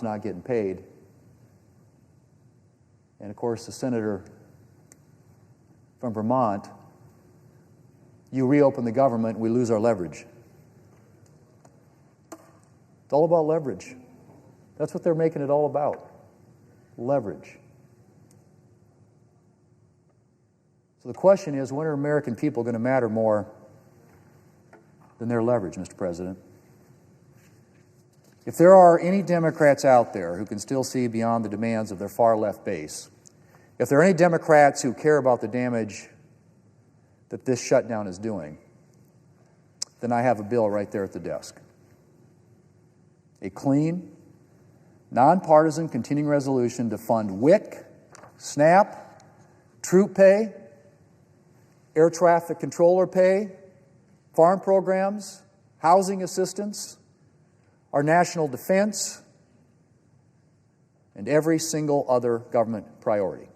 not getting paid. And of course, the senator from Vermont, you reopen the government, we lose our leverage. It's all about leverage. That's what they're making it all about, leverage. So the question is, when are American people going to matter more than their leverage, Mr. President? If there are any Democrats out there who can still see beyond the demands of their far-left base, if there are any Democrats who care about the damage that this shutdown is doing, then I have a bill right there at the desk. A clean, nonpartisan continuing resolution to fund WIC, SNAP, troop pay, air traffic controller pay, farm programs, housing assistance, our national defense, and every single other government priority.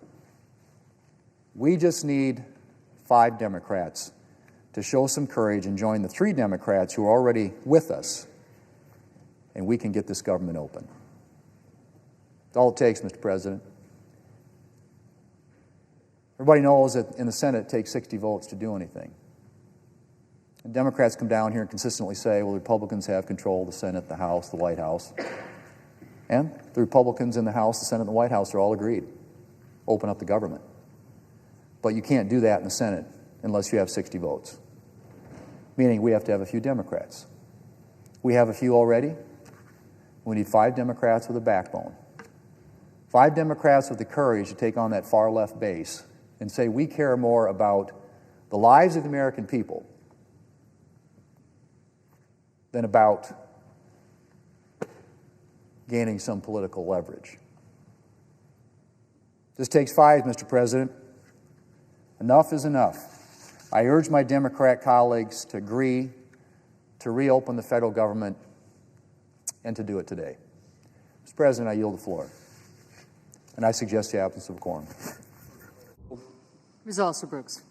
We just need 5 Democrats to show some courage and join the 3 Democrats who are already with us, and we can get this government open. That's all it takes, Mr. President. Everybody knows that in the Senate it takes 60 votes to do anything. And Democrats come down here and consistently say, well, the Republicans have control of the Senate, the House, the White House. And the Republicans in the House, the Senate, and the White House are all agreed. Open up the government. But you can't do that in the Senate unless you have 60 votes, meaning we have to have a few Democrats. We have a few already. We need 5 Democrats with a backbone. 5 Democrats with the courage to take on that far-left base and say we care more about the lives of the American people than about gaining some political leverage. This takes 5, Mr. President. Enough is enough. I urge my Democrat colleagues to agree to reopen the federal government and to do it today. Mr. President, I yield the floor. And I suggest the absence of a quorum. Ms. Alston-Brooks.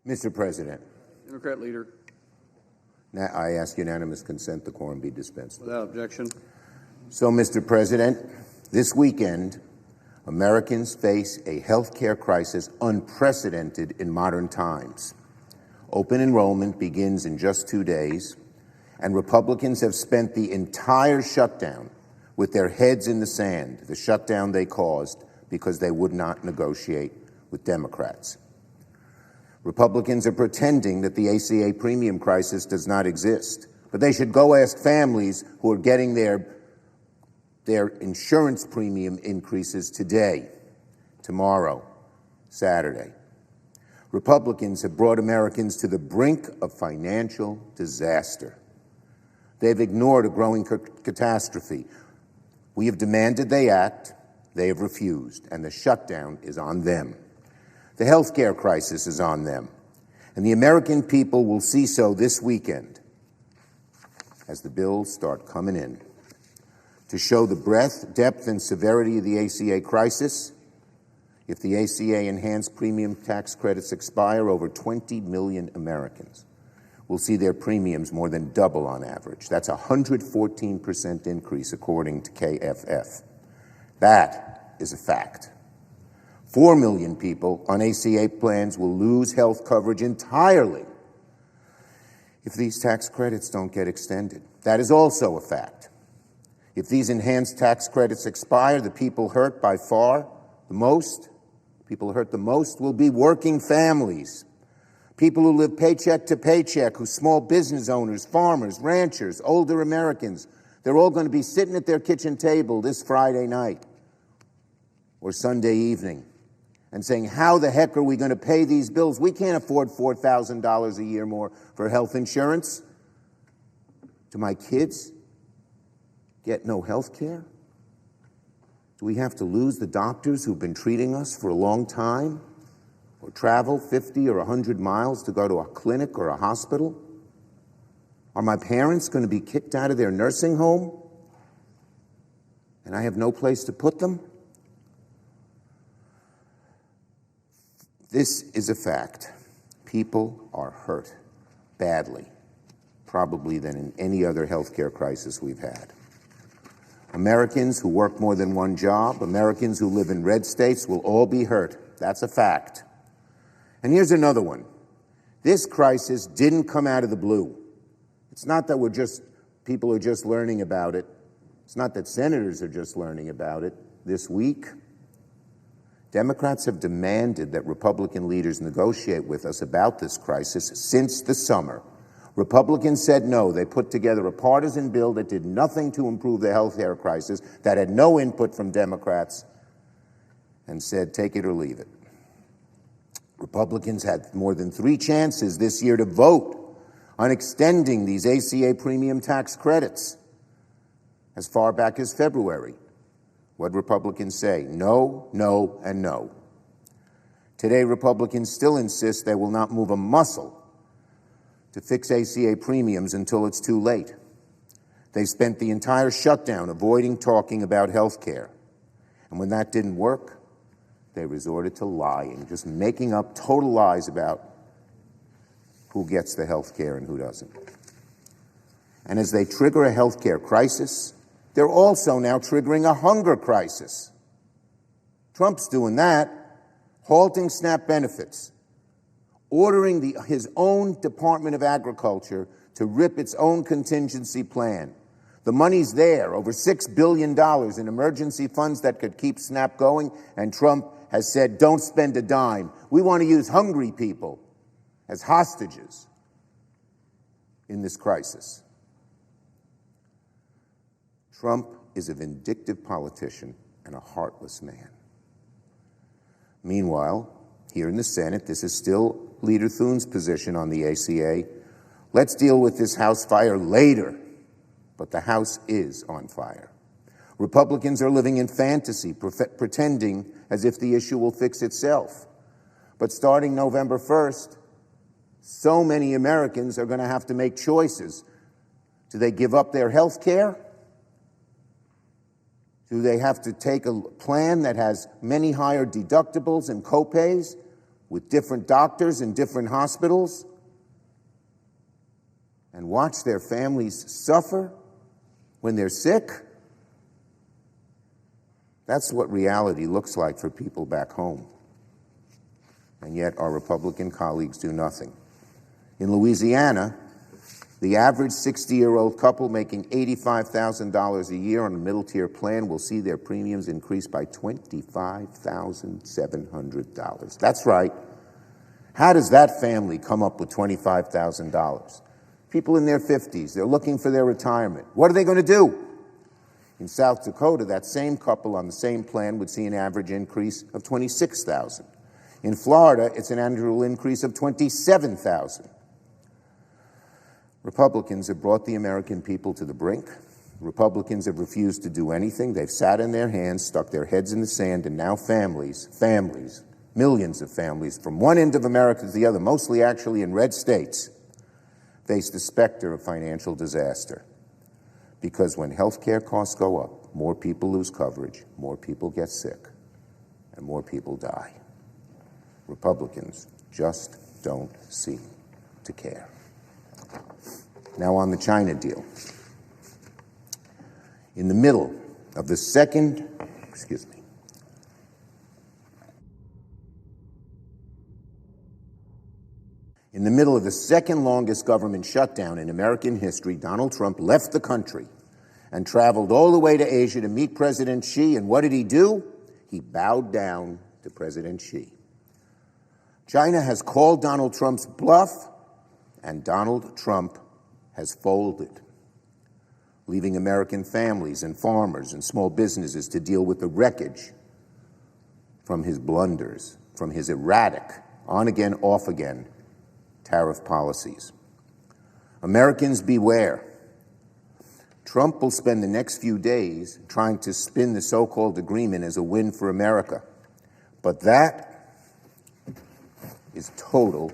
Mr. President, Democrat leader. now I ask unanimous consent the quorum be dispensed with. Without objection. So, Mr. President, this weekend, Americans face a health care crisis unprecedented in modern times. Open enrollment begins in just 2 days, and Republicans have spent the entire shutdown with their heads in the sand, the shutdown they caused because they would not negotiate with Democrats. Republicans are pretending that the ACA premium crisis does not exist, but they should go ask families who are getting their insurance premium increases today, tomorrow, Saturday. Republicans have brought Americans to the brink of financial disaster. They've ignored a growing catastrophe. We have demanded they act. They have refused, and the shutdown is on them. The health care crisis is on them, and the American people will see so this weekend as the bills start coming in. To show the breadth, depth, and severity of the ACA crisis, if the ACA enhanced premium tax credits expire, over 20 million Americans will see their premiums more than double on average. That's a 114% increase, according to KFF. That is a fact. 4 million people on ACA plans will lose health coverage entirely if these tax credits don't get extended. That is also a fact. If these enhanced tax credits expire, the people hurt by far the most, will be working families, people who live paycheck to paycheck, who small business owners, farmers, ranchers, older Americans. They're all going to be sitting at their kitchen table this Friday night or Sunday evening and saying, how the heck are we going to pay these bills? We can't afford $4,000 a year more for health insurance. Do my kids get no health care? Do we have to lose the doctors who've been treating us for a long time, or travel 50 or 100 miles to go to a clinic or a hospital? Are my parents going to be kicked out of their nursing home and I have no place to put them? This is a fact. People are hurt badly, probably than in any other health care crisis we've had. Americans who work more than one job, Americans who live in red states will all be hurt. That's a fact. And here's another one. This crisis didn't come out of the blue. It's not that people are just learning about it. It's not that senators are just learning about it this week. Democrats have demanded that Republican leaders negotiate with us about this crisis since the summer. Republicans said no. They put together a partisan bill that did nothing to improve the health care crisis, that had no input from Democrats, and said take it or leave it. Republicans had more than 3 chances this year to vote on extending these ACA premium tax credits as far back as February. What Republicans say? No, no, and no. Today, Republicans still insist they will not move a muscle to fix ACA premiums until it's too late. They spent the entire shutdown avoiding talking about health care. And when that didn't work, they resorted to lying, just making up total lies about who gets the health care and who doesn't. And as they trigger a health care crisis, they're also now triggering a hunger crisis. Trump's doing that, halting SNAP benefits, ordering his own Department of Agriculture to rip its own contingency plan. The money's there, over $6 billion in emergency funds that could keep SNAP going, and Trump has said, don't spend a dime. We want to use hungry people as hostages in this crisis. Trump is a vindictive politician and a heartless man. Meanwhile, here in the Senate, this is still Leader Thune's position on the ACA. Let's deal with this House fire later, but the House is on fire. Republicans are living in fantasy, pretending as if the issue will fix itself. But starting November 1st, so many Americans are going to have to make choices. Do they give up their health care? Do they have to take a plan that has many higher deductibles and copays? with different doctors in different hospitals and watch their families suffer when they're sick? That's what reality looks like for people back home. And yet our Republican colleagues do nothing. In Louisiana, the average 60-year-old couple making $85,000 a year on a middle-tier plan will see their premiums increase by $25,700. That's right. How does that family come up with $25,000? People in their 50s, they're looking for their retirement. What are they going to do? In South Dakota, that same couple on the same plan would see an average increase of $26,000. In Florida, it's an annual increase of $27,000. Republicans have brought the American people to the brink. Republicans have refused to do anything. They've sat in their hands, stuck their heads in the sand, and now families, millions of families, from one end of America to the other, mostly actually in red states, face the specter of financial disaster. Because when health care costs go up, more people lose coverage, more people get sick, and more people die. Republicans just don't seem to care. Now on the China deal. In the middle of the second, In the middle of the second longest government shutdown in American history, Donald Trump left the country and traveled all the way to Asia to meet President Xi. And what did he do? He bowed down to President Xi. China has called Donald Trump's bluff, and Donald Trump has folded, leaving American families and farmers and small businesses to deal with the wreckage from his blunders, from his erratic, on-again, off-again tariff policies. Americans, beware. Trump will spend the next few days trying to spin the so-called agreement as a win for America. But that is total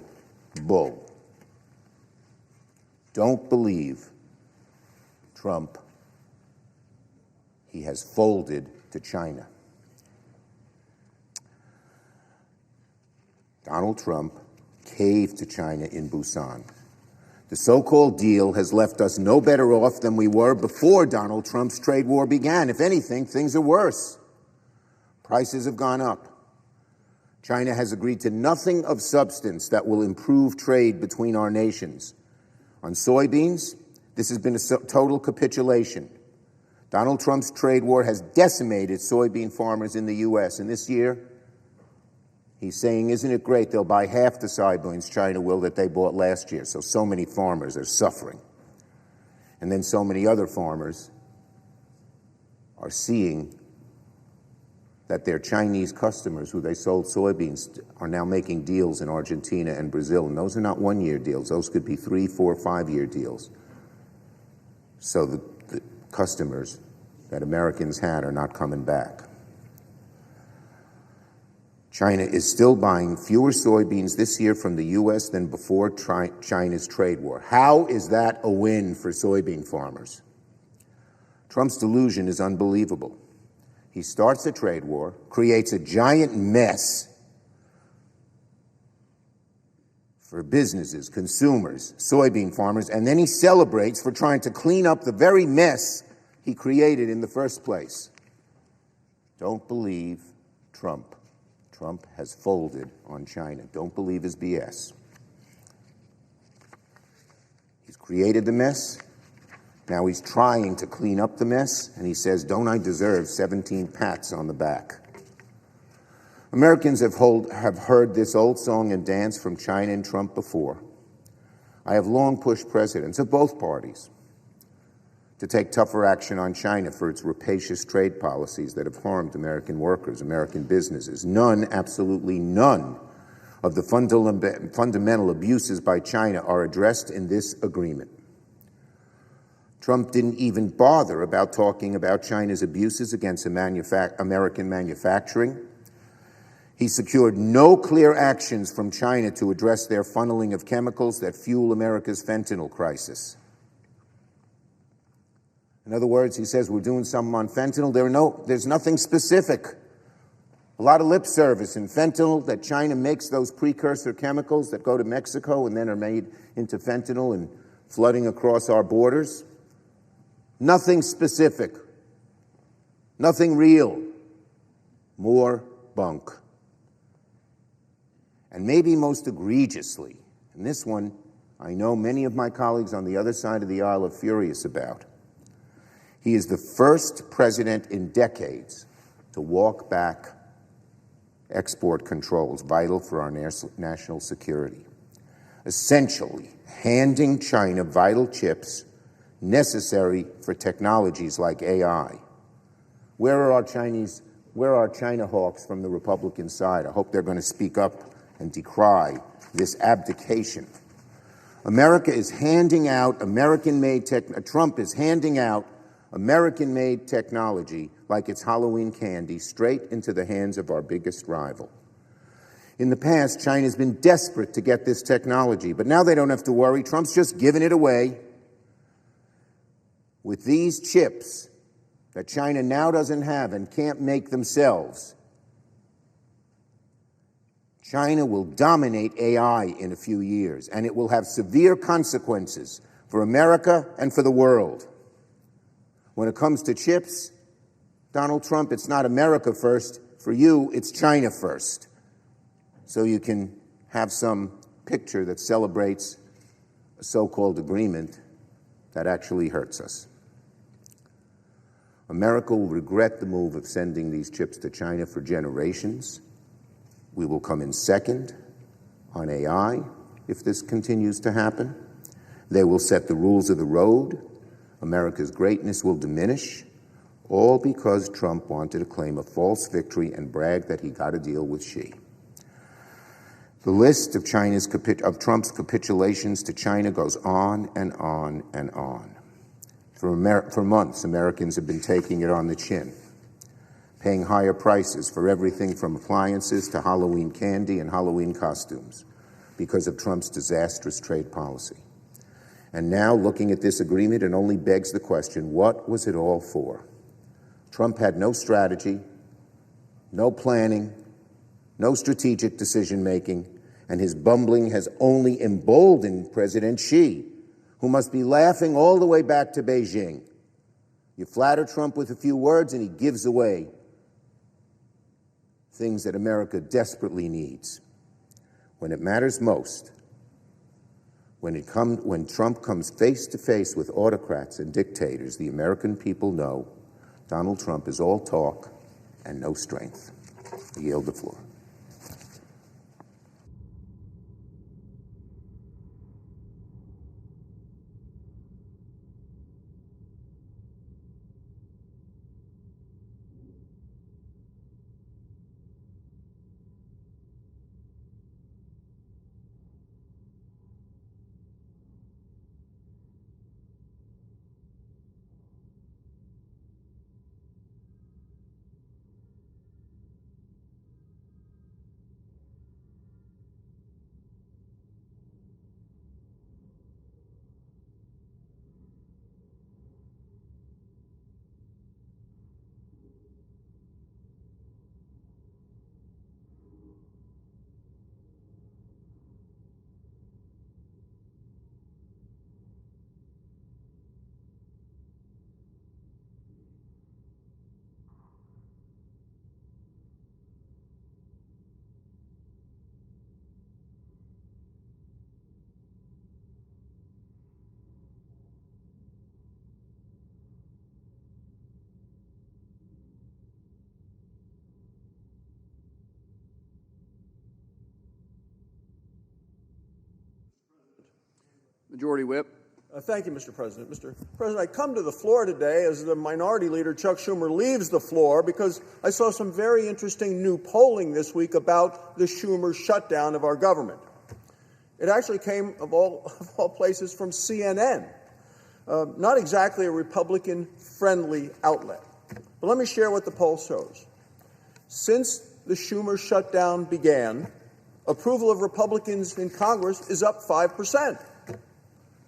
bull. Don't believe Trump. He has folded to China. Donald Trump caved to China in Busan. The so-called deal has left us no better off than we were before Donald Trump's trade war began. If anything, things are worse. Prices have gone up. China has agreed to nothing of substance that will improve trade between our nations. On soybeans, this has been a total capitulation. Donald Trump's trade war has decimated soybean farmers in the U.S., and this year, he's saying, isn't it great, they'll buy half the soybeans, China will, that they bought last year. So many farmers are suffering. And then so many other farmers are seeing that their Chinese customers who they sold soybeans are now making deals in Argentina and Brazil. And those are not one-year deals. Those could be 3, 4, 5-year deals. So the customers that Americans had are not coming back. China is still buying fewer soybeans this year from the U.S. than before China's trade war. How is that a win for soybean farmers? Trump's delusion is unbelievable. He starts a trade war, creates a giant mess for businesses, consumers, soybean farmers, and then he celebrates for trying to clean up the very mess he created in the first place. Don't believe Trump. Trump has folded on China. Don't believe his BS. He's created the mess. Now he's trying to clean up the mess, and he says, don't I deserve 17 pats on the back? Americans have heard this old song and dance from China and Trump before. I have long pushed presidents of both parties to take tougher action on China for its rapacious trade policies that have harmed American workers, American businesses. None, absolutely none, of the fundamental abuses by China are addressed in this agreement. Trump didn't even bother about talking about China's abuses against American manufacturing. He secured no clear actions from China to address their funneling of chemicals that fuel America's fentanyl crisis. In other words, he says we're doing something on fentanyl. There's nothing specific. A lot of lip service in fentanyl, that China makes those precursor chemicals that go to Mexico and then are made into fentanyl and flooding across our borders. Nothing specific. Nothing real. More bunk. And maybe most egregiously, and this one I know many of my colleagues on the other side of the aisle are furious about, he is the first president in decades to walk back export controls vital for our national security, essentially handing China vital chips necessary for technologies like AI. Where are our China hawks from the Republican side? I hope they're going to speak up and decry this abdication. America is handing out Trump is handing out American-made technology like it's Halloween candy straight into the hands of our biggest rival. In the past, China's been desperate to get this technology, but now they don't have to worry. Trump's just giving it away. With these chips that China now doesn't have and can't make themselves, China will dominate AI in a few years, and it will have severe consequences for America and for the world. When it comes to chips, Donald Trump, it's not America first. For you, it's China first. So you can have some picture that celebrates a so-called agreement that actually hurts us. America will regret the move of sending these chips to China for generations. We will come in second on AI if this continues to happen. They will set the rules of the road. America's greatness will diminish, all because Trump wanted to claim a false victory and brag that he got a deal with Xi. The list of Trump's capitulations to China goes on and on and on. For months, Americans have been taking it on the chin, paying higher prices for everything from appliances to Halloween candy and Halloween costumes because of Trump's disastrous trade policy. And now, looking at this agreement, it only begs the question, what was it all for? Trump had no strategy, no planning, no strategic decision-making, and his bumbling has only emboldened President Xi, who must be laughing all the way back to Beijing. You flatter Trump with a few words, and he gives away things that America desperately needs. When it matters most, when Trump comes face-to-face with autocrats and dictators, the American people know Donald Trump is all talk and no strength. I yield the floor. Majority Whip. Thank you, Mr. President. Mr. President, I come to the floor today as the Minority Leader, Chuck Schumer, leaves the floor because I saw some very interesting new polling this week about the Schumer shutdown of our government. It actually came, of all places, from CNN, not exactly a Republican-friendly outlet. But let me share what the poll shows. Since the Schumer shutdown began, approval of Republicans in Congress is up 5%.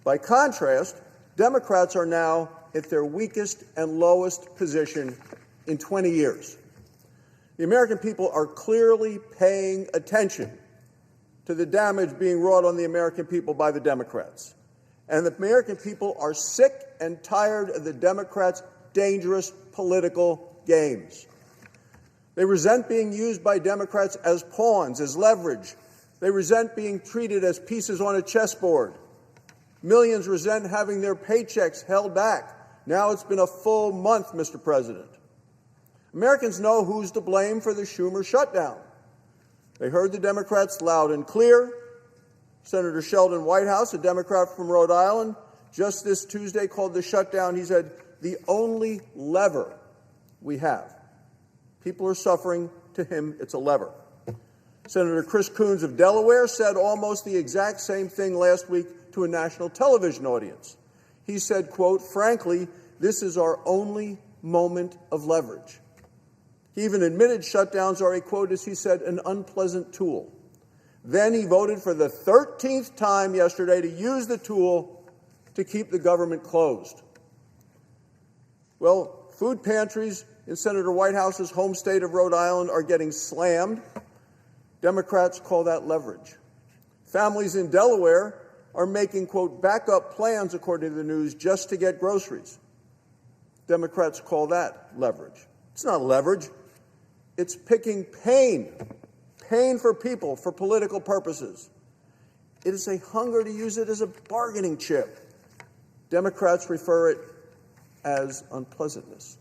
By contrast, Democrats are now at their weakest and lowest position in 20 years. The American people are clearly paying attention to the damage being wrought on the American people by the Democrats. And the American people are sick and tired of the Democrats' dangerous political games. They resent being used by Democrats as pawns, as leverage. They resent being treated as pieces on a chessboard. Millions resent having their paychecks held back. Now it's been a full month, Mr. President. Americans know who's to blame for the Schumer shutdown. They heard the Democrats loud and clear. Senator Sheldon Whitehouse, a Democrat from Rhode Island, just this Tuesday called the shutdown, he said, the only lever we have. People are suffering. To him, it's a lever. Senator Chris Coons of Delaware said almost the exact same thing last week to a national television audience. He said, quote, frankly, this is our only moment of leverage. He even admitted shutdowns are a, quote, as he said, an unpleasant tool. Then he voted for the 13th time yesterday to use the tool to keep the government closed. Well, food pantries in Senator Whitehouse's home state of Rhode Island are getting slammed. Democrats call that leverage. Families in Delaware are making, quote, backup plans, according to the news, just to get groceries. Democrats call that leverage. It's not leverage. It's picking pain for people for political purposes. It is a hunger to use it as a bargaining chip. Democrats refer it as unpleasantness.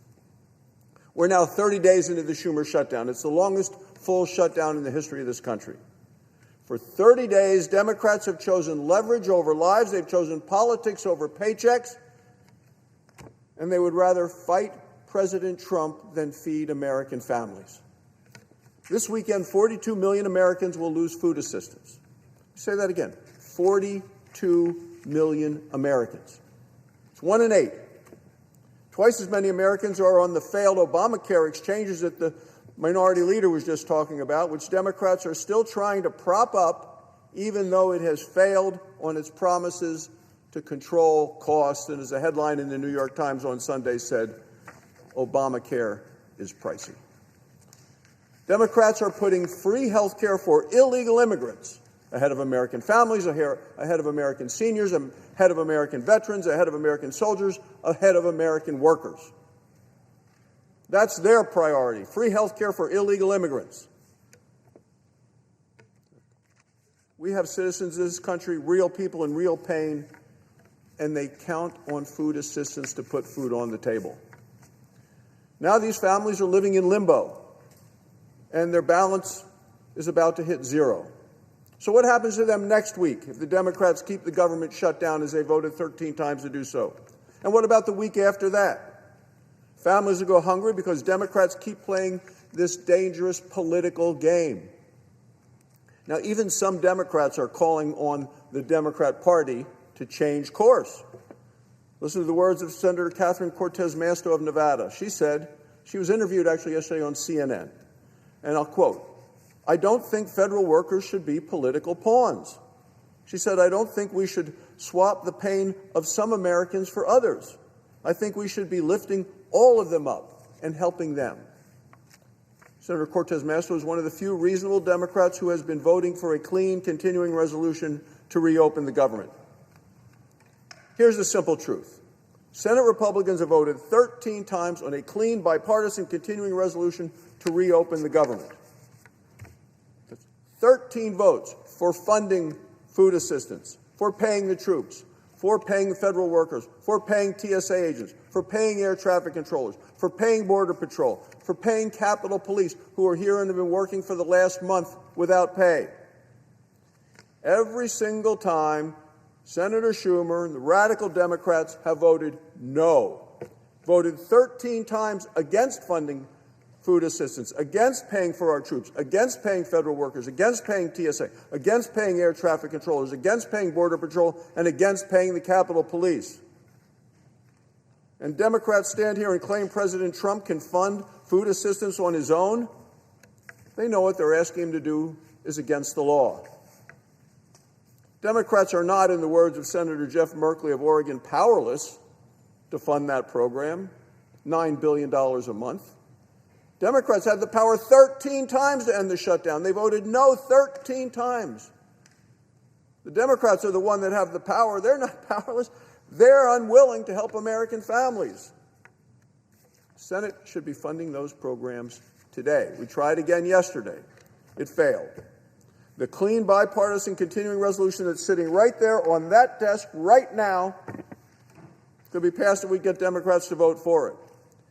We're now 30 days into the Schumer shutdown. It's the longest full shutdown in the history of this country. For 30 days, Democrats have chosen leverage over lives. They've chosen politics over paychecks. And they would rather fight President Trump than feed American families. This weekend, 42 million Americans will lose food assistance. Say that again. 42 million Americans. It's 1 in 8. Twice as many Americans are on the failed Obamacare exchanges that the minority leader was just talking about, which Democrats are still trying to prop up, even though it has failed on its promises to control costs. And as a headline in the New York Times on Sunday said, Obamacare is pricey. Democrats are putting free health care for illegal immigrants ahead of American families, ahead of American seniors, ahead of American veterans, ahead of American soldiers, ahead of American workers. That's their priority, free health care for illegal immigrants. We have citizens in this country, real people in real pain, and they count on food assistance to put food on the table. Now these families are living in limbo, and their balance is about to hit zero. So what happens to them next week if the Democrats keep the government shut down as they voted 13 times to do so? And what about the week after that? Families will go hungry because Democrats keep playing this dangerous political game. Now, even some Democrats are calling on the Democrat Party to change course. Listen to the words of Senator Catherine Cortez Masto of Nevada. She said, she was interviewed actually yesterday on CNN, and I'll quote, I don't think federal workers should be political pawns. She said, I don't think we should swap the pain of some Americans for others. I think we should be lifting all of them up and helping them. Senator Cortez Masto is one of the few reasonable Democrats who has been voting for a clean, continuing resolution to reopen the government. Here's the simple truth. Senate Republicans have voted 13 times on a clean, bipartisan, continuing resolution to reopen the government. 13 votes for funding food assistance, for paying the troops, for paying the federal workers, for paying TSA agents, for paying air traffic controllers, for paying Border Patrol, for paying Capitol Police who are here and have been working for the last month without pay. Every single time, Senator Schumer and the radical Democrats have voted no, voted 13 times against funding food assistance, against paying for our troops, against paying federal workers, against paying TSA, against paying air traffic controllers, against paying Border Patrol, and against paying the Capitol Police. And Democrats stand here and claim President Trump can fund food assistance on his own. They know what they're asking him to do is against the law. Democrats are not, in the words of Senator Jeff Merkley of Oregon, powerless to fund that program, $9 billion a month. Democrats had the power 13 times to end the shutdown. They voted no 13 times. The Democrats are the one that have the power. They're not powerless. They're unwilling to help American families. The Senate should be funding those programs today. We tried again yesterday. It failed. The clean bipartisan continuing resolution that's sitting right there on that desk right now could be passed if we get Democrats to vote for it.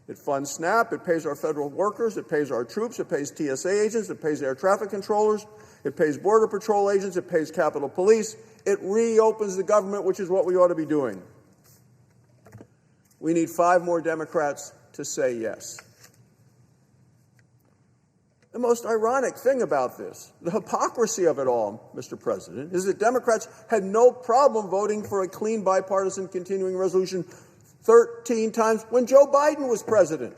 It funds SNAP, it pays our federal workers, it pays our troops, it pays TSA agents, it pays air traffic controllers, it pays Border Patrol agents, it pays Capitol Police. It reopens the government, which is what we ought to be doing. We need 5 more Democrats to say yes. The most ironic thing about this, the hypocrisy of it all, Mr. President, is that Democrats had no problem voting for a clean bipartisan continuing resolution 13 times when Joe Biden was president.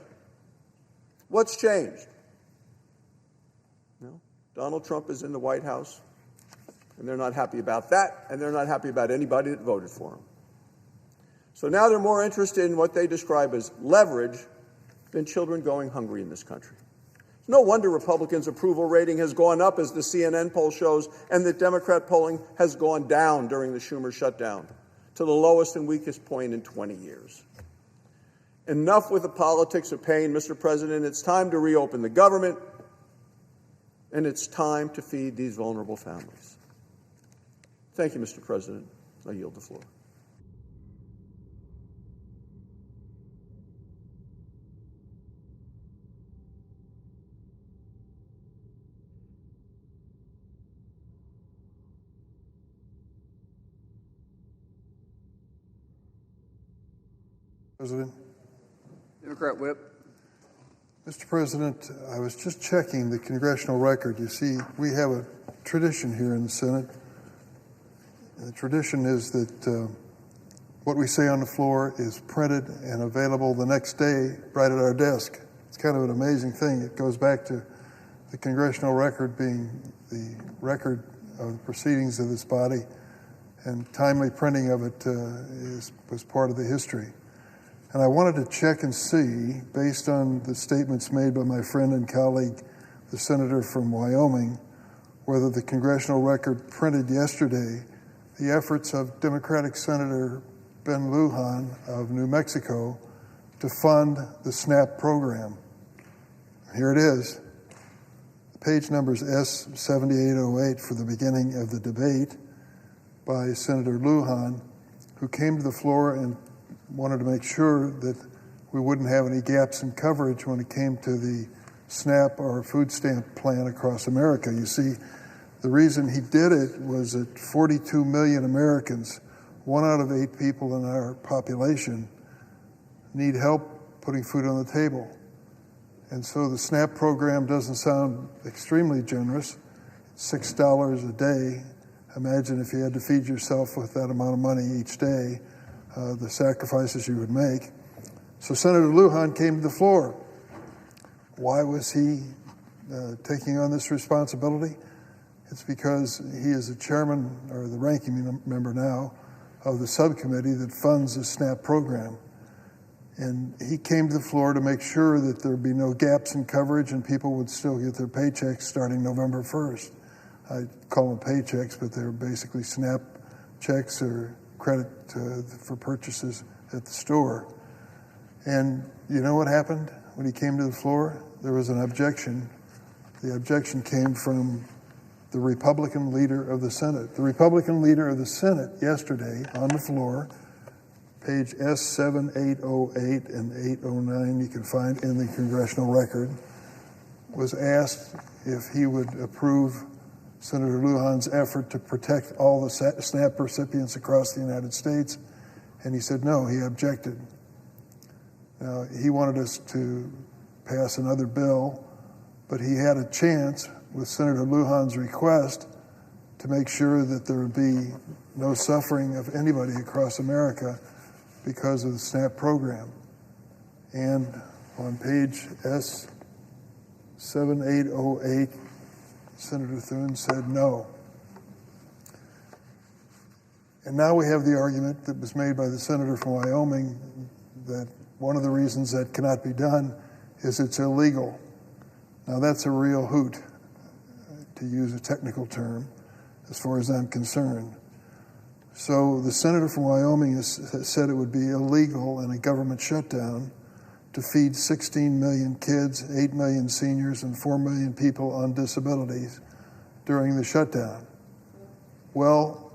What's changed? No, Donald Trump is in the White House, and they're not happy about that, and they're not happy about anybody that voted for him. So now they're more interested in what they describe as leverage than children going hungry in this country. No wonder Republicans' approval rating has gone up, as the CNN poll shows, and that Democrat polling has gone down during the Schumer shutdown to the lowest and weakest point in 20 years. Enough with the politics of pain, Mr. President. It's time to reopen the government, and it's time to feed these vulnerable families. Thank you, Mr. President. I yield the floor. President. Democrat whip. Mr. President, I was just checking the congressional record. You see, we have a tradition here in the Senate. The tradition is that what we say on the floor is printed and available the next day right at our desk. It's kind of an amazing thing. It goes back to the congressional record being the record of the proceedings of this body, and timely printing of it was part of the history. And I wanted to check and see, based on the statements made by my friend and colleague, the senator from Wyoming, whether the congressional record printed yesterday the efforts of Democratic Senator Ben Lujan of New Mexico to fund the SNAP program. Here it is. The page number is S7808 for the beginning of the debate by Senator Lujan, who came to the floor and wanted to make sure that we wouldn't have any gaps in coverage when it came to the SNAP or food stamp plan across America. You see, the reason he did it was that 42 million Americans, 1 out of 8 people in our population, need help putting food on the table. And so the SNAP program doesn't sound extremely generous. $6 a day. Imagine if you had to feed yourself with that amount of money each day, the sacrifices you would make. So Senator Lujan came to the floor. Why was he taking on this responsibility? It's because he is the chairman, or the ranking member now, of the subcommittee that funds the SNAP program. And he came to the floor to make sure that there would be no gaps in coverage and people would still get their paychecks starting November 1st. I call them paychecks, but they're basically SNAP checks or credit for purchases at the store. And you know what happened when he came to the floor? There was an objection. The objection came from the Republican leader of the Senate. The Republican leader of the Senate yesterday on the floor, page S7808 and 809 you can find in the congressional record, was asked if he would approve Senator Lujan's effort to protect all the SNAP recipients across the United States, and he said no, he objected. Now, he wanted us to pass another bill, but he had a chance with Senator Lujan's request to make sure that there would be no suffering of anybody across America because of the SNAP program. And on page S7808, Senator Thune said no. And now we have the argument that was made by the senator from Wyoming that one of the reasons that cannot be done is it's illegal. Now that's a real hoot, to use a technical term, as far as I'm concerned. So the senator from Wyoming has said it would be illegal in a government shutdown to feed 16 million kids, 8 million seniors, and 4 million people on disabilities during the shutdown. Well,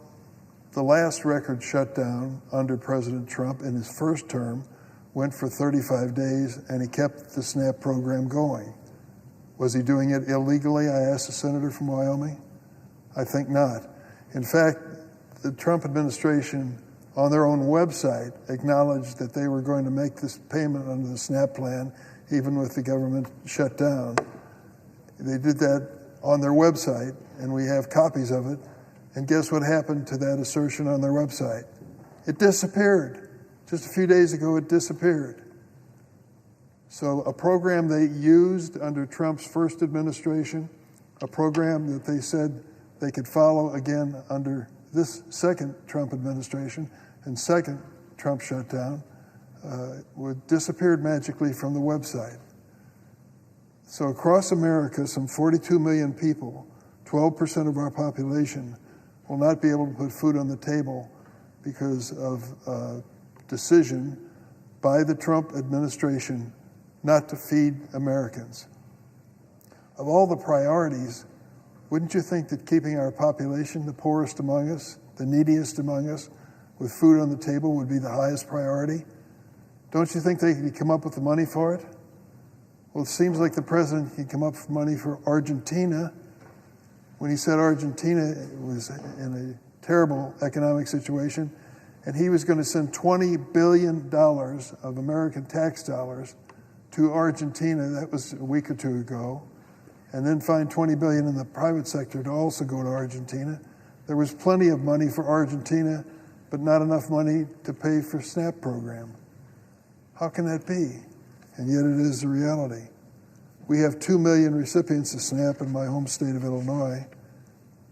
the last record shutdown under President Trump in his first term went for 35 days, and he kept the SNAP program going. Was he doing it illegally? I asked the senator from Wyoming. I think not. In fact, the Trump administration on their own website acknowledged that they were going to make this payment under the SNAP plan even with the government shut down. They did that on their website, and we have copies of it. And guess what happened to that assertion on their website? It disappeared. Just a few days ago, it disappeared. So a program they used under Trump's first administration, a program that they said they could follow again under this second Trump administration and second Trump shutdown, disappeared magically from the website. So across America, some 42 million people, 12% of our population, will not be able to put food on the table because of a decision by the Trump administration not to feed Americans. Of all the priorities, wouldn't you think that keeping our population, the poorest among us, the neediest among us, with food on the table would be the highest priority? Don't you think they could come up with the money for it? Well, it seems like the president can come up with money for Argentina. When he said Argentina was in a terrible economic situation, and he was going to send $20 billion of American tax dollars to Argentina, that was a week or two ago, and then find $20 billion in the private sector to also go to Argentina. There was plenty of money for Argentina, but not enough money to pay for SNAP program. How can that be? And yet it is the reality. We have 2 million recipients of SNAP in my home state of Illinois,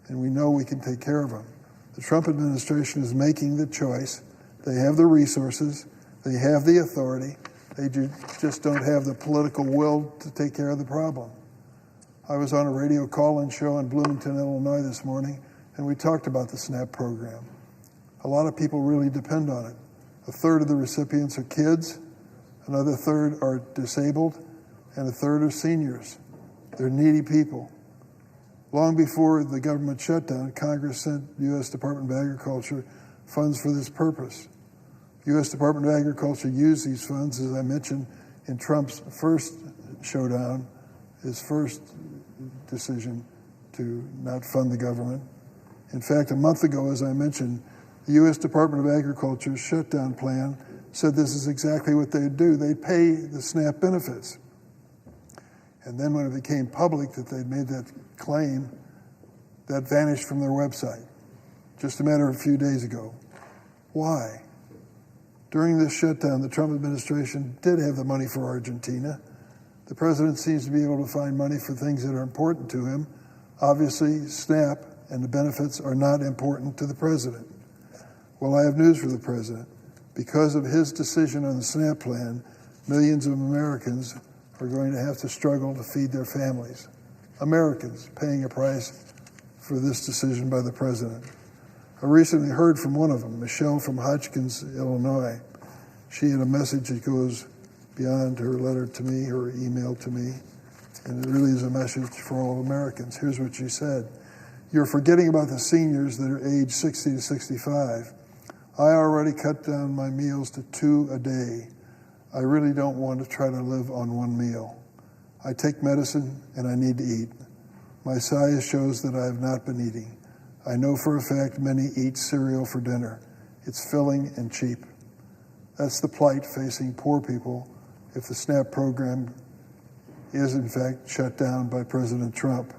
and we know we can take care of them. The Trump administration is making the choice. They have the resources, they have the authority, they just don't have the political will to take care of the problem. I was on a radio call-in show in Bloomington, Illinois this morning, and we talked about the SNAP program. A lot of people really depend on it. A third of the recipients are kids, another third are disabled, and a third are seniors. They're needy people. Long before the government shutdown, Congress sent the U.S. Department of Agriculture funds for this purpose. The U.S. Department of Agriculture used these funds, as I mentioned, in Trump's first showdown, his first decision to not fund the government. In fact, a month ago, as I mentioned, the U.S. Department of Agriculture's shutdown plan said this is exactly what they'd do. They'd pay the SNAP benefits. And then when it became public that they'd made that claim, that vanished from their website just a matter of a few days ago. Why? During this shutdown, the Trump administration did have the money for Argentina. The president seems to be able to find money for things that are important to him. Obviously, SNAP and the benefits are not important to the president. Well, I have news for the president. Because of his decision on the SNAP plan, millions of Americans are going to have to struggle to feed their families. Americans paying a price for this decision by the president. I recently heard from one of them, Michelle from Hodgkins, Illinois. She had a message that goes beyond her letter to me, her email to me, and it really is a message for all Americans. Here's what she said. You're forgetting about the seniors that are age 60 to 65. I already cut down my meals to 2 a day. I really don't want to try to live on one meal. I take medicine and I need to eat. My size shows that I have not been eating. I know for a fact many eat cereal for dinner. It's filling and cheap. That's the plight facing poor people if the SNAP program is in fact shut down by President Trump.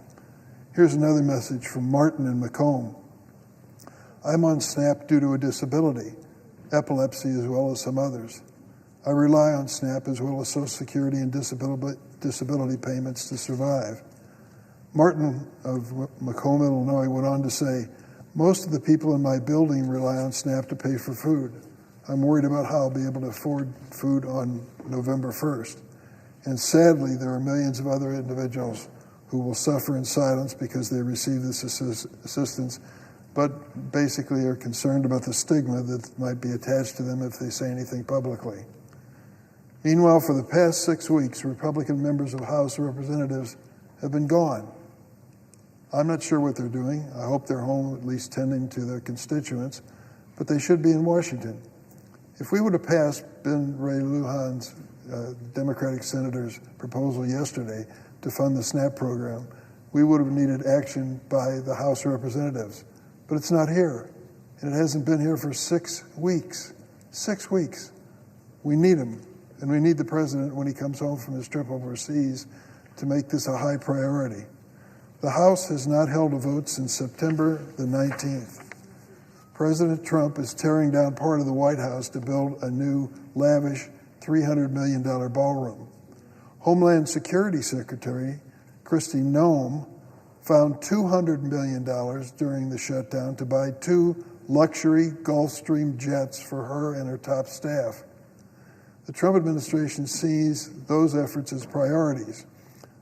Here's another message from Martin in Macomb. I'm on SNAP due to a disability, epilepsy as well as some others. I rely on SNAP as well as Social Security and disability payments to survive. Martin of Macomb, Illinois, went on to say, most of the people in my building rely on SNAP to pay for food. I'm worried about how I'll be able to afford food on November 1st. And sadly, there are millions of other individuals who will suffer in silence because they receive this assistance, but basically are concerned about the stigma that might be attached to them if they say anything publicly. Meanwhile, for the past 6 weeks, Republican members of House of Representatives have been gone. I'm not sure what they're doing. I hope they're home at least tending to their constituents, but they should be in Washington. If we would have passed Ben Ray Lujan's Democratic senator's proposal yesterday to fund the SNAP program, we would have needed action by the House of Representatives. But it's not here, and it hasn't been here for 6 weeks. 6 weeks. We need him, and we need the president when he comes home from his trip overseas to make this a high priority. The House has not held a vote since September the 19th. President Trump is tearing down part of the White House to build a new, lavish $300 million ballroom. Homeland Security Secretary Kristi Noem found $200 million during the shutdown to buy 2 luxury Gulfstream jets for her and her top staff. The Trump administration sees those efforts as priorities,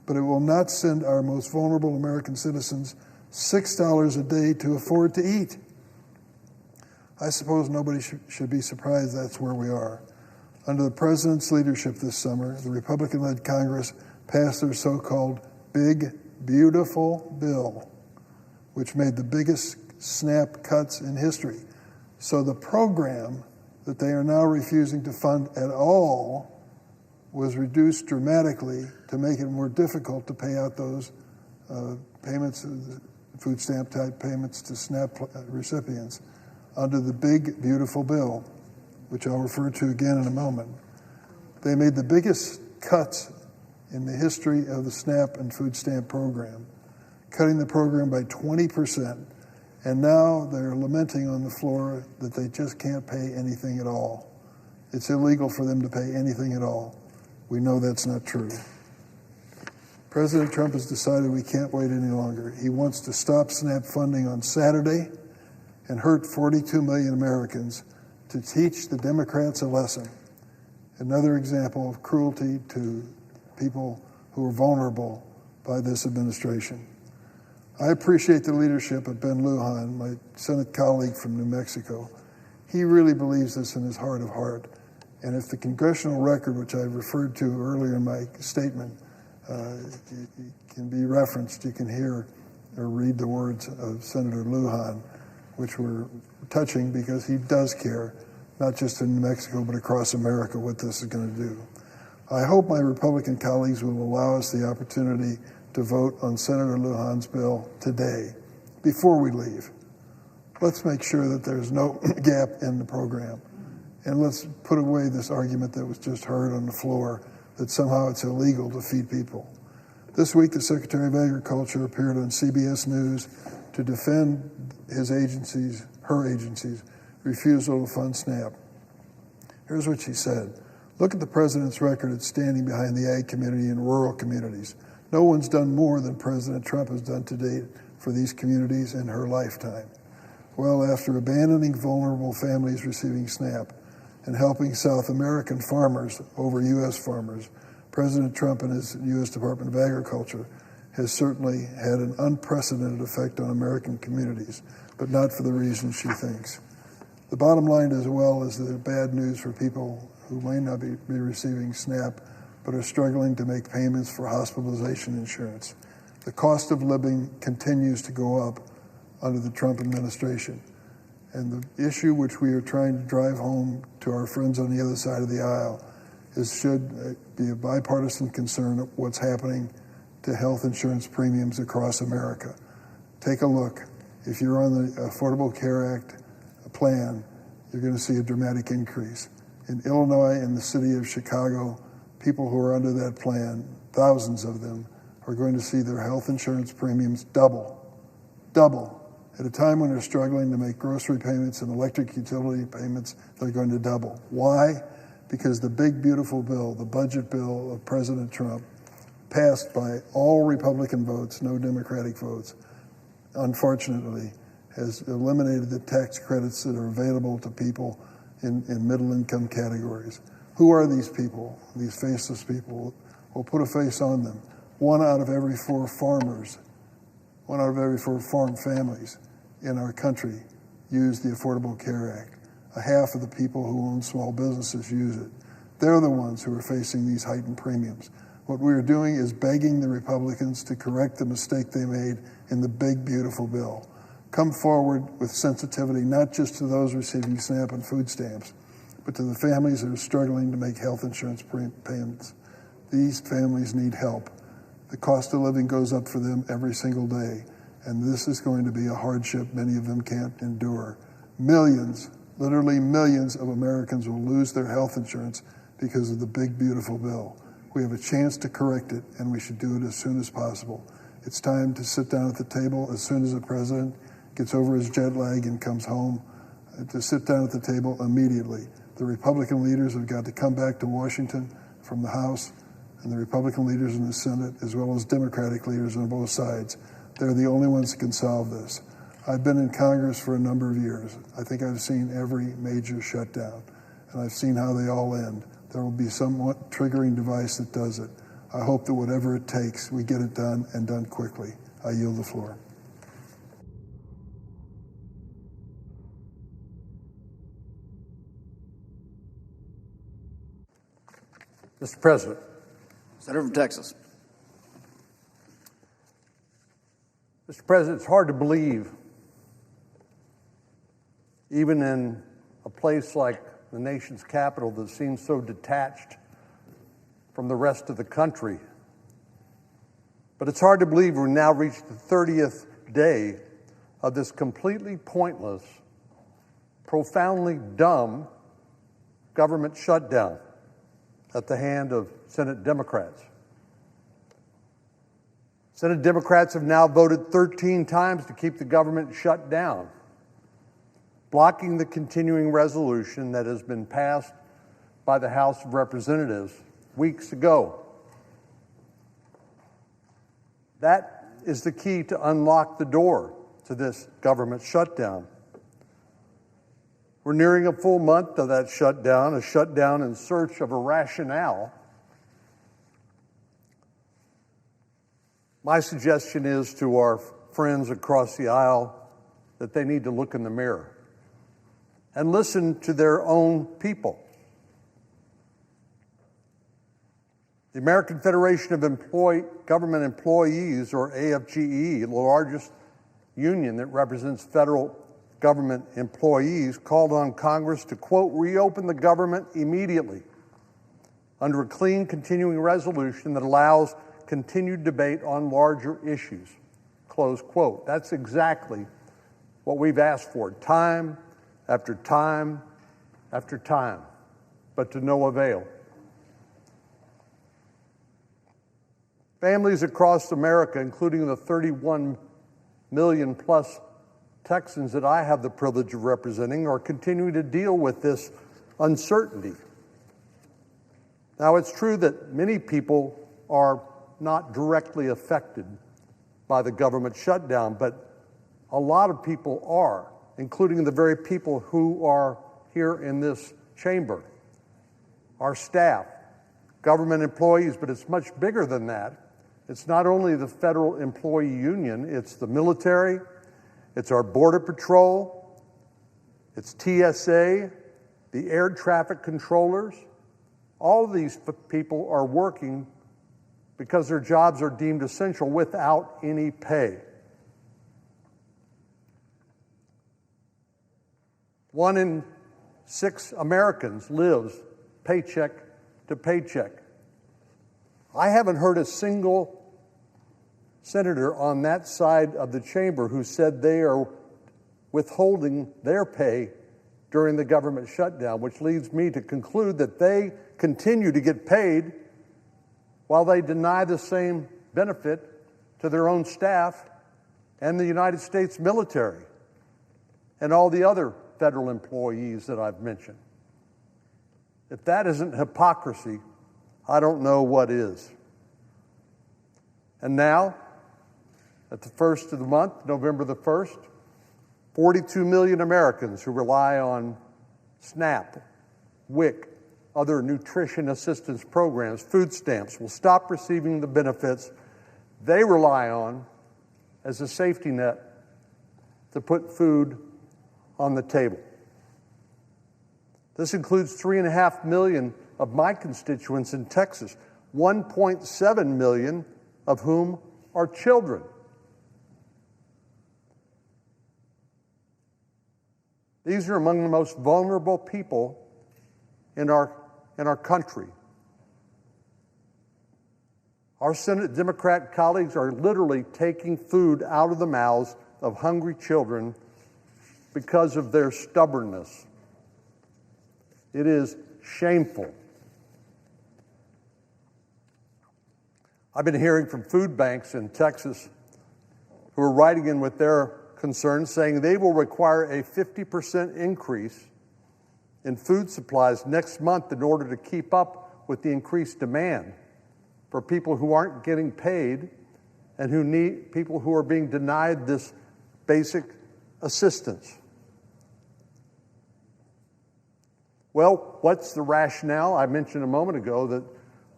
but it will not send our most vulnerable American citizens $6 a day to afford to eat. I suppose nobody should be surprised that's where we are. Under the president's leadership this summer, the Republican-led Congress passed their so-called Big Beautiful Bill, which made the biggest SNAP cuts in history. So the program that they are now refusing to fund at all was reduced dramatically to make it more difficult to pay out those payments, food stamp type payments to SNAP recipients under the Big Beautiful Bill, which I'll refer to again in a moment. They made the biggest cuts in the history of the SNAP and food stamp program, cutting the program by 20%, and now they're lamenting on the floor that they just can't pay anything at all. It's illegal for them to pay anything at all. We know that's not true. President Trump has decided we can't wait any longer. He wants to stop SNAP funding on Saturday and hurt 42 million Americans to teach the Democrats a lesson. Another example of cruelty to people who are vulnerable by this administration. I appreciate the leadership of Ben Lujan, my Senate colleague from New Mexico. He really believes this in his heart of heart. And if the congressional record, which I referred to earlier in my statement, can be referenced, you can hear or read the words of Senator Lujan, which were touching because he does care, not just in New Mexico, but across America, what this is going to do. I hope my Republican colleagues will allow us the opportunity to vote on Senator Lujan's bill today, before we leave. Let's make sure that there's no gap in the program. And let's put away this argument that was just heard on the floor that somehow it's illegal to feed people. This week, the Secretary of Agriculture appeared on CBS News to defend her agency's refusal to fund SNAP. Here's what she said. Look at the president's record at standing behind the ag community and rural communities. No one's done more than President Trump has done to date for these communities in her lifetime. Well, after abandoning vulnerable families receiving SNAP and helping South American farmers over U.S. farmers, President Trump and his U.S. Department of Agriculture has certainly had an unprecedented effect on American communities, but not for the reasons she thinks. The bottom line as well is the bad news for people who may not be receiving SNAP but are struggling to make payments for hospitalization insurance. The cost of living continues to go up under the Trump administration. And the issue which we are trying to drive home to our friends on the other side of the aisle should be a bipartisan concern of what's happening to health insurance premiums across America. Take a look. If you're on the Affordable Care Act plan, you're going to see a dramatic increase. In Illinois and the city of Chicago, people who are under that plan, thousands of them, are going to see their health insurance premiums double, at a time when they're struggling to make grocery payments and electric utility payments. They're going to double. Why? Because the big, beautiful bill, the budget bill of President Trump, passed by all Republican votes, no Democratic votes, unfortunately, has eliminated the tax credits that are available to people in middle-income categories. Who are these people, these faceless people? will put a face on them. 1 out of every 4 farmers, 1 out of every 4 farm families in our country use the Affordable Care Act. A half of the people who own small businesses use it. They're the ones who are facing these heightened premiums. What we are doing is begging the Republicans to correct the mistake they made in the big, beautiful bill. Come forward with sensitivity, not just to those receiving SNAP and food stamps, but to the families that are struggling to make health insurance payments. These families need help. The cost of living goes up for them every single day, and this is going to be a hardship many of them can't endure. Millions, literally millions of Americans will lose their health insurance because of the big, beautiful bill. We have a chance to correct it, and we should do it as soon as possible. It's time to sit down at the table as soon as the president gets over his jet lag and comes home, to sit down at the table immediately. The Republican leaders have got to come back to Washington from the House, and the Republican leaders in the Senate, as well as Democratic leaders on both sides. They're the only ones that can solve this. I've been in Congress for a number of years. I think I've seen every major shutdown, and I've seen how they all end. There will be some triggering device that does it. I hope that whatever it takes, we get it done and done quickly. I yield the floor. Mr. President. Senator from Texas. Mr. President, it's hard to believe, even in a place like the nation's capital that seems so detached from the rest of the country. But it's hard to believe we've now reached the 30th day of this completely pointless, profoundly dumb government shutdown at the hand of Senate Democrats. Senate Democrats have now voted 13 times to keep the government shut down, blocking the continuing resolution that has been passed by the House of Representatives weeks ago. That is the key to unlock the door to this government shutdown. We're nearing a full month of that shutdown, a shutdown in search of a rationale. My suggestion is to our friends across the aisle that they need to look in the mirror and listen to their own people. The American Federation of Government Employees, or AFGE, the largest union that represents federal government employees, called on Congress to, quote, reopen the government immediately under a clean continuing resolution that allows continued debate on larger issues, close quote. That's exactly what we've asked for, time after time after time, but to no avail. Families across America, including the 31 million plus Texans that I have the privilege of representing, are continuing to deal with this uncertainty. Now, it's true that many people are not directly affected by the government shutdown, but a lot of people are, including the very people who are here in this chamber, our staff, government employees, but it's much bigger than that. It's not only the federal employee union, it's the military, it's our Border Patrol, it's TSA, the air traffic controllers. All of these people are working because their jobs are deemed essential without any pay. 1 in 6 Americans lives paycheck to paycheck. I haven't heard a single senator on that side of the chamber who said they are withholding their pay during the government shutdown, which leads me to conclude that they continue to get paid while they deny the same benefit to their own staff and the United States military and all the other federal employees that I've mentioned. If that isn't hypocrisy, I don't know what is. And now, at the first of the month, November the 1st, 42 million Americans who rely on SNAP, WIC, other nutrition assistance programs, food stamps, will stop receiving the benefits they rely on as a safety net to put food on the table. This includes 3.5 million of my constituents in Texas, 1.7 million of whom are children. These are among the most vulnerable people in our country. Our Senate Democrat colleagues are literally taking food out of the mouths of hungry children because of their stubbornness. It is shameful. I've been hearing from food banks in Texas who are writing in with their concerns, saying they will require a 50% increase in food supplies next month in order to keep up with the increased demand for people who aren't getting paid and who need people who are being denied this basic assistance. Well, what's the rationale? I mentioned a moment ago that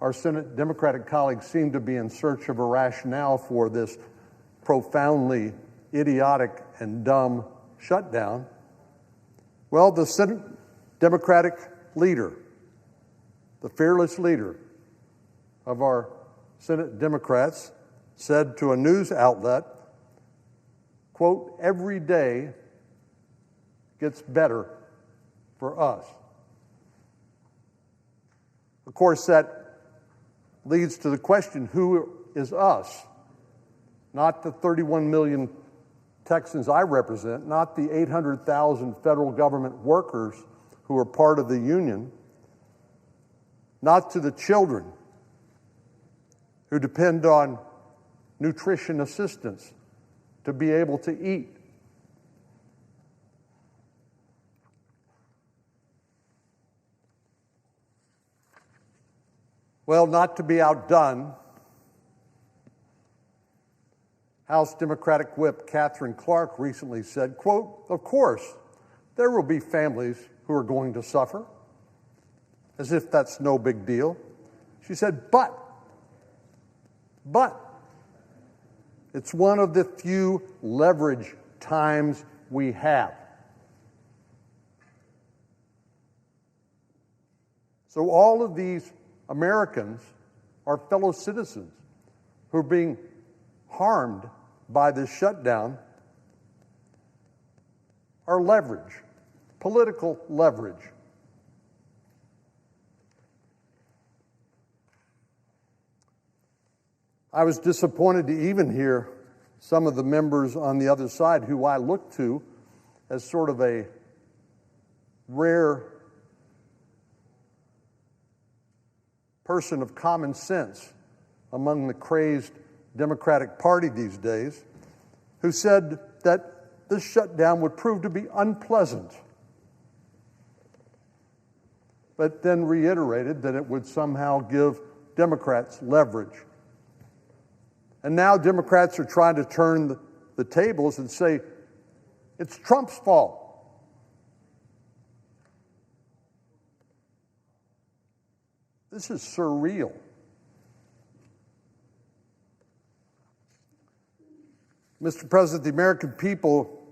our Senate Democratic colleagues seem to be in search of a rationale for this profoundly idiotic and dumb shutdown. Well, the Senate Democratic leader, the fearless leader of our Senate Democrats, said to a news outlet, quote, "Every day gets better for us." Of course, that leads to the question, who is us? Not the 31 million Texans I represent, not the 800,000 federal government workers who are part of the union, not to the children who depend on nutrition assistance to be able to eat. Well, not to be outdone, House Democratic Whip Catherine Clark recently said, quote, "Of course, there will be families who are going to suffer," as if that's no big deal. She said, but, it's one of the few leverage times we have. So all of these Americans are fellow citizens who are being harmed by this shutdown are leverage, political leverage. I was disappointed to even hear some of the members on the other side who I look to as sort of a rare person of common sense among the crazed Democratic Party these days, who said that this shutdown would prove to be unpleasant, but then reiterated that it would somehow give Democrats leverage. And now Democrats are trying to turn the tables and say it's Trump's fault. This is surreal. Mr. President, the American people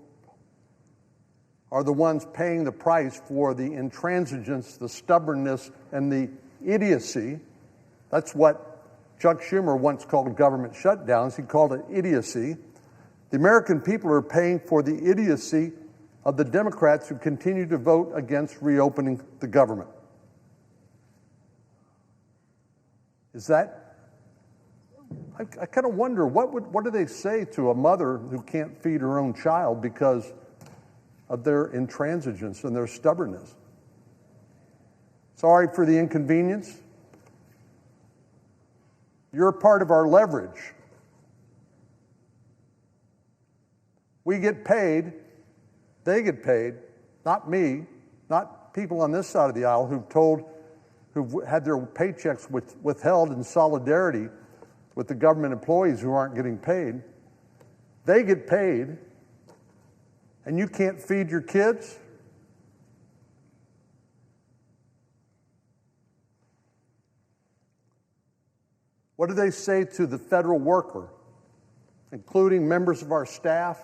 are the ones paying the price for the intransigence, the stubbornness, and the idiocy. That's what Chuck Schumer once called government shutdowns. He called it idiocy. The American people are paying for the idiocy of the Democrats who continue to vote against reopening the government. Is that, I kind of wonder, what do they say to a mother who can't feed her own child because of their intransigence and their stubbornness? Sorry for the inconvenience. You're a part of our leverage. We get paid, they get paid, not me, not people on this side of the aisle who've had their paychecks withheld in solidarity with the government employees who aren't getting paid. They get paid, and you can't feed your kids? What do they say to the federal worker, including members of our staff,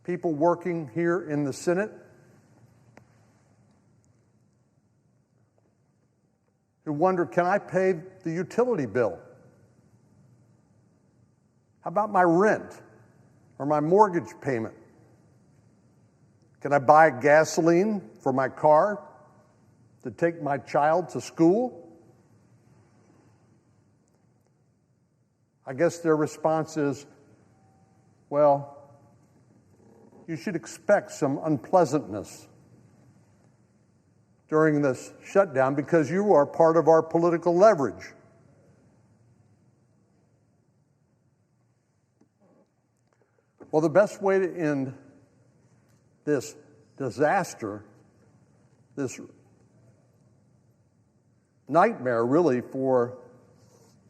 people working here in the Senate, who wonder, can I pay the utility bill? How about my rent or my mortgage payment? Can I buy gasoline for my car to take my child to school? I guess their response is, well, you should expect some unpleasantness during this shutdown because you are part of our political leverage. Well, the best way to end this disaster, this nightmare really for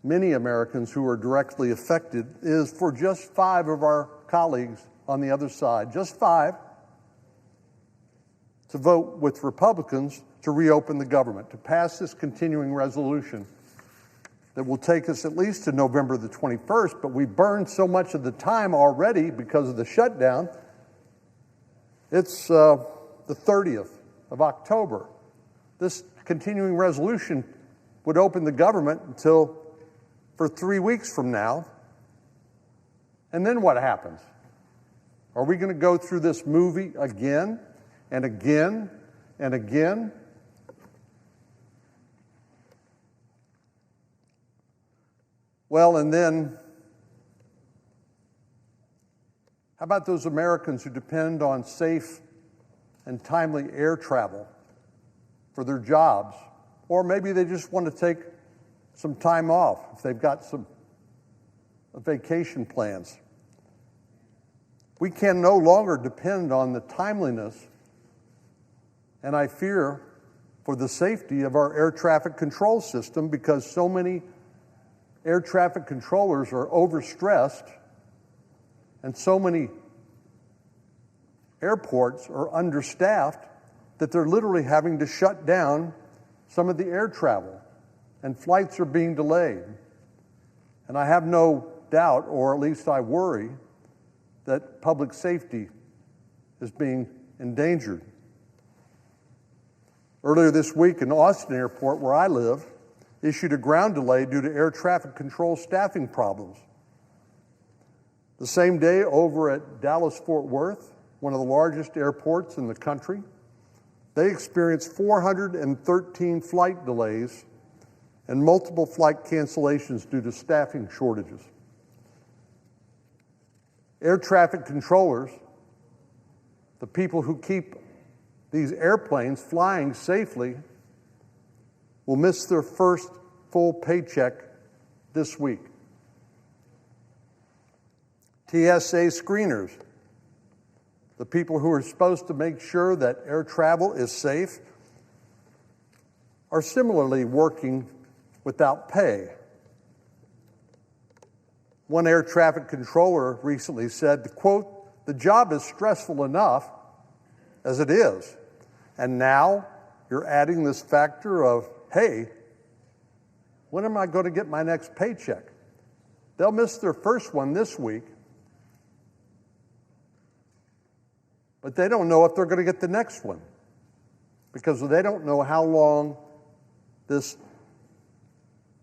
many Americans who are directly affected, is for just 5 of our colleagues on the other side, just 5, to vote with Republicans to reopen the government, to pass this continuing resolution that will take us at least to November the 21st, but we burned so much of the time already because of the shutdown. It's the 30th of October. This continuing resolution would open the government for 3 weeks from now. And then what happens? Are we going to go through this movie again and again and again? Well, and then how about those Americans who depend on safe and timely air travel for their jobs? Or maybe they just want to take some time off if they've got some vacation plans. We can no longer depend on the timeliness, and I fear for the safety of our air traffic control system, because so many air traffic controllers are overstressed and so many airports are understaffed that they're literally having to shut down some of the air travel, and flights are being delayed. And I have no doubt, or at least I worry, that public safety is being endangered. Earlier this week, an Austin airport, where I live, issued a ground delay due to air traffic control staffing problems. The same day, over at Dallas-Fort Worth, one of the largest airports in the country, they experienced 413 flight delays and multiple flight cancellations due to staffing shortages. Air traffic controllers, the people who keep these airplanes flying safely, will miss their first full paycheck this week. TSA screeners, the people who are supposed to make sure that air travel is safe, are similarly working without pay. One air traffic controller recently said, quote, "The job is stressful enough as it is, and now you're adding this factor of, hey, when am I going to get my next paycheck?" They'll miss their first one this week, but they don't know if they're going to get the next one because they don't know how long this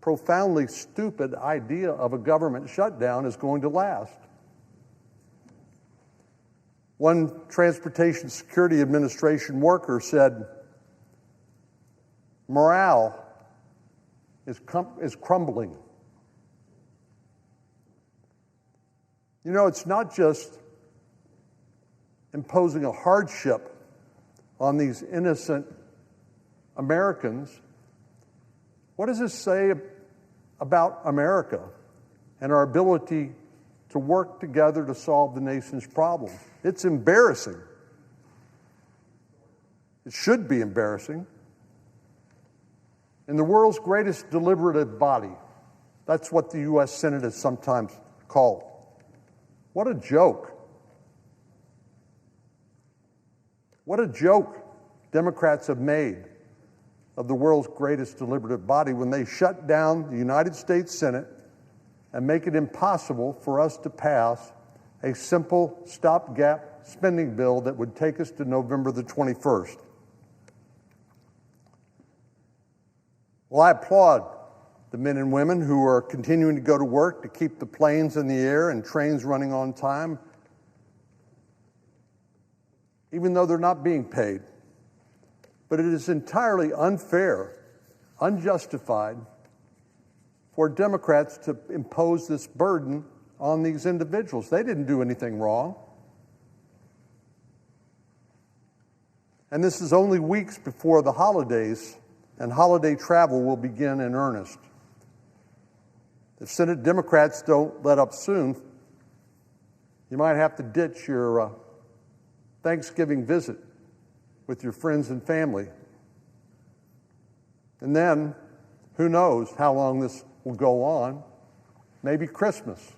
profoundly stupid idea of a government shutdown is going to last. One Transportation Security Administration worker said, "Morale is crumbling." You know, it's not just imposing a hardship on these innocent Americans. What does this say about America and our ability to work together to solve the nation's problems? It's embarrassing. It should be embarrassing. In the world's greatest deliberative body, that's what the U.S. Senate is sometimes called. What a joke. What a joke Democrats have made of the world's greatest deliberative body when they shut down the United States Senate and make it impossible for us to pass a simple stopgap spending bill that would take us to November the 21st. Well, I applaud the men and women who are continuing to go to work to keep the planes in the air and trains running on time, even though they're not being paid. But it is entirely unfair, unjustified for Democrats to impose this burden on these individuals. They didn't do anything wrong. And this is only weeks before the holidays, and holiday travel will begin in earnest. If Senate Democrats don't let up soon, you might have to ditch your Thanksgiving visit with your friends and family. And then, who knows how long this will go on? Maybe Christmas.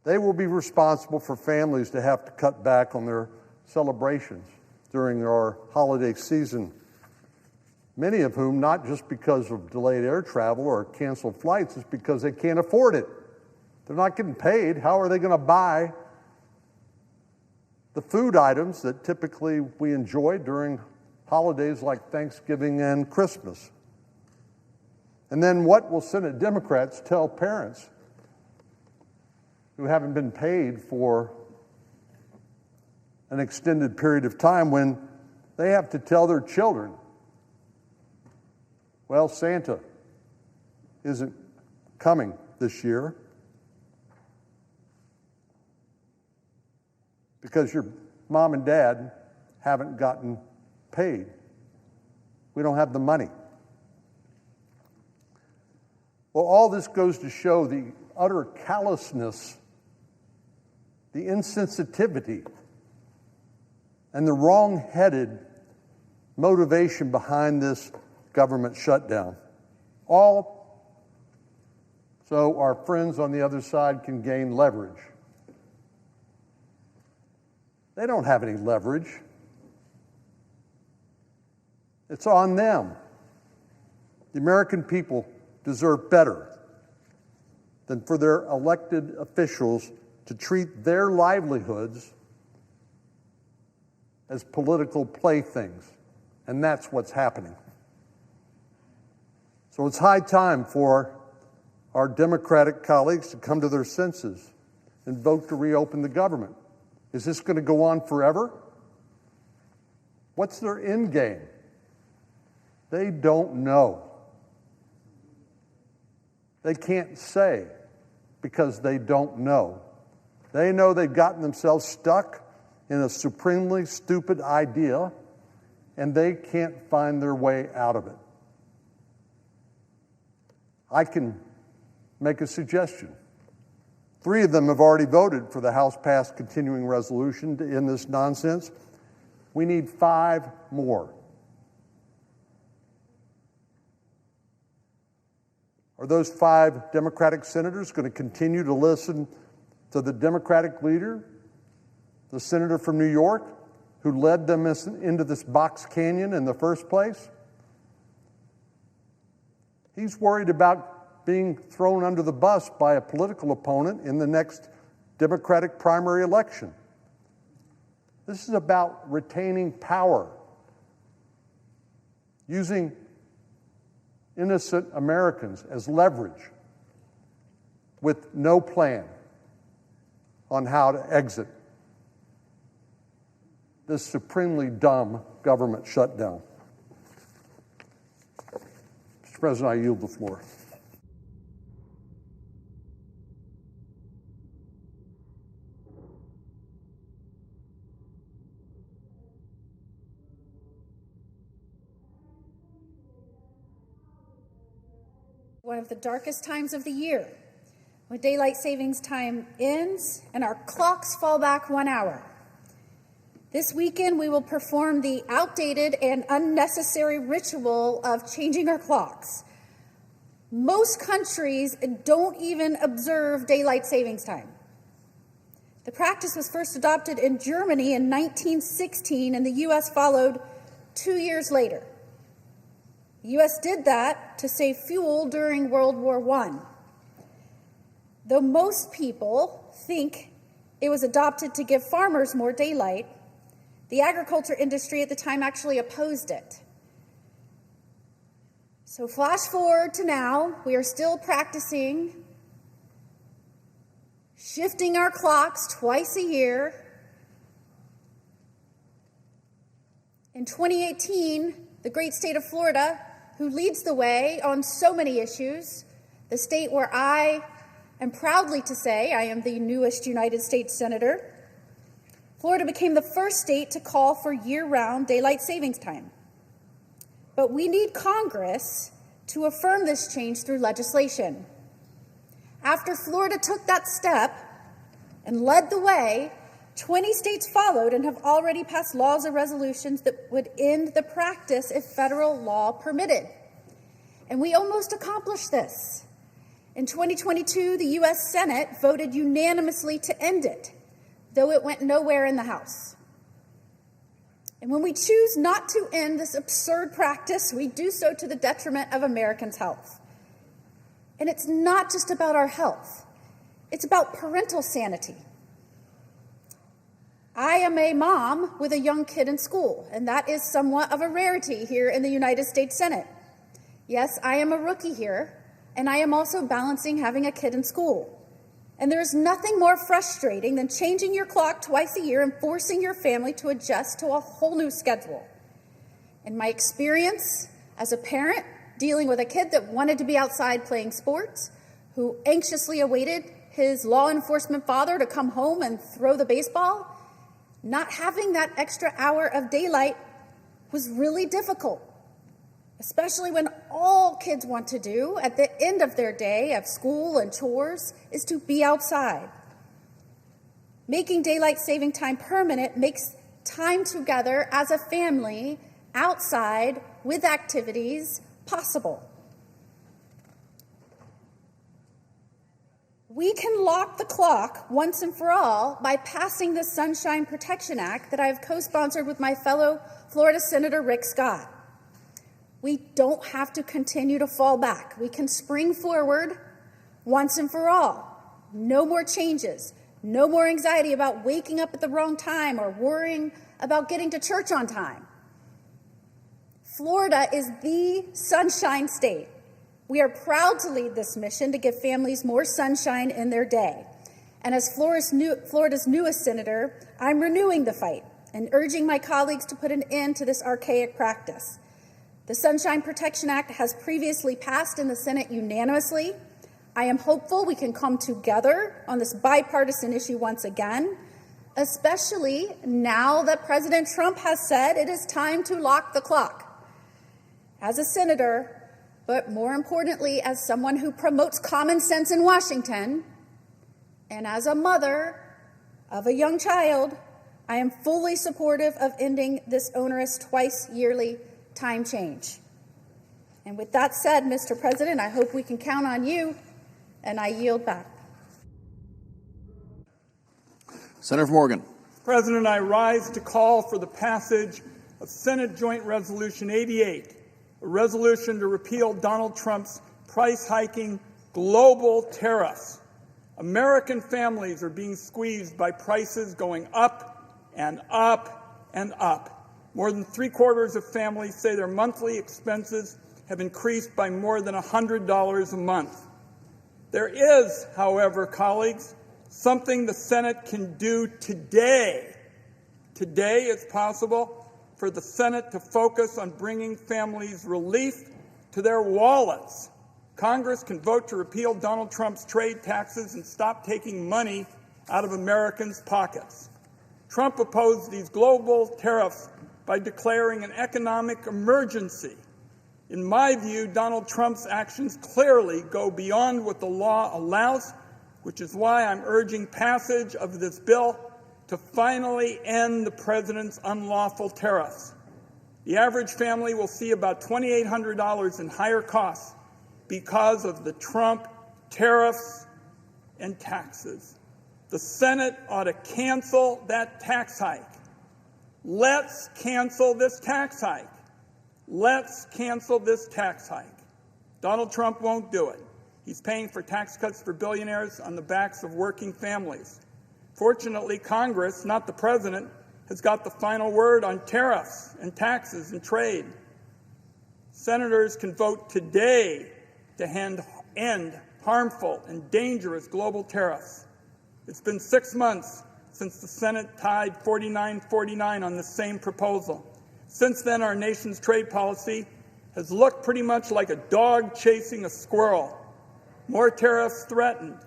They will be responsible for families to have to cut back on their celebrations during our holiday season, many of whom, not just because of delayed air travel or canceled flights, it's because they can't afford it. They're not getting paid. How are they going to buy the food items that typically we enjoy during holidays like Thanksgiving and Christmas? And then what will Senate Democrats tell parents who haven't been paid for an extended period of time when they have to tell their children, well, Santa isn't coming this year because your mom and dad haven't gotten paid. We don't have the money. Well, all this goes to show the utter callousness, the insensitivity, and the wrong-headed motivation behind this government shutdown. All so our friends on the other side can gain leverage. They don't have any leverage. It's on them. The American people deserve better than for their elected officials to treat their livelihoods as political playthings. And that's what's happening. So it's high time for our Democratic colleagues to come to their senses and vote to reopen the government. Is this going to go on forever? What's their end game? They don't know. They can't say because they don't know. They know they've gotten themselves stuck in a supremely stupid idea, and they can't find their way out of it. I can make a suggestion. 3 of them have already voted for the House-passed continuing resolution to end this nonsense. We need 5 more. Are those 5 Democratic senators going to continue to listen to the Democratic leader, the senator from New York, who led them into this box canyon in the first place? He's worried about being thrown under the bus by a political opponent in the next Democratic primary election. This is about retaining power, using innocent Americans as leverage with no plan on how to exit this supremely dumb government shutdown. Mr. President, I yield the floor. One of the darkest times of the year, when daylight savings time ends and our clocks fall back 1 hour. This weekend, we will perform the outdated and unnecessary ritual of changing our clocks. Most countries don't even observe daylight savings time. The practice was first adopted in Germany in 1916, and the U.S. followed 2 years later. The U.S. did that to save fuel during World War I. Though most people think it was adopted to give farmers more daylight, the agriculture industry at the time actually opposed it. So flash forward to now, we are still practicing shifting our clocks twice a year. In 2018, the great state of Florida, who leads the way on so many issues, the state where I am proudly to say I am the newest United States Senator, Florida became the first state to call for year-round daylight savings time. But we need Congress to affirm this change through legislation. After Florida took that step and led the way, 20 states followed and have already passed laws or resolutions that would end the practice if federal law permitted. And we almost accomplished this. In 2022, the U.S. Senate voted unanimously to end it, though it went nowhere in the House. And when we choose not to end this absurd practice, we do so to the detriment of Americans' health. And it's not just about our health. It's about parental sanity. I am a mom with a young kid in school, and that is somewhat of a rarity here in the United States Senate. Yes, I am a rookie here, and I am also balancing having a kid in school. And there is nothing more frustrating than changing your clock twice a year and forcing your family to adjust to a whole new schedule. In my experience as a parent dealing with a kid that wanted to be outside playing sports, who anxiously awaited his law enforcement father to come home and throw the baseball, not having that extra hour of daylight was really difficult, especially when all kids want to do at the end of their day of school and chores is to be outside. Making daylight saving time permanent makes time together as a family outside with activities possible. We can lock the clock once and for all by passing the Sunshine Protection Act that I have co-sponsored with my fellow Florida Senator Rick Scott. We don't have to continue to fall back. We can spring forward once and for all. No more changes. No more anxiety about waking up at the wrong time or worrying about getting to church on time. Florida is the sunshine state. We are proud to lead this mission to give families more sunshine in their day. And as Florida's newest senator, I'm renewing the fight and urging my colleagues to put an end to this archaic practice. The Sunshine Protection Act has previously passed in the Senate unanimously. I am hopeful we can come together on this bipartisan issue once again, especially now that President Trump has said it is time to lock the clock. As a senator, but more importantly, as someone who promotes common sense in Washington, and as a mother of a young child, I am fully supportive of ending this onerous twice-yearly time change. And with that said, Mr. President, I hope we can count on you, and I yield back. Senator from Oregon. President, I rise to call for the passage of Senate Joint Resolution 88, a resolution to repeal Donald Trump's price-hiking global tariffs. American families are being squeezed by prices going up and up and up. More than 3/4 of families say their monthly expenses have increased by more than $100 a month. There is, however, colleagues, something the Senate can do today. Today it's possible for the Senate to focus on bringing families relief to their wallets. Congress can vote to repeal Donald Trump's trade taxes and stop taking money out of Americans' pockets. Trump opposed these global tariffs by declaring an economic emergency. In my view, Donald Trump's actions clearly go beyond what the law allows, which is why I'm urging passage of this bill to finally end the president's unlawful tariffs. The average family will see about $2,800 in higher costs because of the Trump tariffs and taxes. The Senate ought to cancel that tax hike. Let's cancel this tax hike. Let's cancel this tax hike. Donald Trump won't do it. He's paying for tax cuts for billionaires on the backs of working families. Fortunately, Congress, not the president, has got the final word on tariffs and taxes and trade. Senators can vote today to end harmful and dangerous global tariffs. It's been 6 months since the Senate tied 49-49 on this same proposal. Since then, our nation's trade policy has looked pretty much like a dog chasing a squirrel. More tariffs threatened,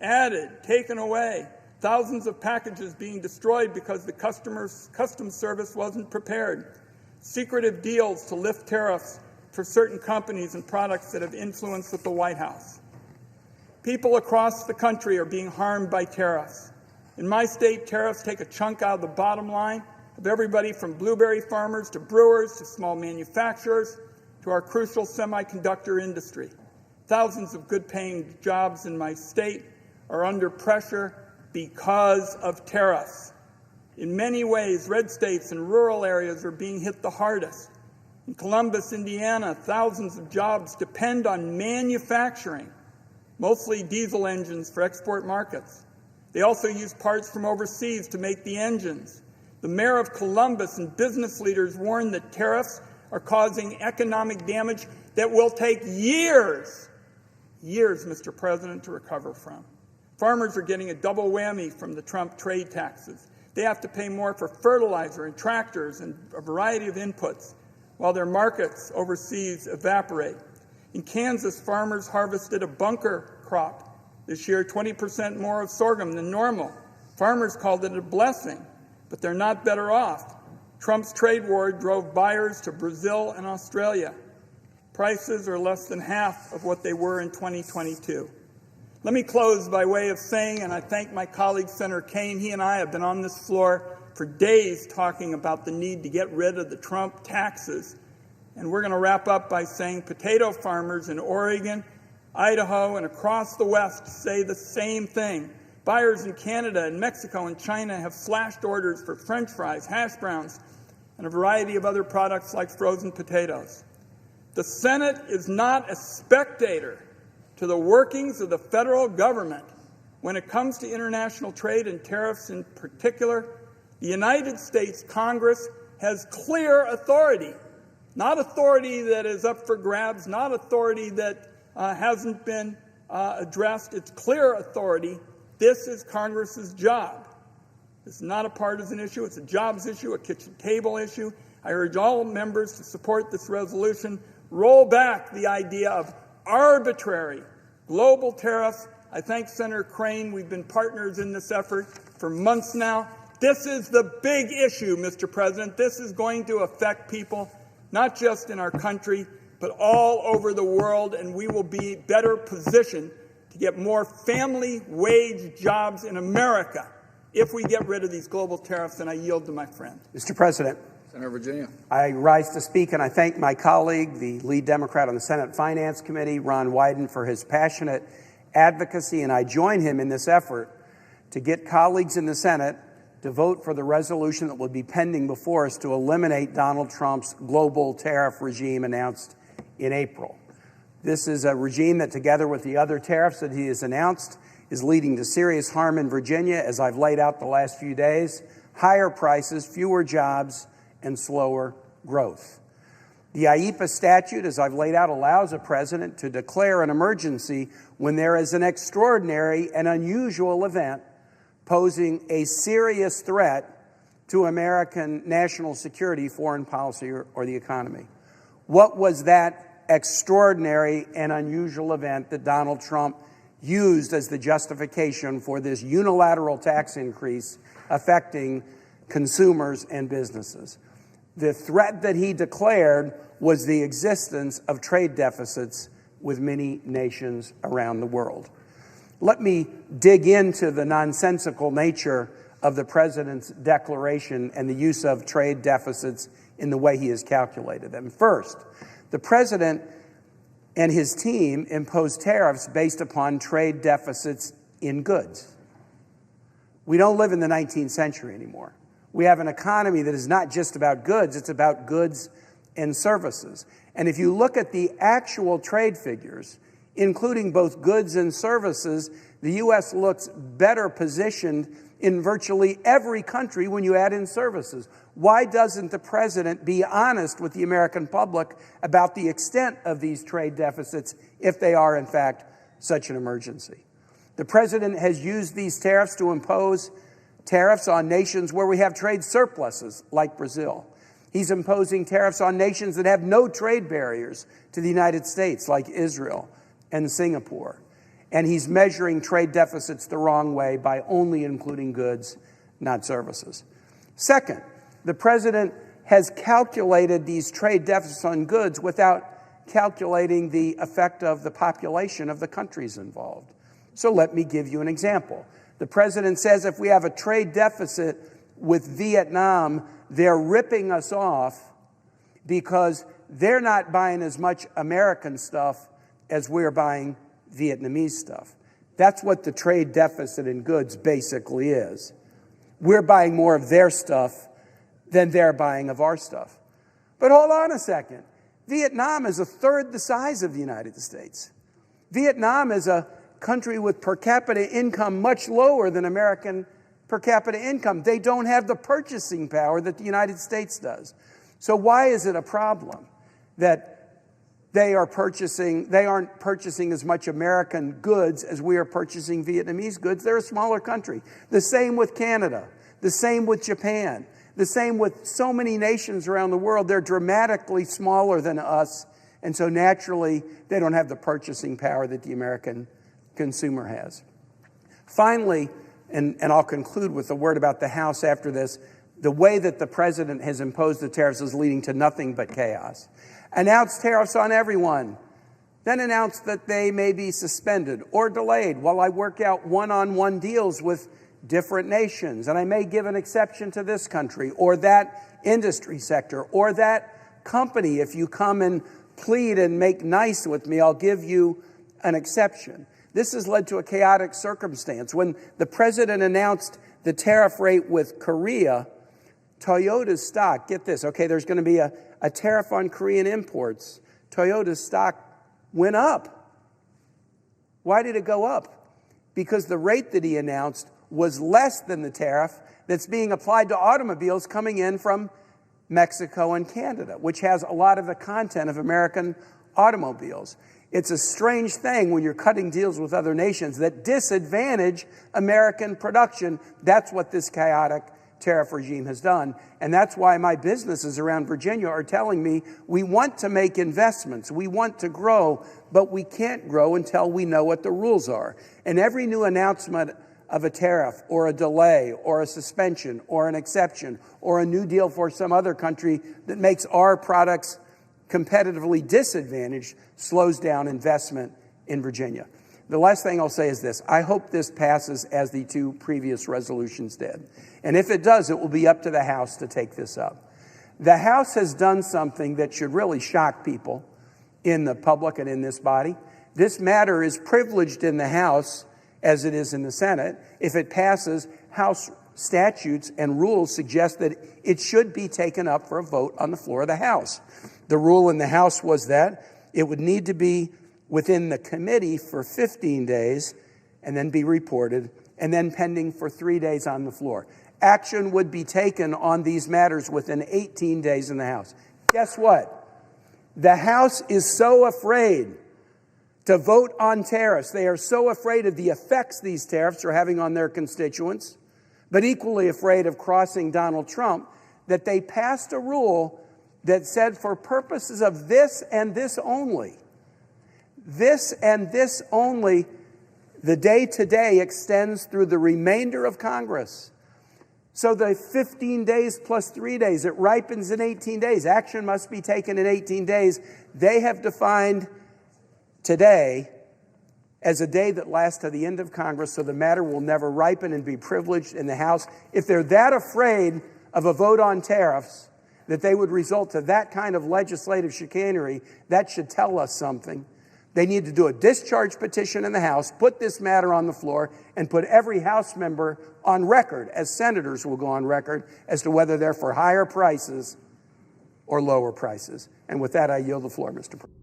added, taken away, thousands of packages being destroyed because the customs service wasn't prepared, secretive deals to lift tariffs for certain companies and products that have influence with the White House. People across the country are being harmed by tariffs. In my state, tariffs take a chunk out of the bottom line of everybody from blueberry farmers to brewers to small manufacturers to our crucial semiconductor industry. Thousands of good-paying jobs in my state are under pressure because of tariffs. In many ways, red states and rural areas are being hit the hardest. In Columbus, Indiana, thousands of jobs depend on manufacturing, mostly diesel engines for export markets. They also use parts from overseas to make the engines. The mayor of Columbus and business leaders warn that tariffs are causing economic damage that will take years, Mr. President, to recover from. Farmers are getting a double whammy from the Trump trade taxes. They have to pay more for fertilizer and tractors and a variety of inputs, while their markets overseas evaporate. In Kansas, farmers harvested a bunker crop this year, 20% more of sorghum than normal. Farmers called it a blessing, but they're not better off. Trump's trade war drove buyers to Brazil and Australia. Prices are less than half of what they were in 2022. Let me close by way of saying, and I thank my colleague Senator Kaine, he and I have been on this floor for days talking about the need to get rid of the Trump taxes. And we're going to wrap up by saying potato farmers in Oregon, Idaho, and across the West say the same thing. Buyers in Canada and Mexico and China have slashed orders for French fries, hash browns, and a variety of other products like frozen potatoes. The Senate is not a spectator to the workings of the federal government when it comes to international trade and tariffs in particular. The United States Congress has clear authority, not authority that is up for grabs, not authority that hasn't been addressed. It's clear authority. This is Congress's job. It's not a partisan issue. It's a jobs issue, a kitchen table issue. I urge all members to support this resolution. Roll back the idea of arbitrary global tariffs. I thank Senator Crane. We've been partners in this effort for months now. This is the big issue, Mr. President. This is going to affect people, not just in our country, but all over the world, and we will be better positioned to get more family wage jobs in America if we get rid of these global tariffs, and I yield to my friend. Mr. President, Senator Virginia. I rise to speak, and I thank my colleague, the lead Democrat on the Senate Finance Committee, Ron Wyden, for his passionate advocacy, and I join him in this effort to get colleagues in the Senate to vote for the resolution that will be pending before us to eliminate Donald Trump's global tariff regime announced in April. This is a regime that, together with the other tariffs that he has announced, is leading to serious harm in Virginia, as I've laid out the last few days, higher prices, fewer jobs, and slower growth. The IEEPA statute, as I've laid out, allows a president to declare an emergency when there is an extraordinary and unusual event posing a serious threat to American national security, foreign policy, or the economy. What was that extraordinary and unusual event that Donald Trump used as the justification for this unilateral tax increase affecting consumers and businesses? The threat that he declared was the existence of trade deficits with many nations around the world. Let me dig into the nonsensical nature of the president's declaration and the use of trade deficits in the way he has calculated them. First, the president and his team imposed tariffs based upon trade deficits in goods. We don't live in the 19th century anymore. We have an economy that is not just about goods, it's about goods and services. And if you look at the actual trade figures, including both goods and services, the U.S. looks better positioned in virtually every country when you add in services. Why doesn't the president be honest with the American public about the extent of these trade deficits if they are, in fact, such an emergency? The president has used these tariffs to impose tariffs on nations where we have trade surpluses, like Brazil. He's imposing tariffs on nations that have no trade barriers to the United States, like Israel and Singapore. And he's measuring trade deficits the wrong way by only including goods, not services. Second, the president has calculated these trade deficits on goods without calculating the effect of the population of the countries involved. So let me give you an example. The president says if we have a trade deficit with Vietnam, they're ripping us off because they're not buying as much American stuff as we're buying Vietnamese stuff. That's what the trade deficit in goods basically is. We're buying more of their stuff than they're buying of our stuff. But hold on a second. Vietnam is a third the size of the United States. Vietnam is a country with per capita income much lower than American per capita income. They don't have the purchasing power that the United States does. So why is it a problem that they aren't purchasing as much American goods as we are purchasing Vietnamese goods? They're a smaller country. The same with Canada. The same with Japan. The same with so many nations around the world. They're dramatically smaller than us, and so naturally they don't have the purchasing power that the American consumer has. Finally, and I'll conclude with a word about the House after this, the way that the president has imposed the tariffs is leading to nothing but chaos. Announce tariffs on everyone, then announce that they may be suspended or delayed while I work out one-on-one deals with different nations. And I may give an exception to this country or that industry sector or that company. If you come and plead and make nice with me, I'll give you an exception. This has led to a chaotic circumstance. When the president announced the tariff rate with Korea, Toyota's stock, get this, okay, there's going to be a tariff on Korean imports. Toyota's stock went up. Why did it go up? Because the rate that he announced was less than the tariff that's being applied to automobiles coming in from Mexico and Canada, which has a lot of the content of American automobiles. It's a strange thing when you're cutting deals with other nations that disadvantage American production. That's what this chaotic tariff regime has done. And that's why my businesses around Virginia are telling me we want to make investments, we want to grow, but we can't grow until we know what the rules are. And every new announcement of a tariff or a delay or a suspension or an exception or a new deal for some other country that makes our products competitively disadvantaged slows down investment in Virginia. The last thing I'll say is this. I hope this passes as the two previous resolutions did. And if it does, it will be up to the House to take this up. The House has done something that should really shock people in the public and in this body. This matter is privileged in the House as it is in the Senate. If it passes, House statutes and rules suggest that it should be taken up for a vote on the floor of the House. The rule in the House was that it would need to be within the committee for 15 days and then be reported and then pending for 3 days on the floor. Action would be taken on these matters within 18 days in the House. Guess what? The House is so afraid to vote on tariffs. They are so afraid of the effects these tariffs are having on their constituents, but equally afraid of crossing Donald Trump, that they passed a rule that said for purposes of this and this only, the day today extends through the remainder of Congress. So the 15 days plus 3 days, it ripens in 18 days. Action must be taken in 18 days. They have defined today as a day that lasts to the end of Congress, so the matter will never ripen and be privileged in the House. If they're that afraid of a vote on tariffs that they would result to that kind of legislative chicanery, that should tell us something. They need to do a discharge petition in the House, put this matter on the floor, and put every House member on record, as senators will go on record, as to whether they're for higher prices or lower prices. And with that, I yield the floor, Mr. President.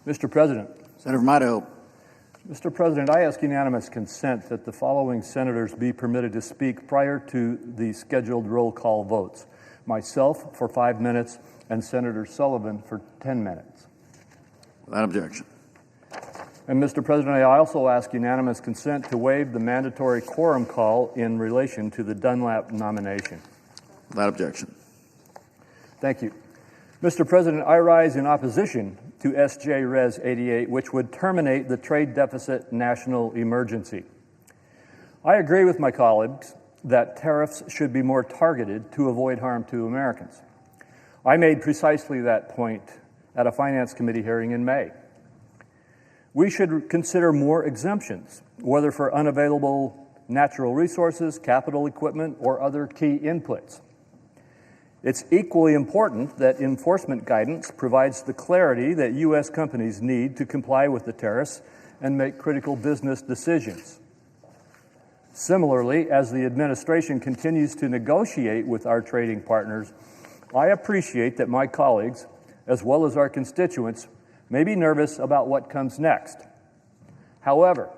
Mr. President. Senator from Idaho. Mr. President, I ask unanimous consent that the following senators be permitted to speak prior to the scheduled roll call votes. Myself for 5 minutes and Senator Sullivan for 10 minutes. Without objection. And Mr. President, I also ask unanimous consent to waive the mandatory quorum call in relation to the Dunlap nomination. Without objection. Thank you. Mr. President, I rise in opposition to S.J. Res. 88, which would terminate the trade deficit national emergency. I agree with my colleagues that tariffs should be more targeted to avoid harm to Americans. I made precisely that point at a Finance Committee hearing in May. We should consider more exemptions, whether for unavailable natural resources, capital equipment, or other key inputs. It's equally important that enforcement guidance provides the clarity that U.S. companies need to comply with the tariffs and make critical business decisions. Similarly, as the administration continues to negotiate with our trading partners, I appreciate that my colleagues, as well as our constituents, may be nervous about what comes next. However,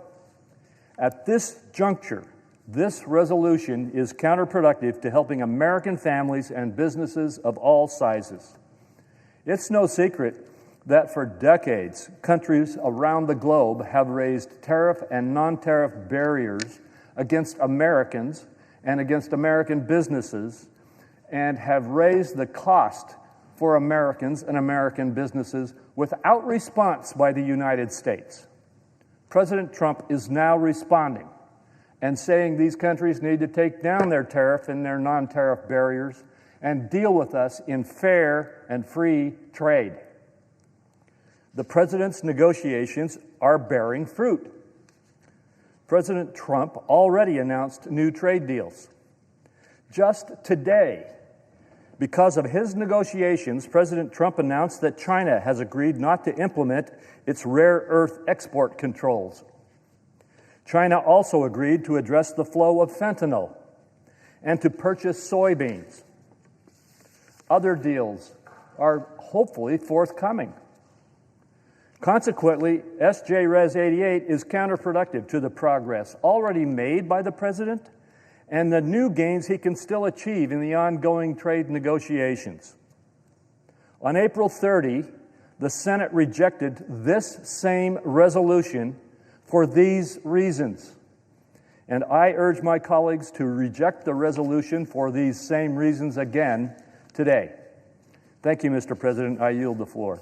at this juncture, this resolution is counterproductive to helping American families and businesses of all sizes. It's no secret that for decades, countries around the globe have raised tariff and non-tariff barriers against Americans and against American businesses, and have raised the cost for Americans and American businesses without response by the United States. President Trump is now responding and saying these countries need to take down their tariff and their non-tariff barriers and deal with us in fair and free trade. The president's negotiations are bearing fruit. President Trump already announced new trade deals. Just today, because of his negotiations, President Trump announced that China has agreed not to implement its rare earth export controls. China also agreed to address the flow of fentanyl and to purchase soybeans. Other deals are hopefully forthcoming. Consequently, S.J. Res. 88 is counterproductive to the progress already made by the president and the new gains he can still achieve in the ongoing trade negotiations. On April 30, the Senate rejected this same resolution for these reasons. And I urge my colleagues to reject the resolution for these same reasons again today. Thank you, Mr. President. I yield the floor.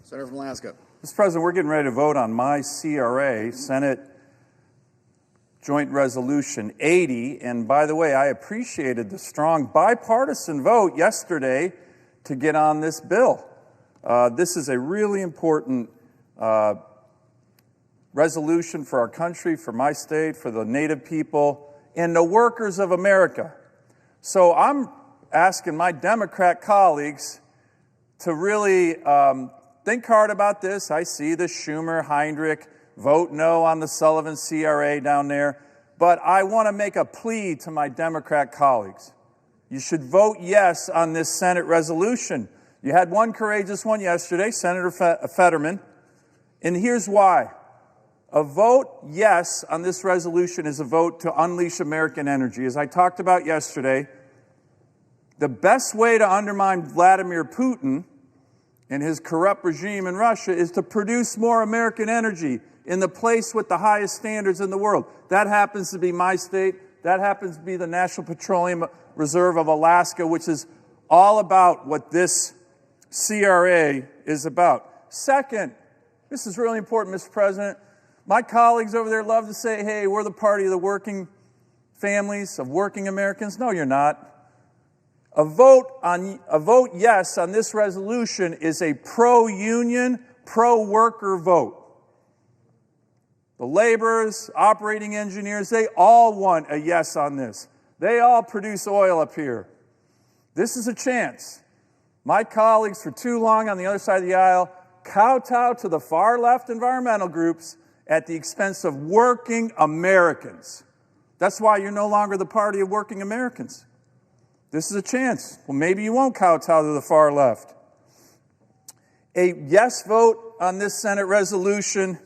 Senator from Alaska. Mr. President, we're getting ready to vote on my CRA, Senate Joint Resolution 80. And by the way, I appreciated the strong bipartisan vote yesterday to get on this bill. This is a really important resolution for our country, for my state, for the Native people, and the workers of America. So I'm asking my Democrat colleagues to really think hard about this. I see the Schumer, Heinrich, vote no on the Sullivan CRA down there. But I want to make a plea to my Democrat colleagues. You should vote yes on this Senate resolution. You had one courageous one yesterday, Senator Fetterman, and here's why. A vote yes on this resolution is a vote to unleash American energy. As I talked about yesterday, the best way to undermine Vladimir Putin and his corrupt regime in Russia is to produce more American energy in the place with the highest standards in the world. That happens to be my state. That happens to be the National Petroleum Reserve of Alaska, which is all about what this CRA is about. Second, this is really important, Mr. President. My colleagues over there love to say, hey, we're the party of the working families, of working Americans. No, you're not. A vote yes on this resolution is a pro-union, pro-worker vote. The laborers, operating engineers, they all want a yes on this. They all produce oil up here. This is a chance. My colleagues for too long on the other side of the aisle kowtow to the far left environmental groups at the expense of working Americans. That's why you're no longer the party of working Americans. This is a chance. Well, maybe you won't kowtow to the far left. A yes vote on this Senate resolution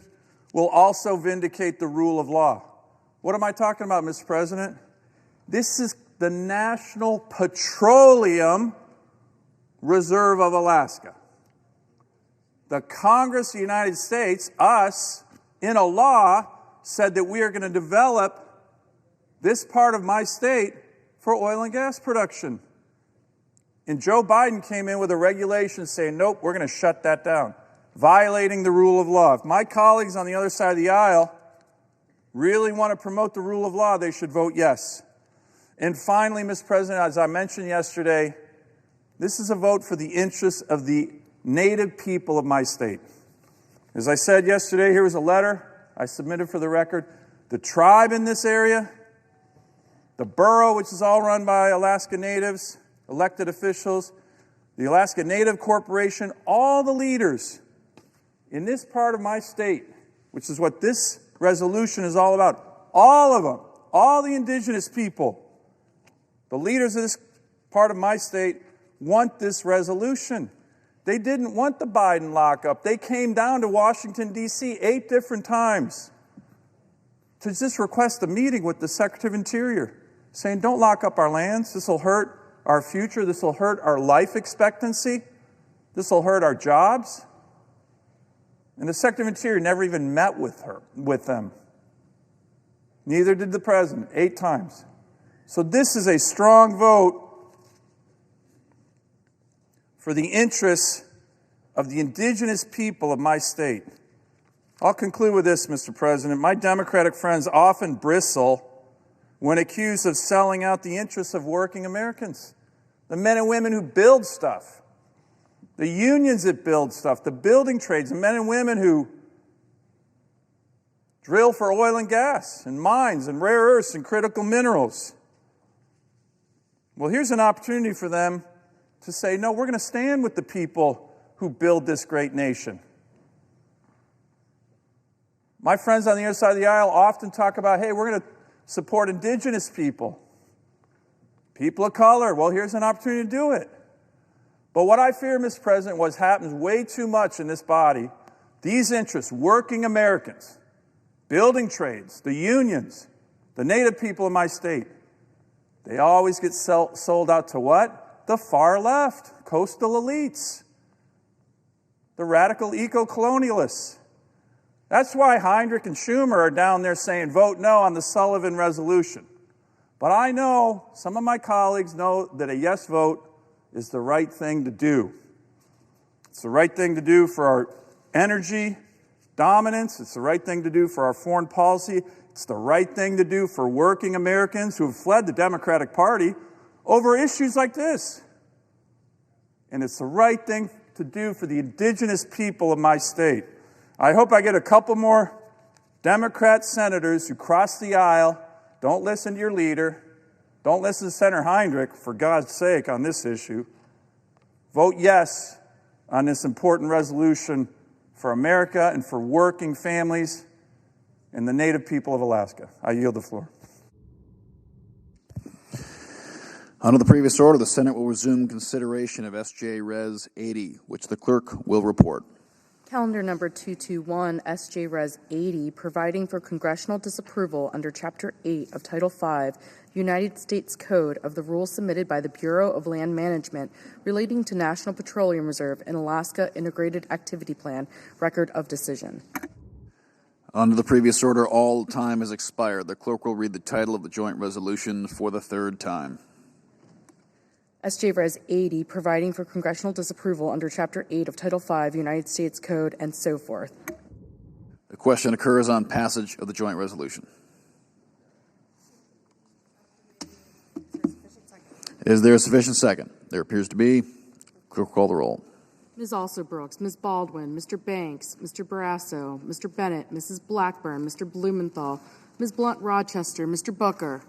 will also vindicate the rule of law. What am I talking about, Mr. President? This is the National Petroleum Reserve of Alaska. The Congress of the United States, us, in a law, said that we are going to develop this part of my state for oil and gas production. And Joe Biden came in with a regulation saying, nope, we're going to shut that down, violating the rule of law. If my colleagues on the other side of the aisle really want to promote the rule of law, they should vote yes. And finally, Mr. President, as I mentioned yesterday, this is a vote for the interests of the Native people of my state. As I said yesterday, here was a letter I submitted for the record. The tribe in this area, the borough, which is all run by Alaska Natives, elected officials, the Alaska Native Corporation, all the leaders in this part of my state, which is what this resolution is all about, all of them, all the indigenous people, the leaders of this part of my state want this resolution. They didn't want the Biden lockup. They came down to Washington, D.C. 8 different times to just request a meeting with the Secretary of Interior, saying, don't lock up our lands. This will hurt our future. This will hurt our life expectancy. This will hurt our jobs. And the Secretary of Interior never even met with them. Neither did the President, 8 times. So this is a strong vote for the interests of the indigenous people of my state. I'll conclude with this, Mr. President. My Democratic friends often bristle when accused of selling out the interests of working Americans, the men and women who build stuff, the unions that build stuff, the building trades, the men and women who drill for oil and gas and mines and rare earths and critical minerals. Well, here's an opportunity for them to say, no, we're going to stand with the people who build this great nation. My friends on the other side of the aisle often talk about, hey, we're going to support indigenous people, people of color. Well, here's an opportunity to do it. But what I fear, Mr. President, what happens way too much in this body, these interests, working Americans, building trades, the unions, the Native people of my state, they always get sold out to what? The far left, coastal elites, the radical eco-colonialists. That's why Heinrich and Schumer are down there saying, vote no on the Sullivan resolution. But I know, some of my colleagues know that a yes vote is the right thing to do. It's the right thing to do for our energy dominance. It's the right thing to do for our foreign policy. It's the right thing to do for working Americans who have fled the Democratic Party over issues like this. And it's the right thing to do for the indigenous people of my state. I hope I get a couple more Democrat senators who cross the aisle. Don't listen to your leader. Don't listen to Senator Heinrich, for God's sake, on this issue. Vote yes on this important resolution for America and for working families and the Native people of Alaska. I yield the floor. Under the previous order, the Senate will resume consideration of S.J. Res. 80, which the clerk will report. Calendar number 221, S.J. Res. 80, providing for congressional disapproval under Chapter 8 of Title 5, United States Code of the rules submitted by the Bureau of Land Management relating to National Petroleum Reserve and Alaska Integrated Activity Plan, record of decision. Under the previous order, all time has expired. The clerk will read the title of the joint resolution for the third time. S.J. Res. 80, providing for congressional disapproval under Chapter 8 of Title 5, United States Code, and so forth. The question occurs on passage of the joint resolution. Is there a sufficient second? There appears to be. Clerk, call the roll. Ms. Alsobrooks, Ms. Baldwin, Mr. Banks, Mr. Barrasso, Mr. Bennett, Mrs. Blackburn, Mr. Blumenthal, Ms. Blunt-Rochester, Mr. Booker.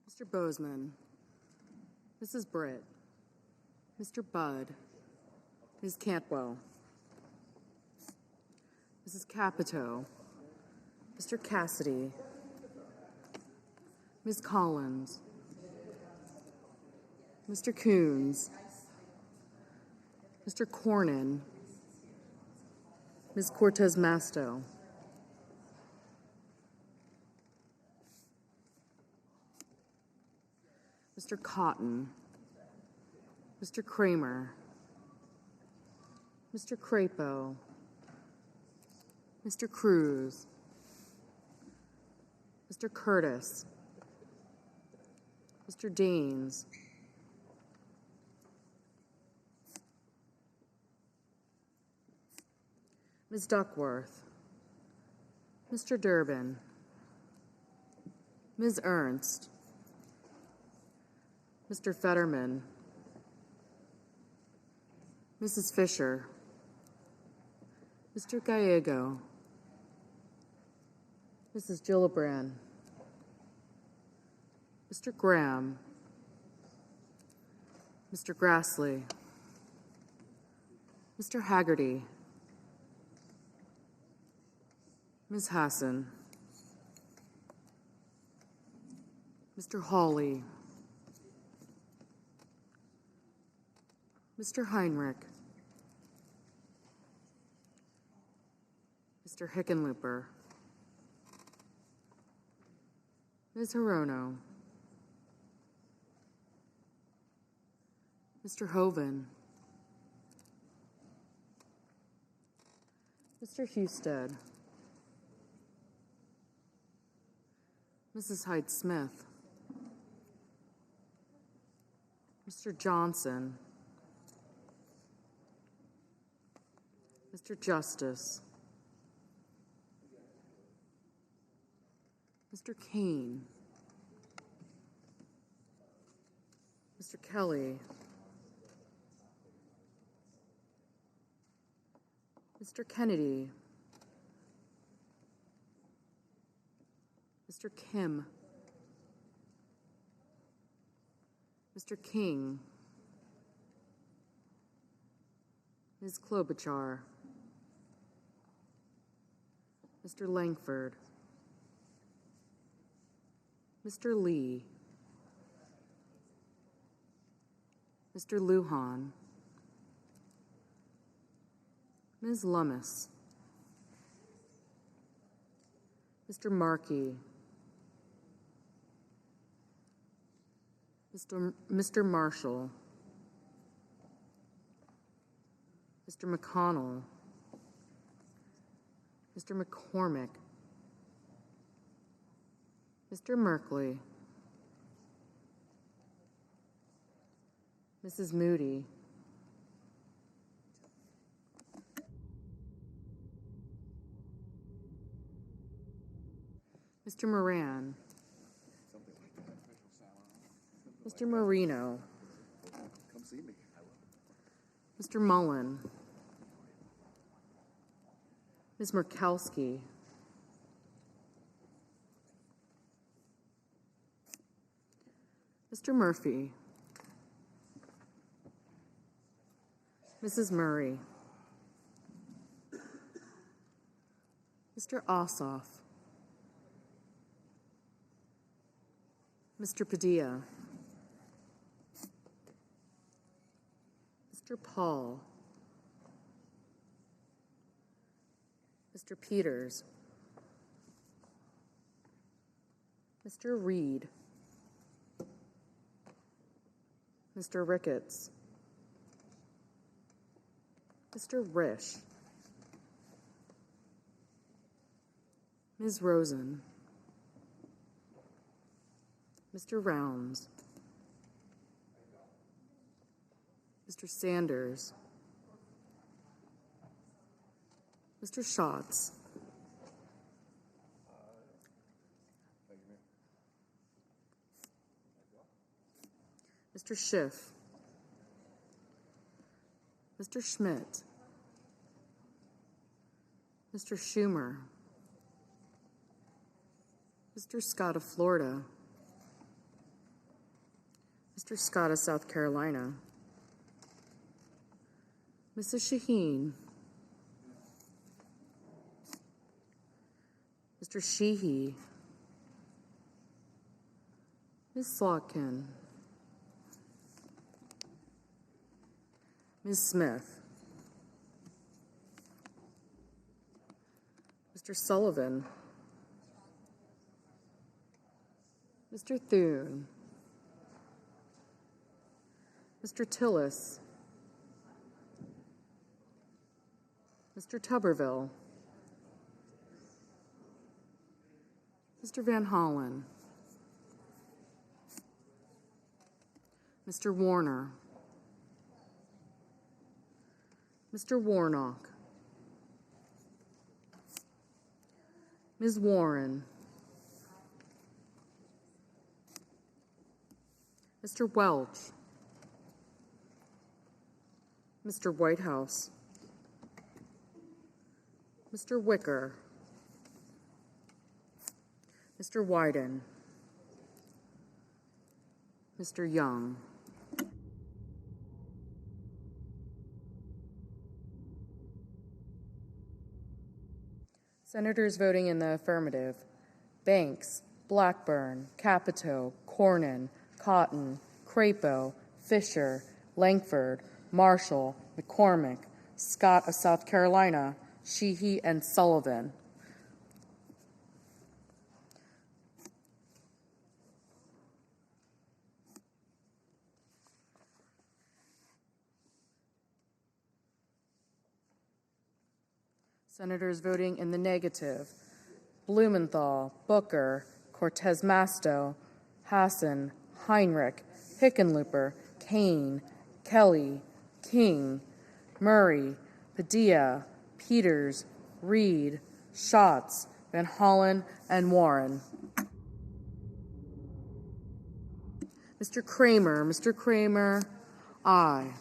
Mr. Bozeman, Mrs. Britt, Mr. Budd, Ms. Cantwell, Mrs. Capito, Mr. Cassidy, Ms. Collins, Mr. Coons, Mr. Cornyn, Ms. Cortez Masto, Mr. Cotton, Mr. Kramer, Mr. Crapo, Mr. Cruz, Mr. Curtis, Mr. Daines, Ms. Duckworth, Mr. Durbin, Ms. Ernst, Mr. Fetterman, Mrs. Fisher, Mr. Gallego, Mrs. Gillibrand, Mr. Graham, Mr. Grassley, Mr. Haggerty, Ms. Hassan, Mr. Hawley, Mr. Heinrich, Mr. Hickenlooper, Ms. Hirono, Mr. Hoven, Mr. Husted, Mrs. Hyde-Smith, Mr. Johnson, Mr. Justice, Mr. Kane, Mr. Kelly, Mr. Kennedy, Mr. Kim, Mr. King, Ms. Klobuchar, Mr. Langford, Mr. Lee, Mr. Lujan, Ms. Lummis, Mr. Markey, Mr. Marshall, Mr. McConnell, Mr. McCormick, Mr. Merkley, Mrs. Moody, Mr. Moran, Mr. Marino, Mr. Mullen, Ms. Murkowski, Mr. Murphy, Mrs. Murray, Mr. Ossoff, Mr. Padilla, Mr. Paul, Mr. Peters, Mr. Reed, Mr. Ricketts, Mr. Risch, Ms. Rosen, Mr. Rounds, Mr. Sanders, Mr. Schatz, Mr. Schiff, Mr. Schmidt, Mr. Schumer, Mr. Scott of Florida, Mr. Scott of South Carolina. Mrs. Shaheen. Mr. Sheehy. Ms. Slotkin. Ms. Smith. Mr. Sullivan. Mr. Thune. Mr. Tillis. Mr. Tuberville. Mr. Van Hollen. Mr. Warner. Mr. Warnock. Ms. Warren. Mr. Welch. Mr. Whitehouse. Mr. Wicker. Mr. Wyden. Mr. Young. Senators voting in the affirmative: Banks, Blackburn, Capito, Cornyn, Cotton, Crapo, Fisher, Langford, Marshall, McCormick, Scott of South Carolina, Sheehy, and Sullivan. Senators voting in the negative: Blumenthal, Booker, Cortez Masto, Hassan, Heinrich, Hickenlooper, Kane, Kelly, King, Murray, Padilla, Peters, Reed, Schatz, Van Hollen, and Warren. Mr. Kramer, aye.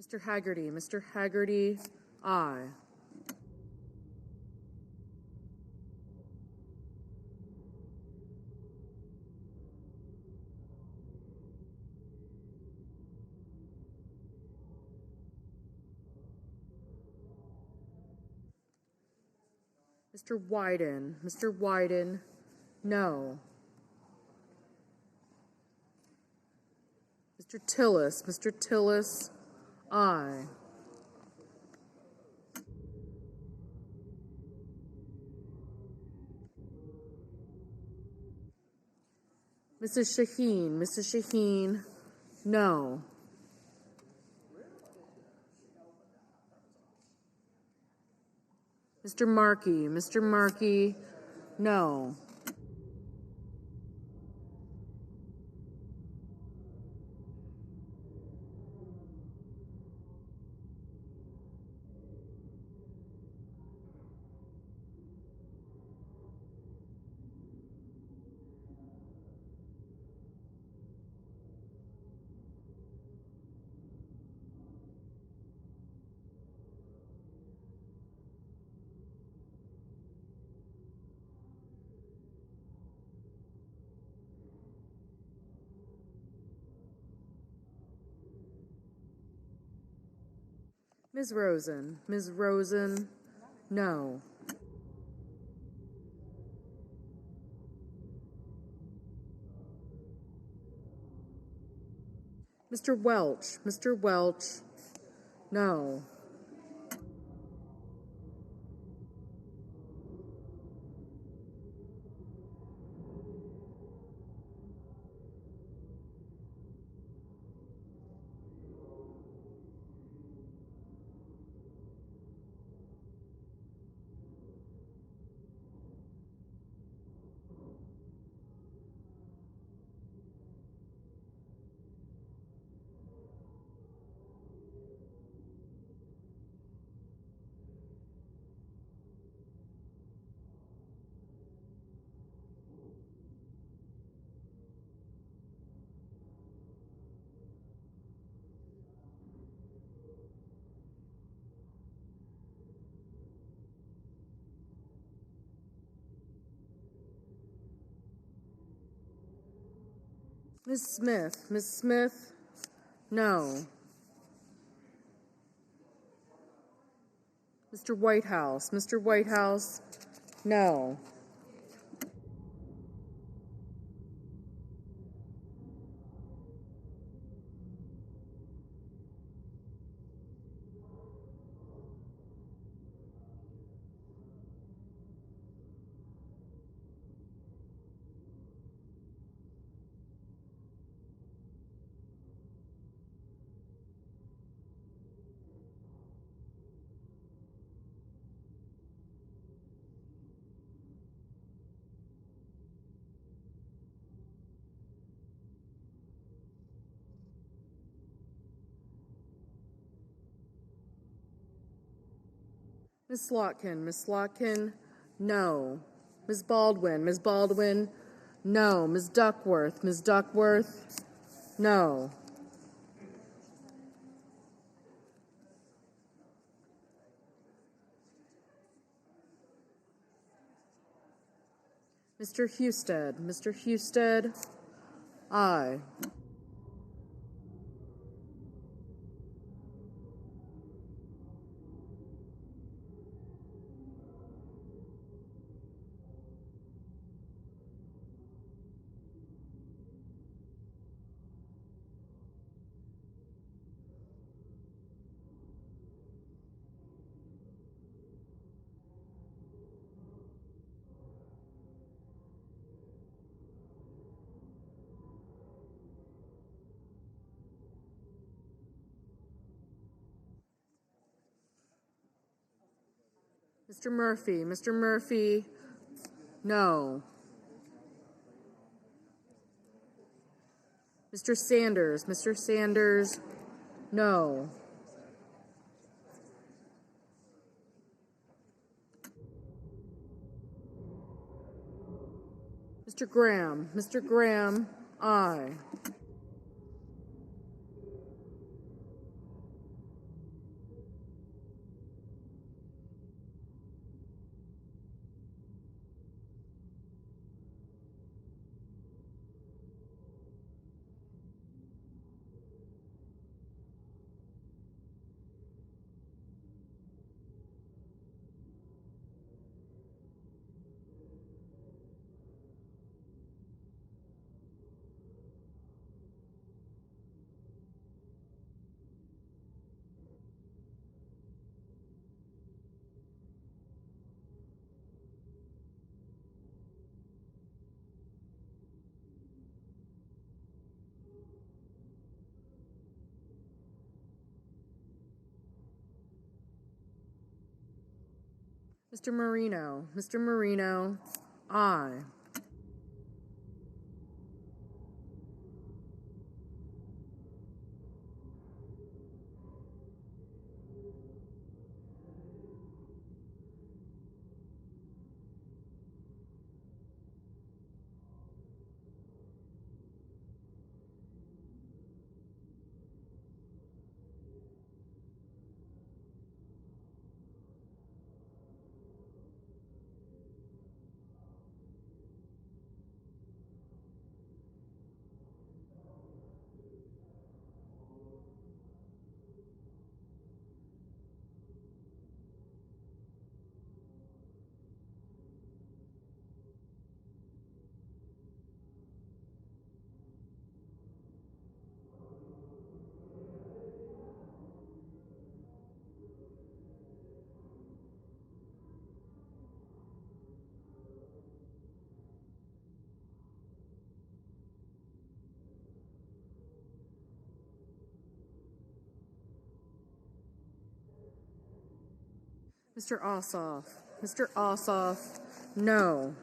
Mr. Haggerty, aye. Mr. Wyden, no. Mr. Tillis, aye. Mrs. Shaheen, no. Mr. Markey, no. Ms. Rosen, no. Mr. Welch, no. Ms. Smith. Ms. Smith? No. Mr. Whitehouse. Mr. Whitehouse? No. Ms. Slotkin. Ms. Slotkin? No. Ms. Baldwin. Ms. Baldwin? No. Ms. Duckworth. Ms. Duckworth? No. Mr. Husted. Mr. Husted? Aye. Mr. Murphy. Mr. Murphy? No. Mr. Sanders. Mr. Sanders? No. Mr. Graham. Mr. Graham? Aye. Mr. Marino. Mr. Marino? Aye. Mr. Ossoff. Mr. Ossoff? No.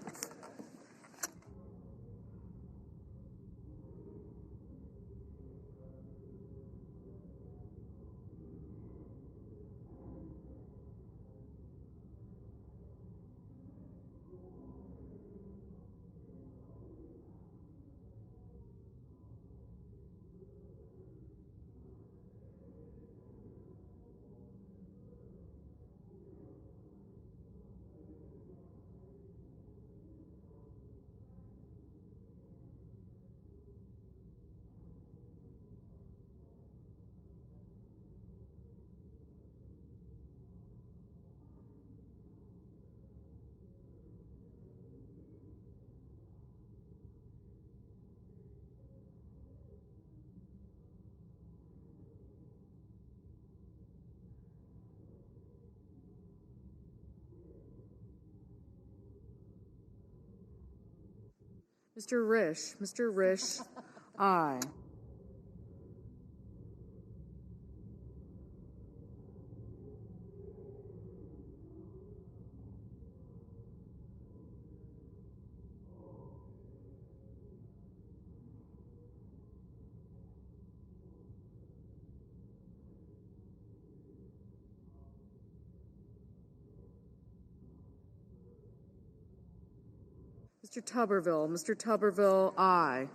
Mr. Risch, aye. Mr. Tuberville, aye.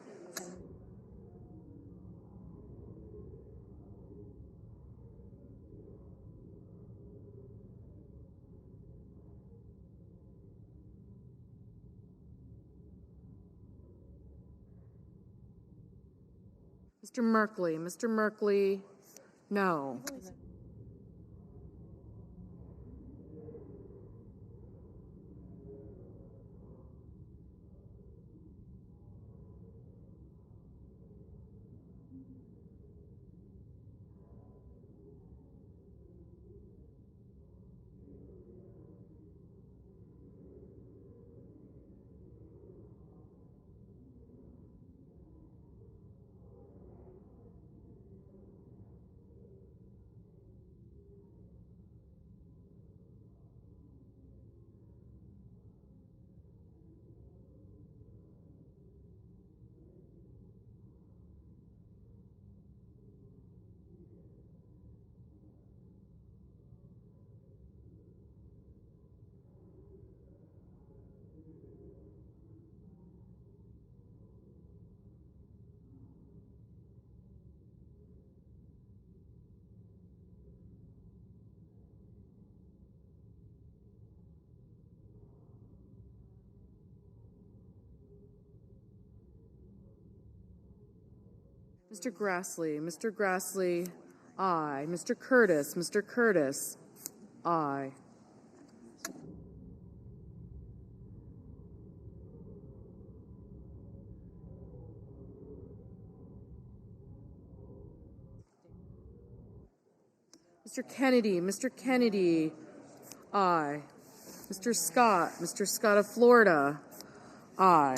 Mr. Merkley, no. Mr. Grassley, aye. Mr. Curtis, aye. Mr. Kennedy, aye. Mr. Scott of Florida, aye.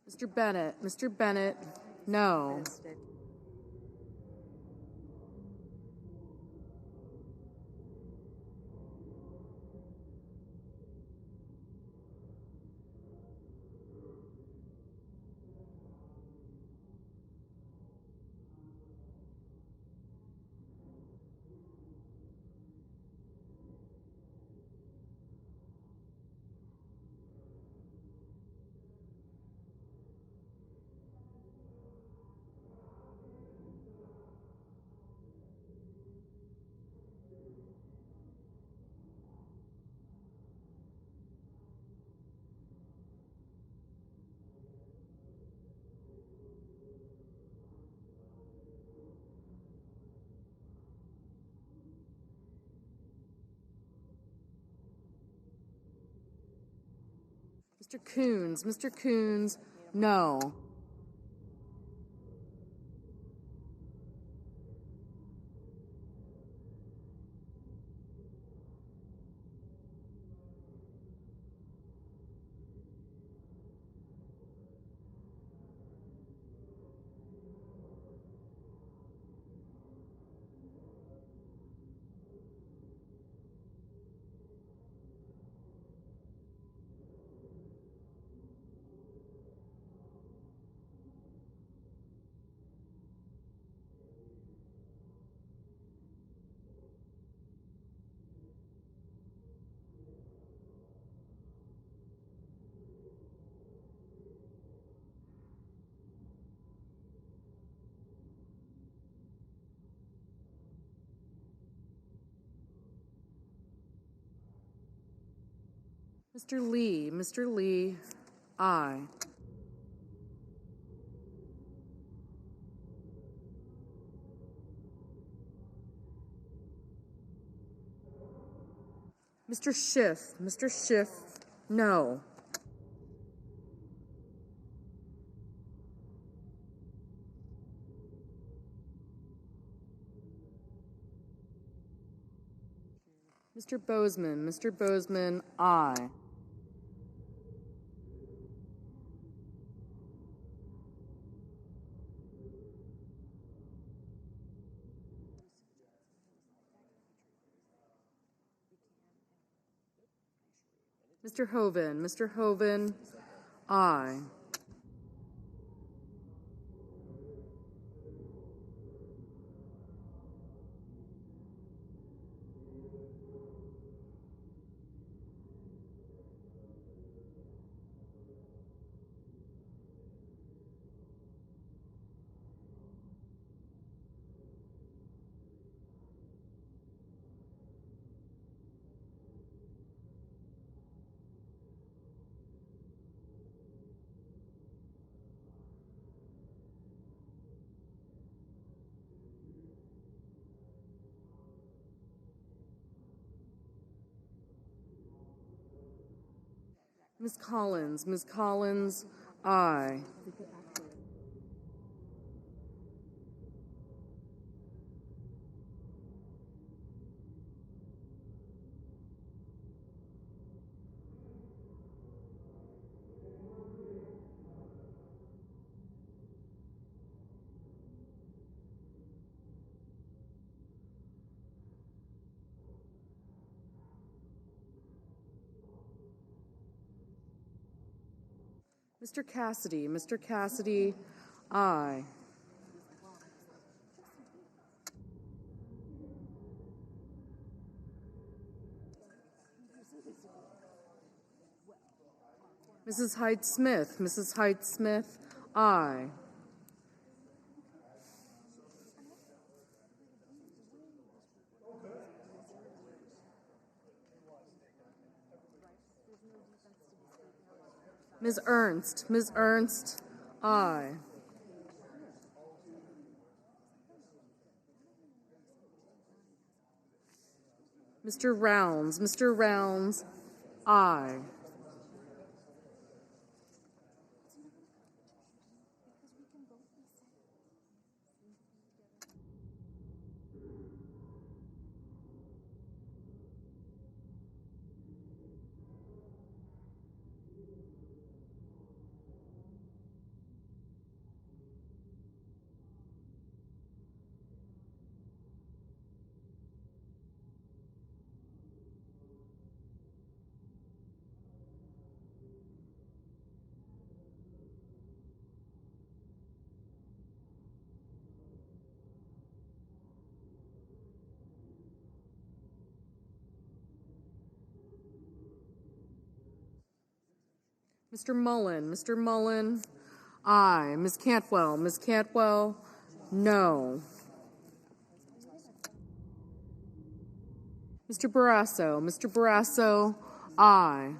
Mr. Bennett, no. Mr. Coons, no. Mr. Lee, aye. Mr. Schiff, no. Mr. Bozeman, aye. Mr. Hoven, aye. Ms. Collins, aye. Mr. Cassidy, aye. Mrs. Hyde-Smith, aye. Ms. Ernst, aye. Mr. Rounds, aye. Mr. Mullen, aye. Ms. Cantwell, no. Mr. Barrasso, aye.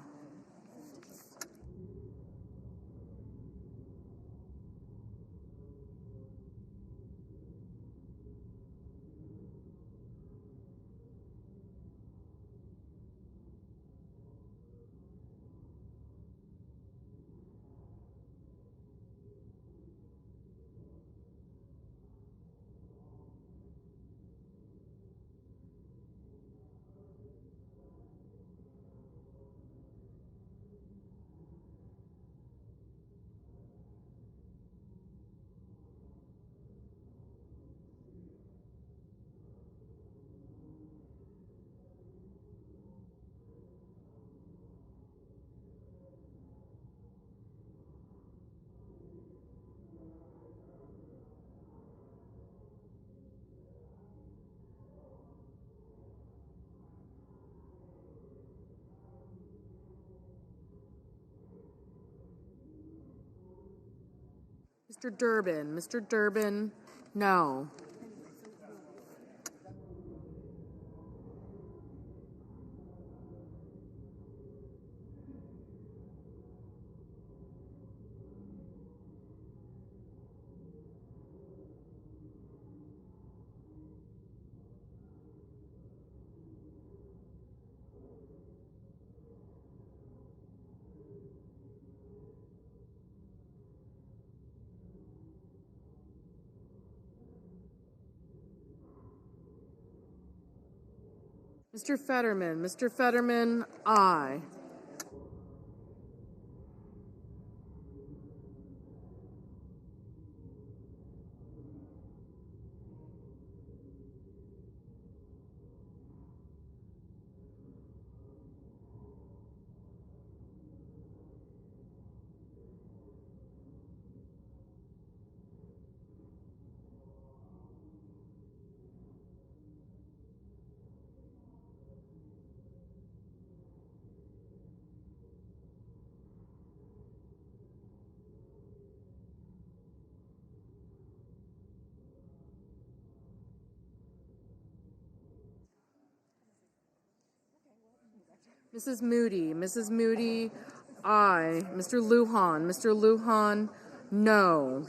Mr. Durbin, no. Mr. Fetterman, aye. Mrs. Moody, aye. Mr. Lujan, no.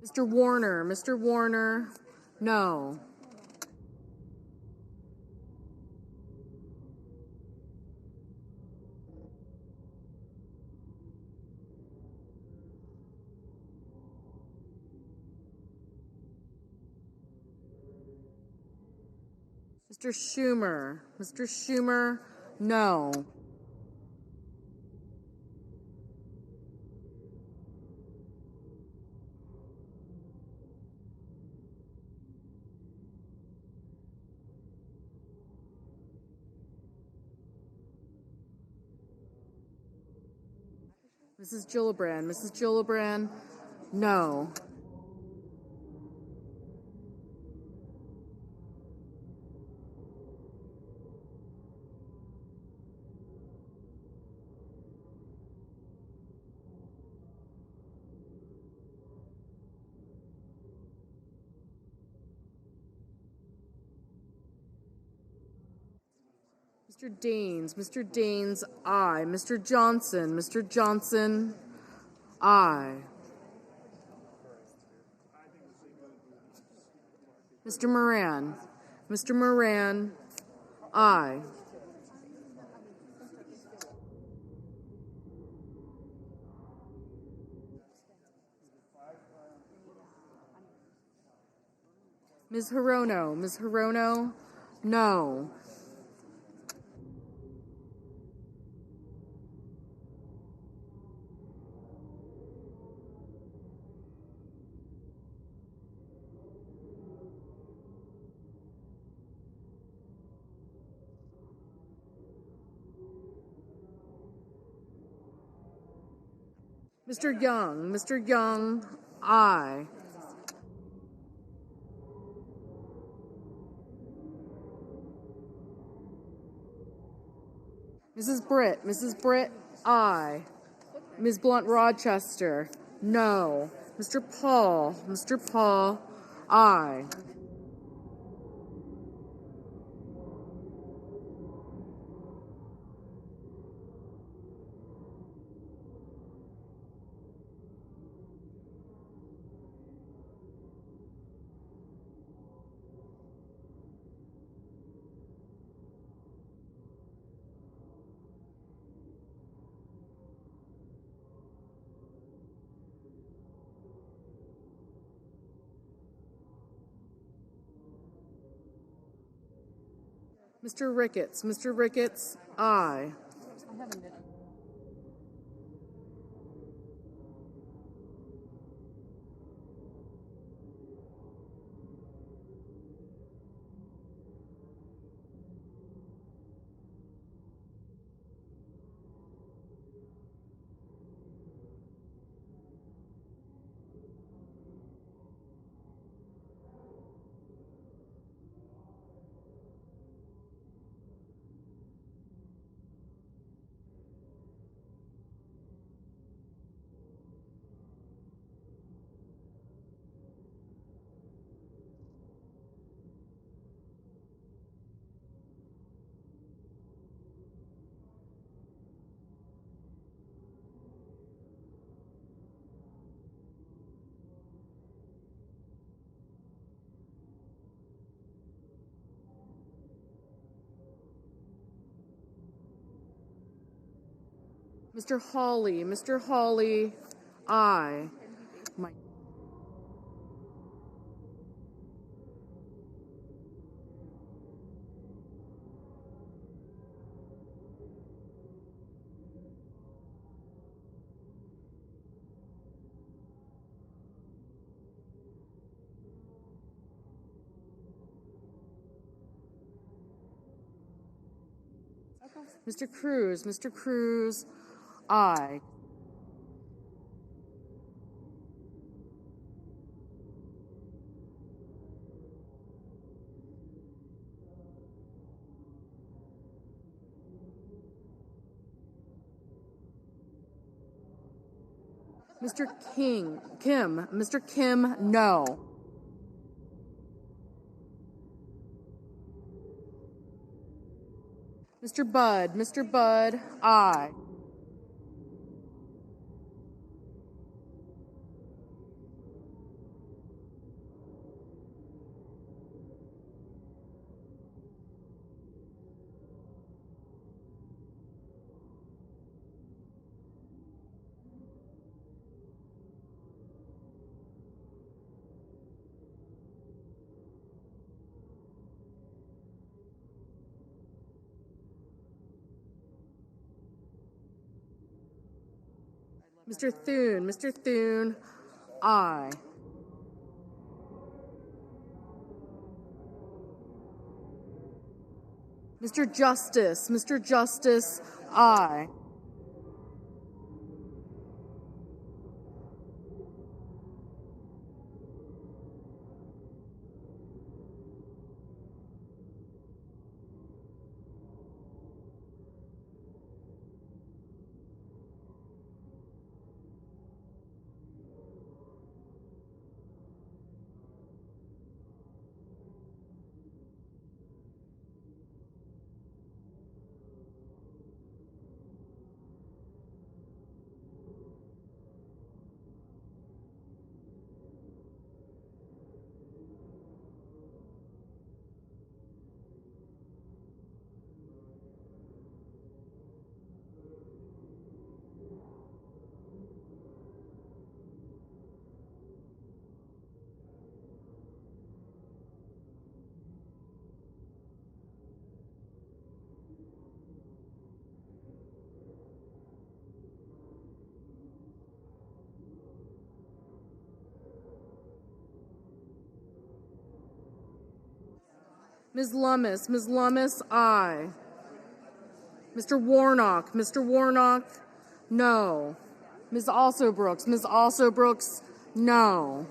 Mr. Warner, no. Mr. Schumer, no. Mrs. Gillibrand, no. Mr. Daines, aye. Mr. Johnson, aye. Mr. Moran, aye. Ms. Hirono, no. Mr. Young, aye. Mrs. Britt, aye. Ms. Blunt Rochester, no. Mr. Paul, aye. Mr. Ricketts, aye. Mr. Hawley, aye. Mr. Cruz, aye. Mr. Kim, no. Mr. Budd, aye. Mr. Thune, aye. Mr. Justice, aye. Ms. Lummis, aye. Mr. Warnock, no. Ms. Alsobrooks, no.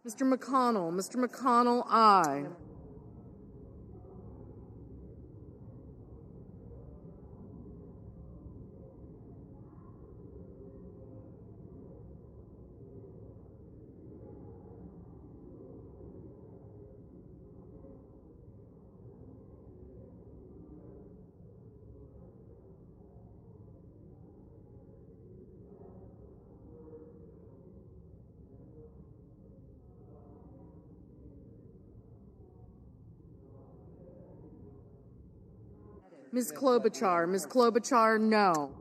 Mr. McConnell, aye. Ms. Klobuchar. Ms. Klobuchar, no.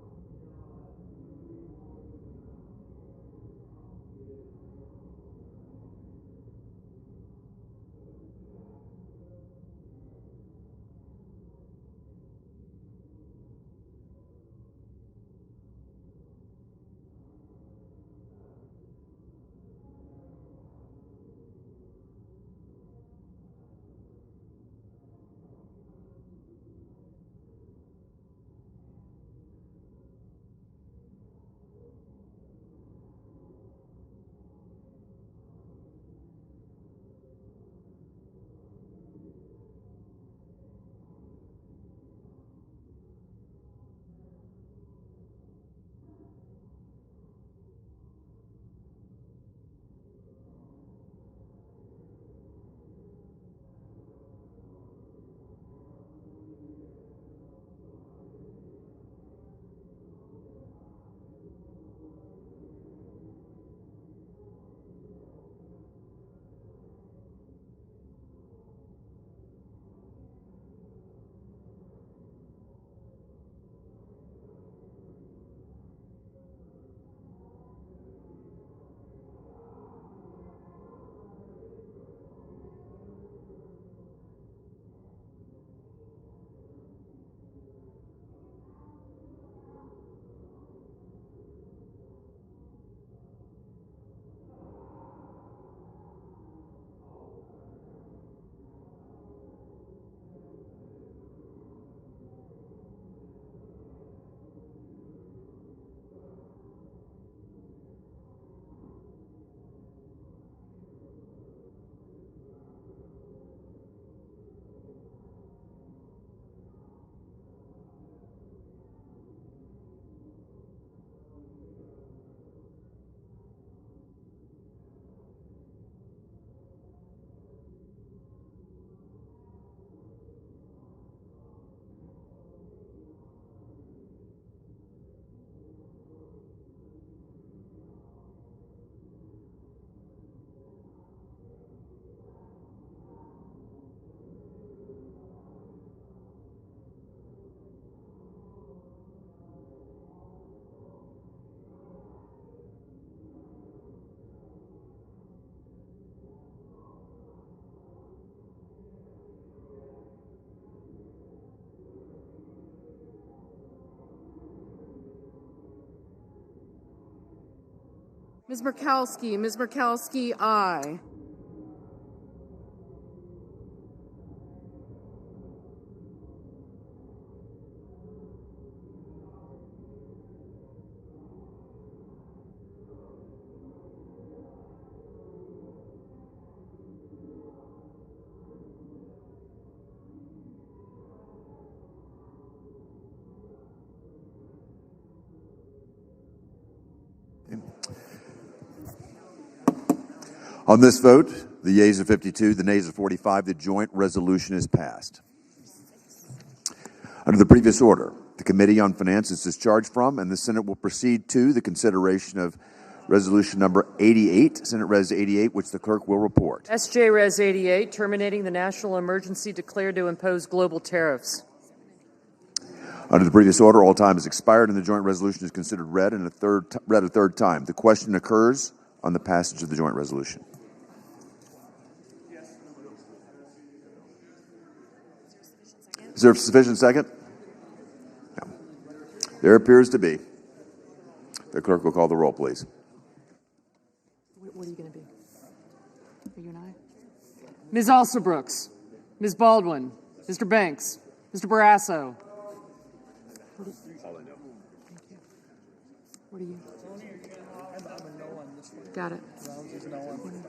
Ms. Murkowski. Ms. Murkowski, aye. On this vote, the yeas are 52, the nays are 45. The joint resolution is passed. Under the previous order, the Committee on Finance is discharged from, and the Senate will proceed to the consideration of Resolution number 88, Senate Res 88, which the clerk will report. SJ Res 88, terminating the national emergency declared to impose global tariffs. Under the previous order, all time has expired, and the joint resolution is considered read a third time. The question occurs on the passage of the joint resolution. Is there a sufficient second? No. There appears to be. The clerk will call the roll, please. What are you going to be? Are you and I? Ms. Alsobrooks, Ms. Baldwin, Mr. Banks, Mr. Barrasso. What are you? Got it.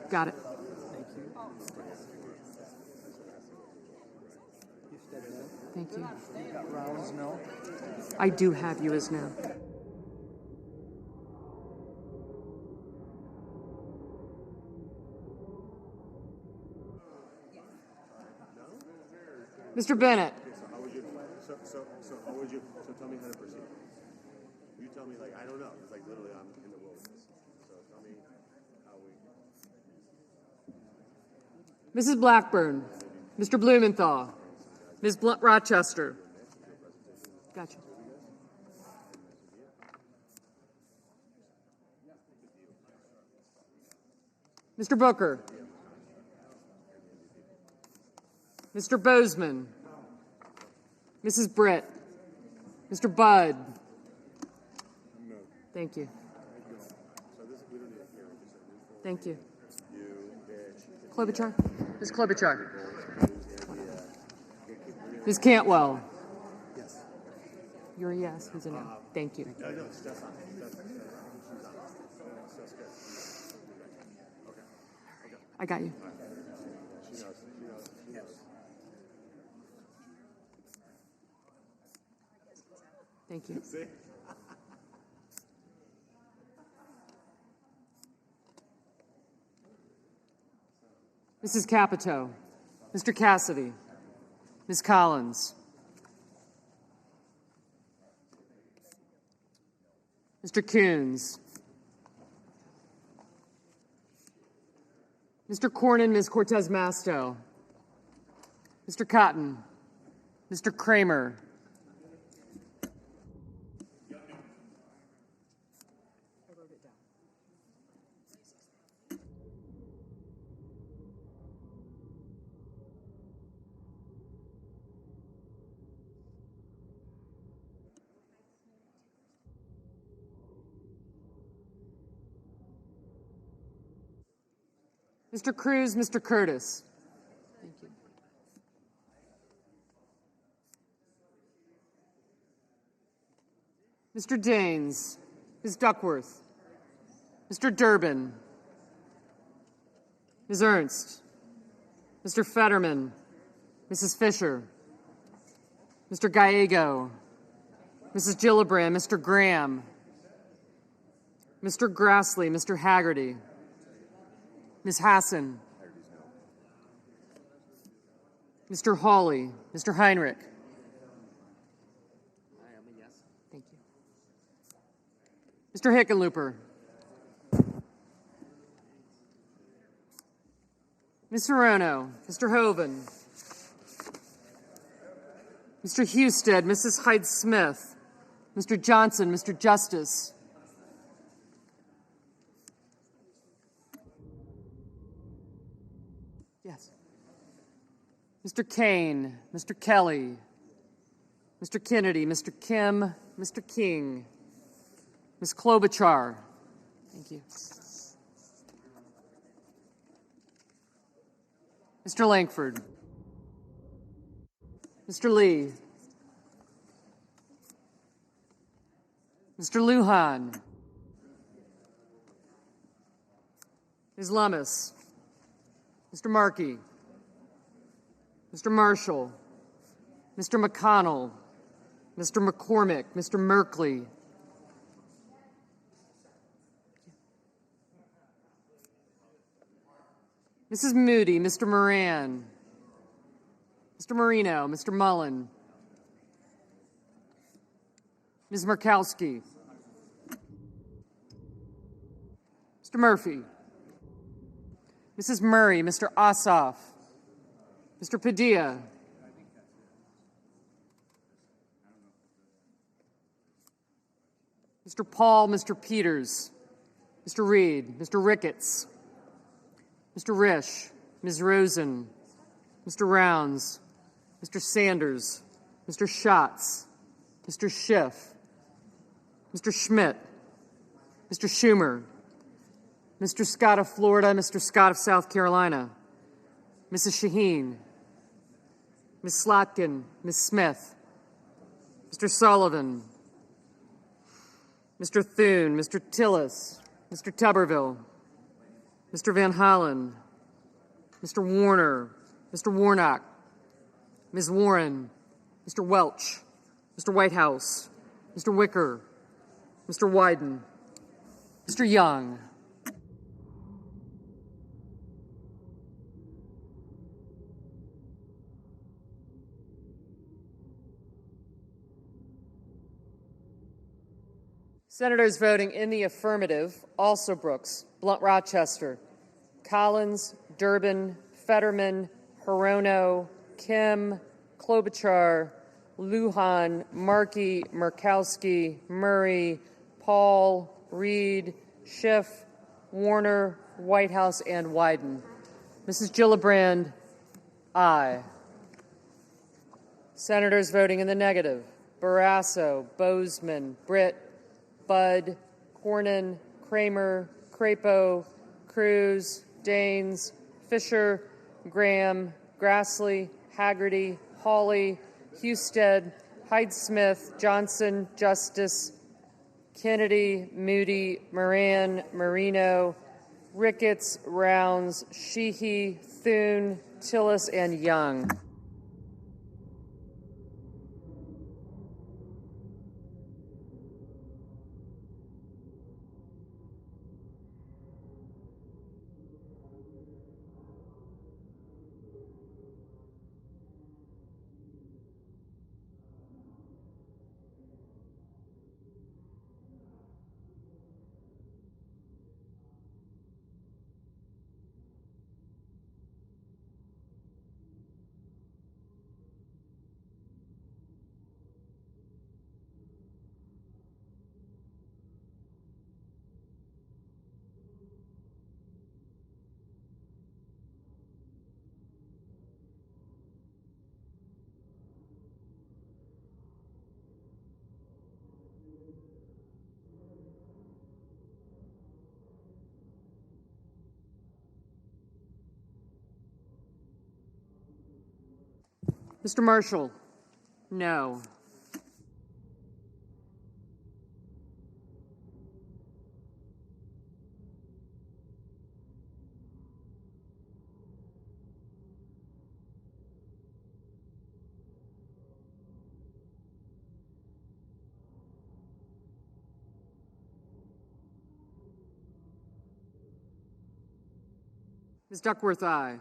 Got it. Thank you. I do have you as no. Mr. Bennett. So how would you? So tell me how to proceed. You tell me, like, I don't know. It's like literally I'm in the wilderness. So tell me how we. Mrs. Blackburn, Mr. Blumenthal, Ms. Rochester, Gotcha. Mr. Booker. Mr. Bozeman. Mrs. Britt. Mr. Budd. Thank you. Thank you. Klobuchar? Ms. Klobuchar. Ms. Cantwell. Yes. You're a yes. He's a no. Thank you. I got you. Thank you. Mrs. Capito, Mr. Cassidy, Ms. Collins, Mr. Coons, Mr. Cornyn, Ms. Cortez Masto, Mr. Cotton, Mr. Kramer, Mr. Cruz, Mr. Curtis. Thank you. Mr. Daines, Ms. Duckworth, Mr. Durbin, Ms. Ernst, Mr. Fetterman, Mrs. Fisher, Mr. Gallego, Mrs. Gillibrand, Mr. Graham, Mr. Grassley, Mr. Haggerty, Ms. Hassan, Mr. Hawley, Mr. Heinrich. I am a yes. Thank you. Mr. Hickenlooper. Ms. Hirono, Mr. Hoven, Mr. Husted, Mrs. Hyde-Smith, Mr. Johnson, Mr. Justice, yes. Mr. Kane, Mr. Kelly, Mr. Kennedy, Mr. Kim, Mr. King, Ms. Klobuchar. Thank you. Mr. Langford, Mr. Lee, Mr. Lujan, Ms. Lummis, Mr. Markey, Mr. Marshall, Mr. McConnell, Mr. McCormick, Mr. Merkley, Mrs. Moody, Mr. Moran, Mr. Marino, Mr. Mullen, Ms. Murkowski, Mr. Murphy, Mrs. Murray, Mr. Ossoff, Mr. Padilla, Mr. Paul, Mr. Peters, Mr. Reed, Mr. Ricketts, Mr. Risch, Ms. Rosen, Mr. Rounds, Mr. Sanders, Mr. Schatz, Mr. Schiff, Mr. Schmidt, Mr. Schumer, Mr. Scott of Florida, Mr. Scott of South Carolina, Mrs. Shaheen, Ms. Slotkin, Ms. Smith, Mr. Sullivan, Mr. Thune, Mr. Tillis, Mr. Tuberville, Mr. Van Hollen, Mr. Warner, Mr. Warnock, Ms. Warren, Mr. Welch, Mr. Whitehouse, Mr. Wicker, Mr. Wyden, Mr. Young. Senators voting in the affirmative: Alsobrooks, Blunt Rochester, Collins, Durbin, Fetterman, Hirono, Kim, Klobuchar, Lujan, Markey, Murkowski, Murray, Paul, Reed, Schiff, Warner, Whitehouse, and Wyden. Mrs. Gillibrand, aye. Senators voting in the negative: Barrasso, Bozeman, Britt, Budd, Cornyn, Kramer, Crapo, Cruz, Daines, Fisher, Graham, Grassley, Haggerty, Hawley, Husted, Hyde-Smith, Johnson, Justice, Kennedy, Moody, Moran, Marino, Ricketts, Rounds, Sheehy, Thune, Tillis, and Young. Mr. Marshall, no. Ms. Duckworth, aye.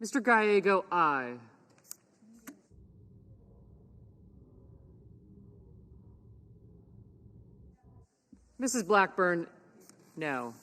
Mr. Gallego, aye. Mrs. Blackburn, no.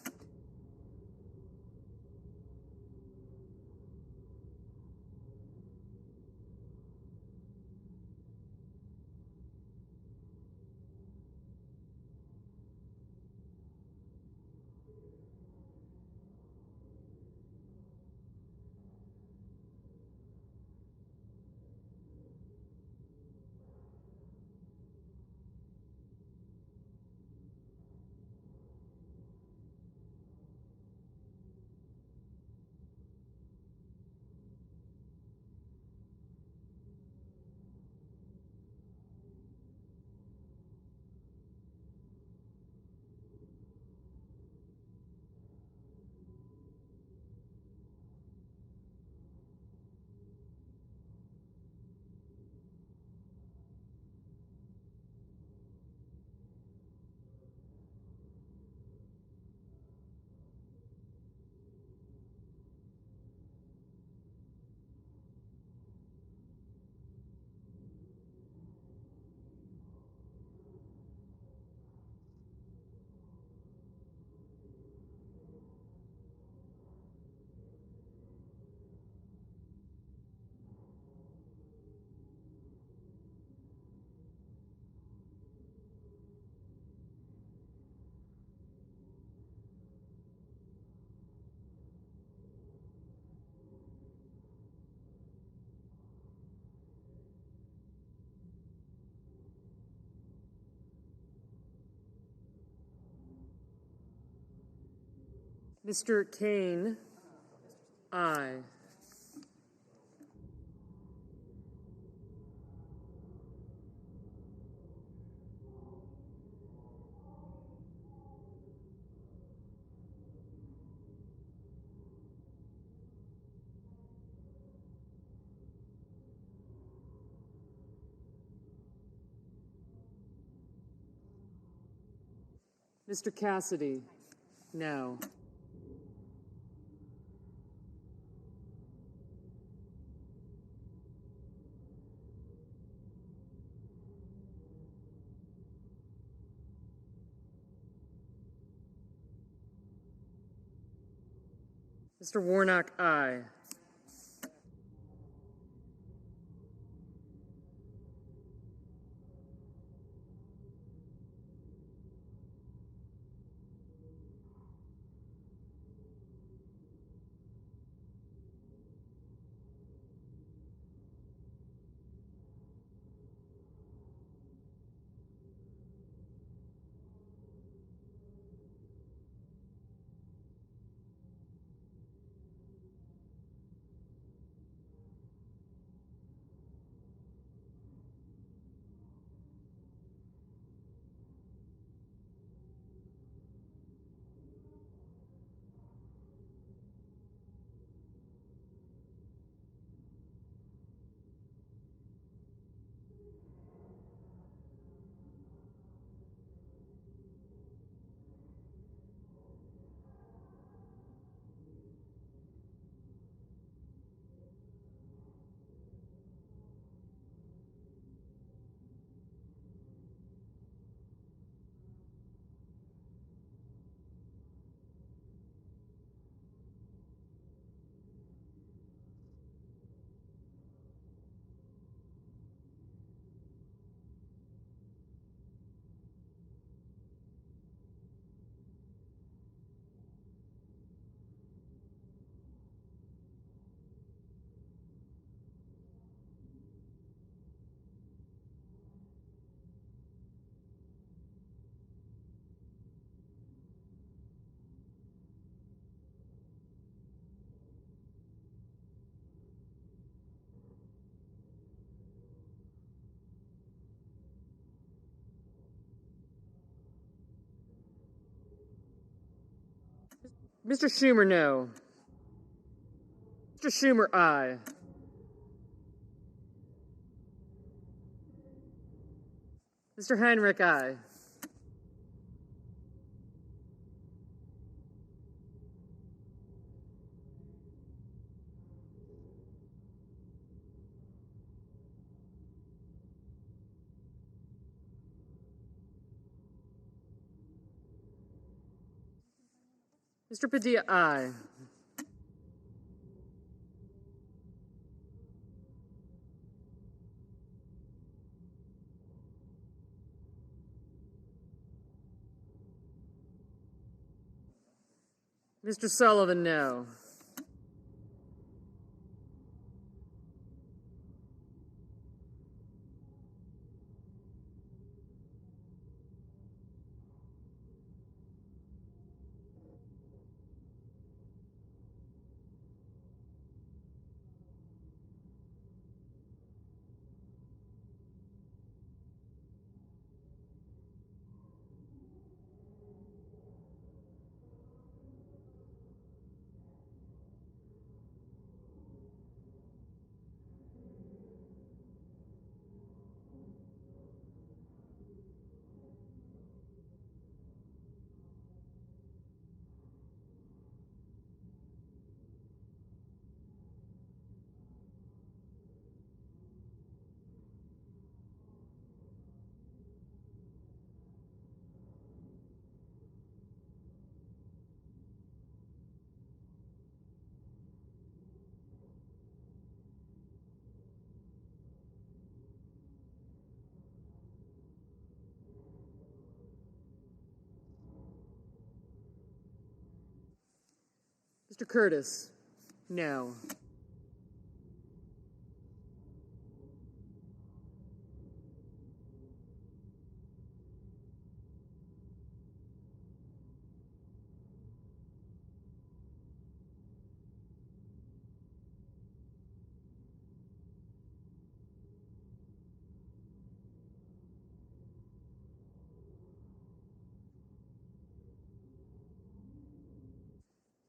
Mr. Kane, aye. Mr. Cassidy, no. Mr. Warnock, aye. Mr. Schumer, no. Mr. Schumer, aye. Mr. Heinrich, aye. Mr. Padilla, aye. Mr. Sullivan, no. Mr. Curtis, no.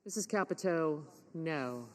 Mrs. Capito, no.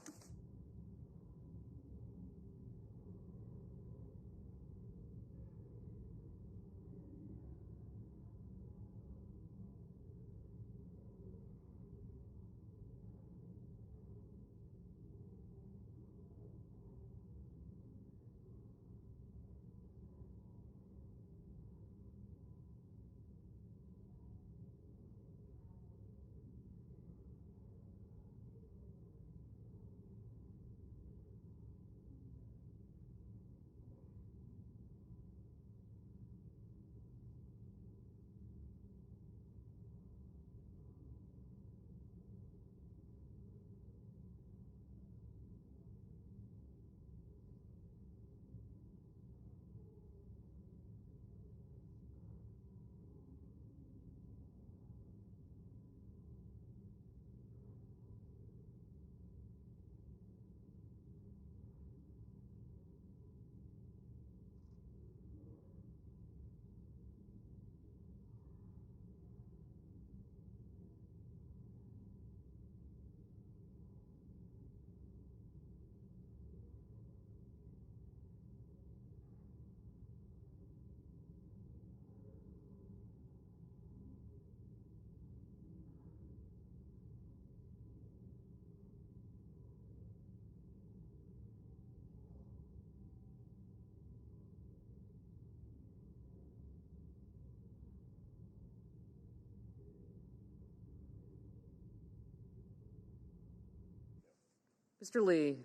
Mr. Lee,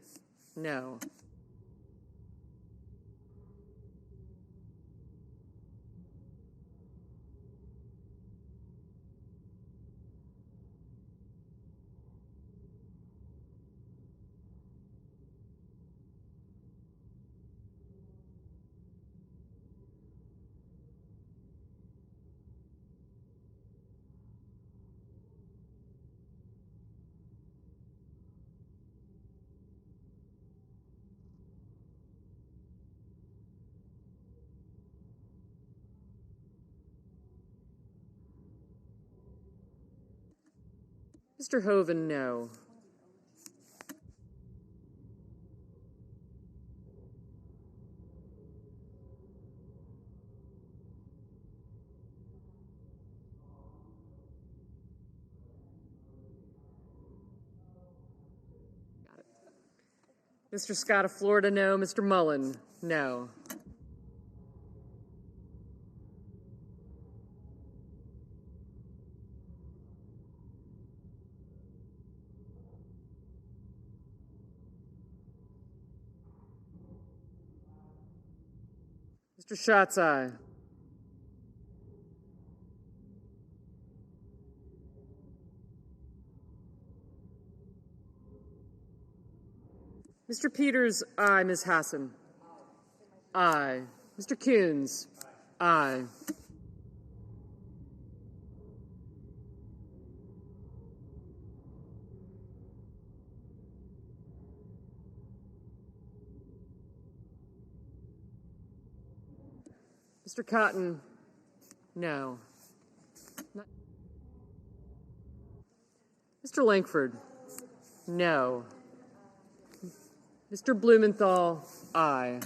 no. Mr. Hoven, no. Got it. Mr. Scott of Florida, no. Mr. Mullen, no. Mr. Schatz, aye. Mr. Peters, aye. Ms. Hassan, aye. Mr. Coons, aye. Mr. Cotton, no. Mr. Langford, no. Mr. Blumenthal, aye.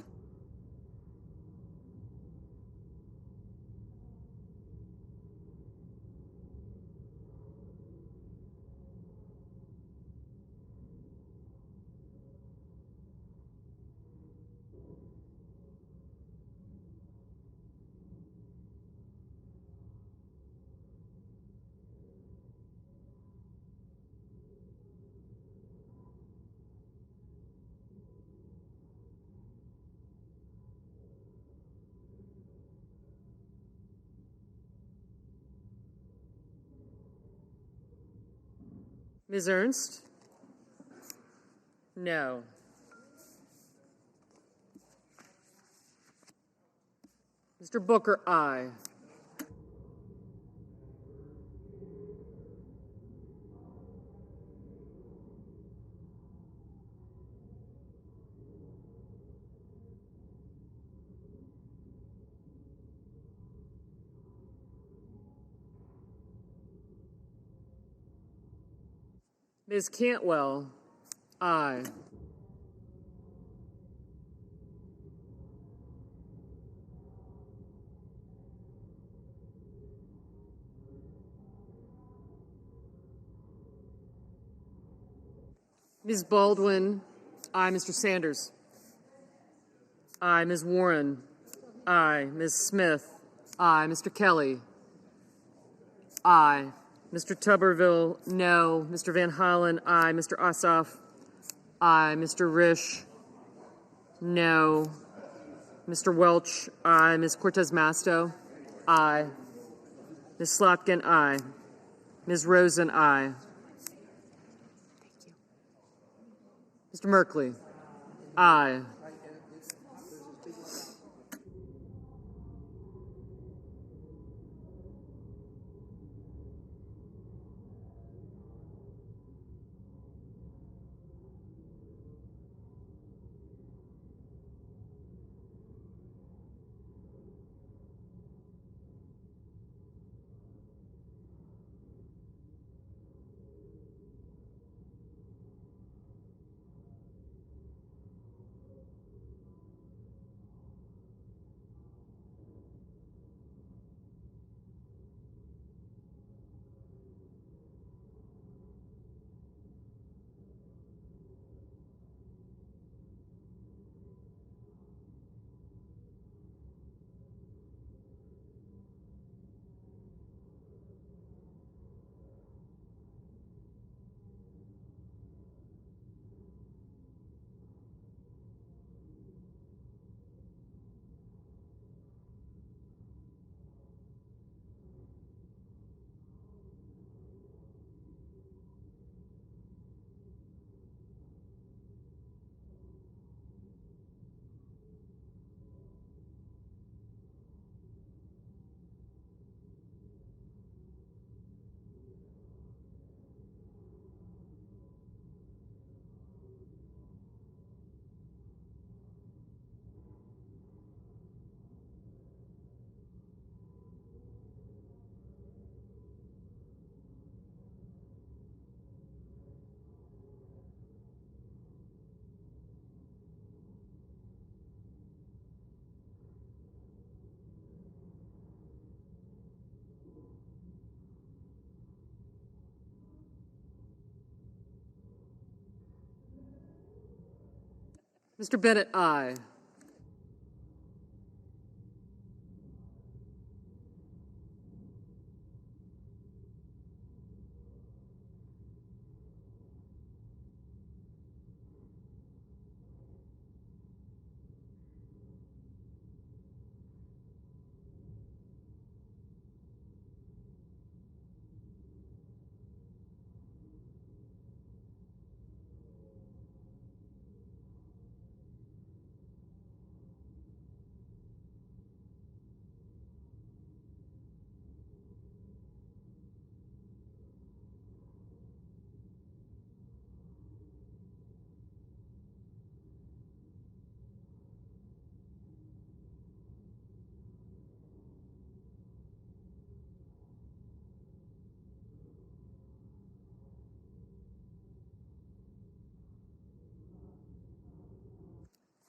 Ms. Ernst? No. Mr. Booker, aye. Ms. Cantwell, aye. Ms. Baldwin, aye. Mr. Sanders, aye. Ms. Warren, aye. Ms. Smith, aye. Mr. Kelly, aye. Mr. Tuberville, no. Mr. Van Hollen, aye. Mr. Ossoff, aye. Mr. Risch, no. Mr. Welch, aye. Ms. Cortez Masto, aye. Ms. Slotkin, aye. Ms. Rosen, aye. Mr. Merkley, aye. Mr. Bennett, aye.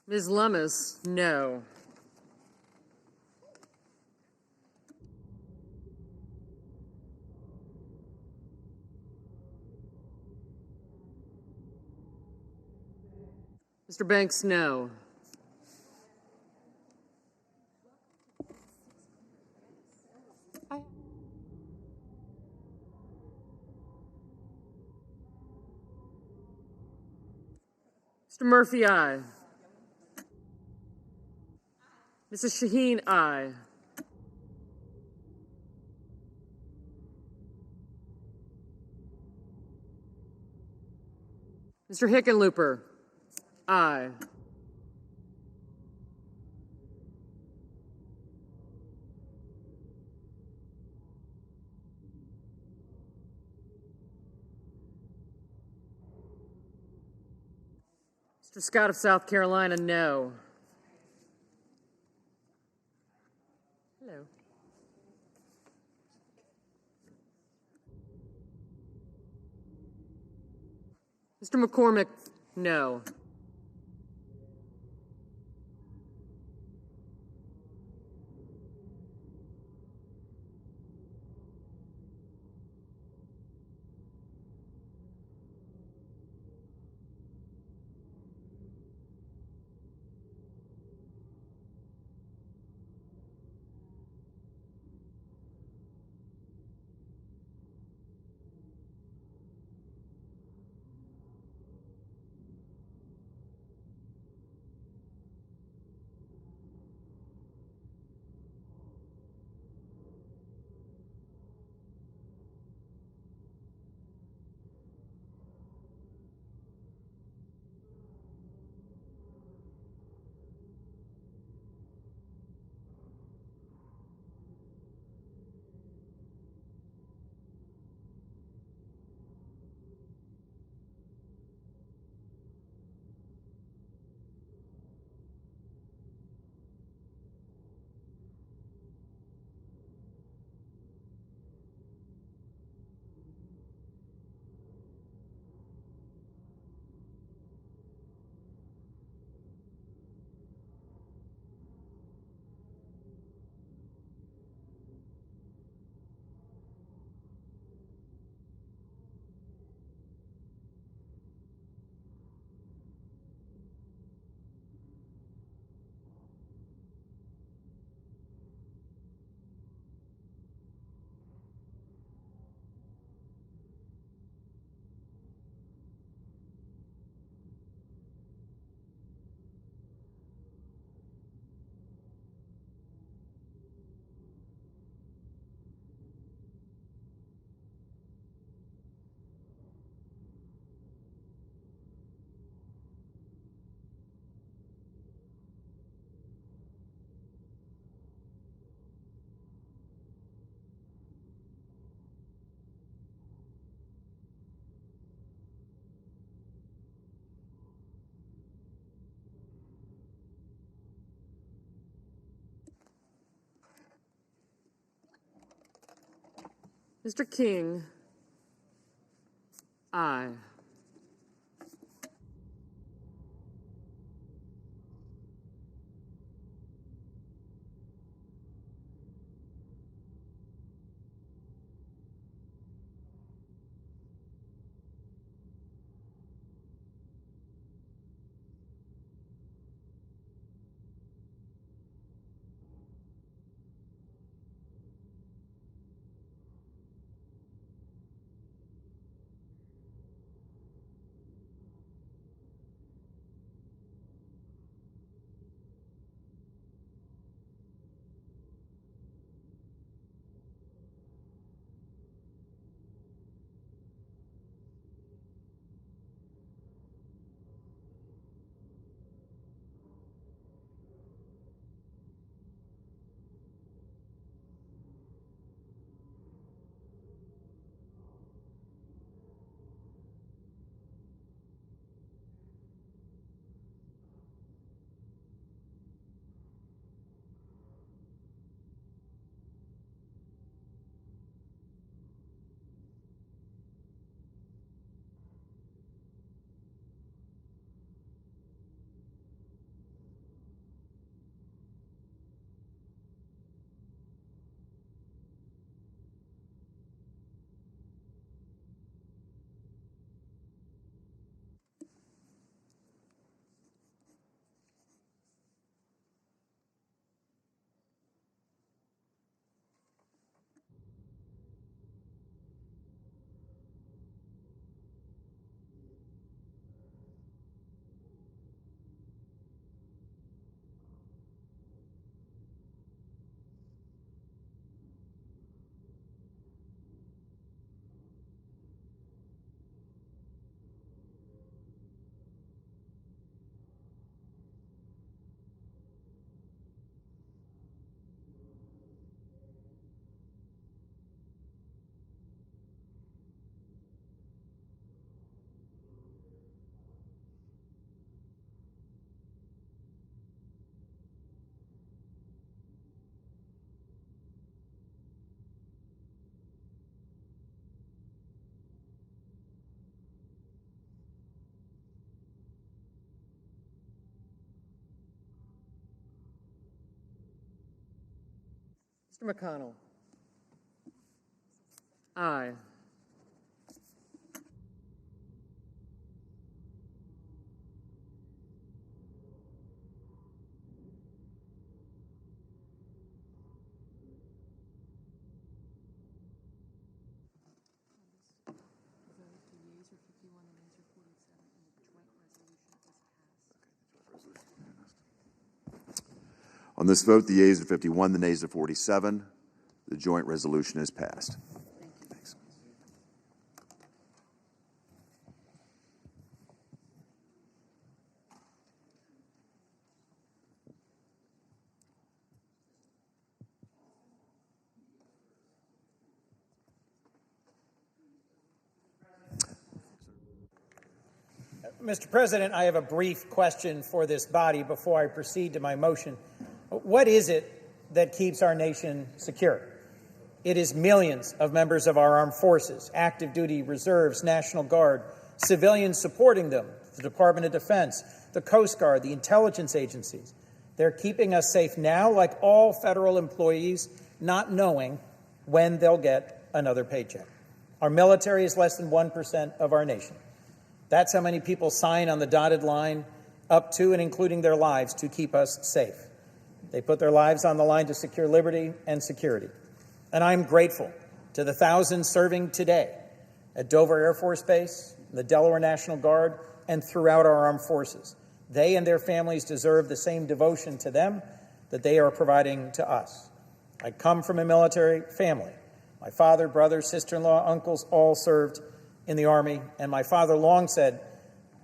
Ms. Lummis, no. Mr. Banks, no. Mr. Murphy, aye. Mrs. Shaheen, aye. Mr. Hickenlooper, aye. Mr. Scott of South Carolina, no. Hello. Mr. McCormick, no. Mr. King, aye. Mr. McConnell. Aye. On this vote, the yeas are 51, the nays are 47. The joint resolution is passed. Thanks. Mr. President, I have a brief question for this body before I proceed to my motion. What is it that keeps our nation secure? It is millions of members of our armed forces, active duty, reserves, National Guard, civilians supporting them, the Department of Defense, the Coast Guard, the intelligence agencies. They're keeping us safe now, like all federal employees, not knowing when they'll get another paycheck. Our military is less than 1% of our nation. That's how many people sign on the dotted line, up to and including their lives, to keep us safe. They put their lives on the line to secure liberty and security. And I'm grateful to the thousands serving today at Dover Air Force Base, the Delaware National Guard, and throughout our armed forces. They and their families deserve the same devotion to them that they are providing to us. I come from a military family. My father, brother, sister-in-law, uncles all served in the Army, and my father long said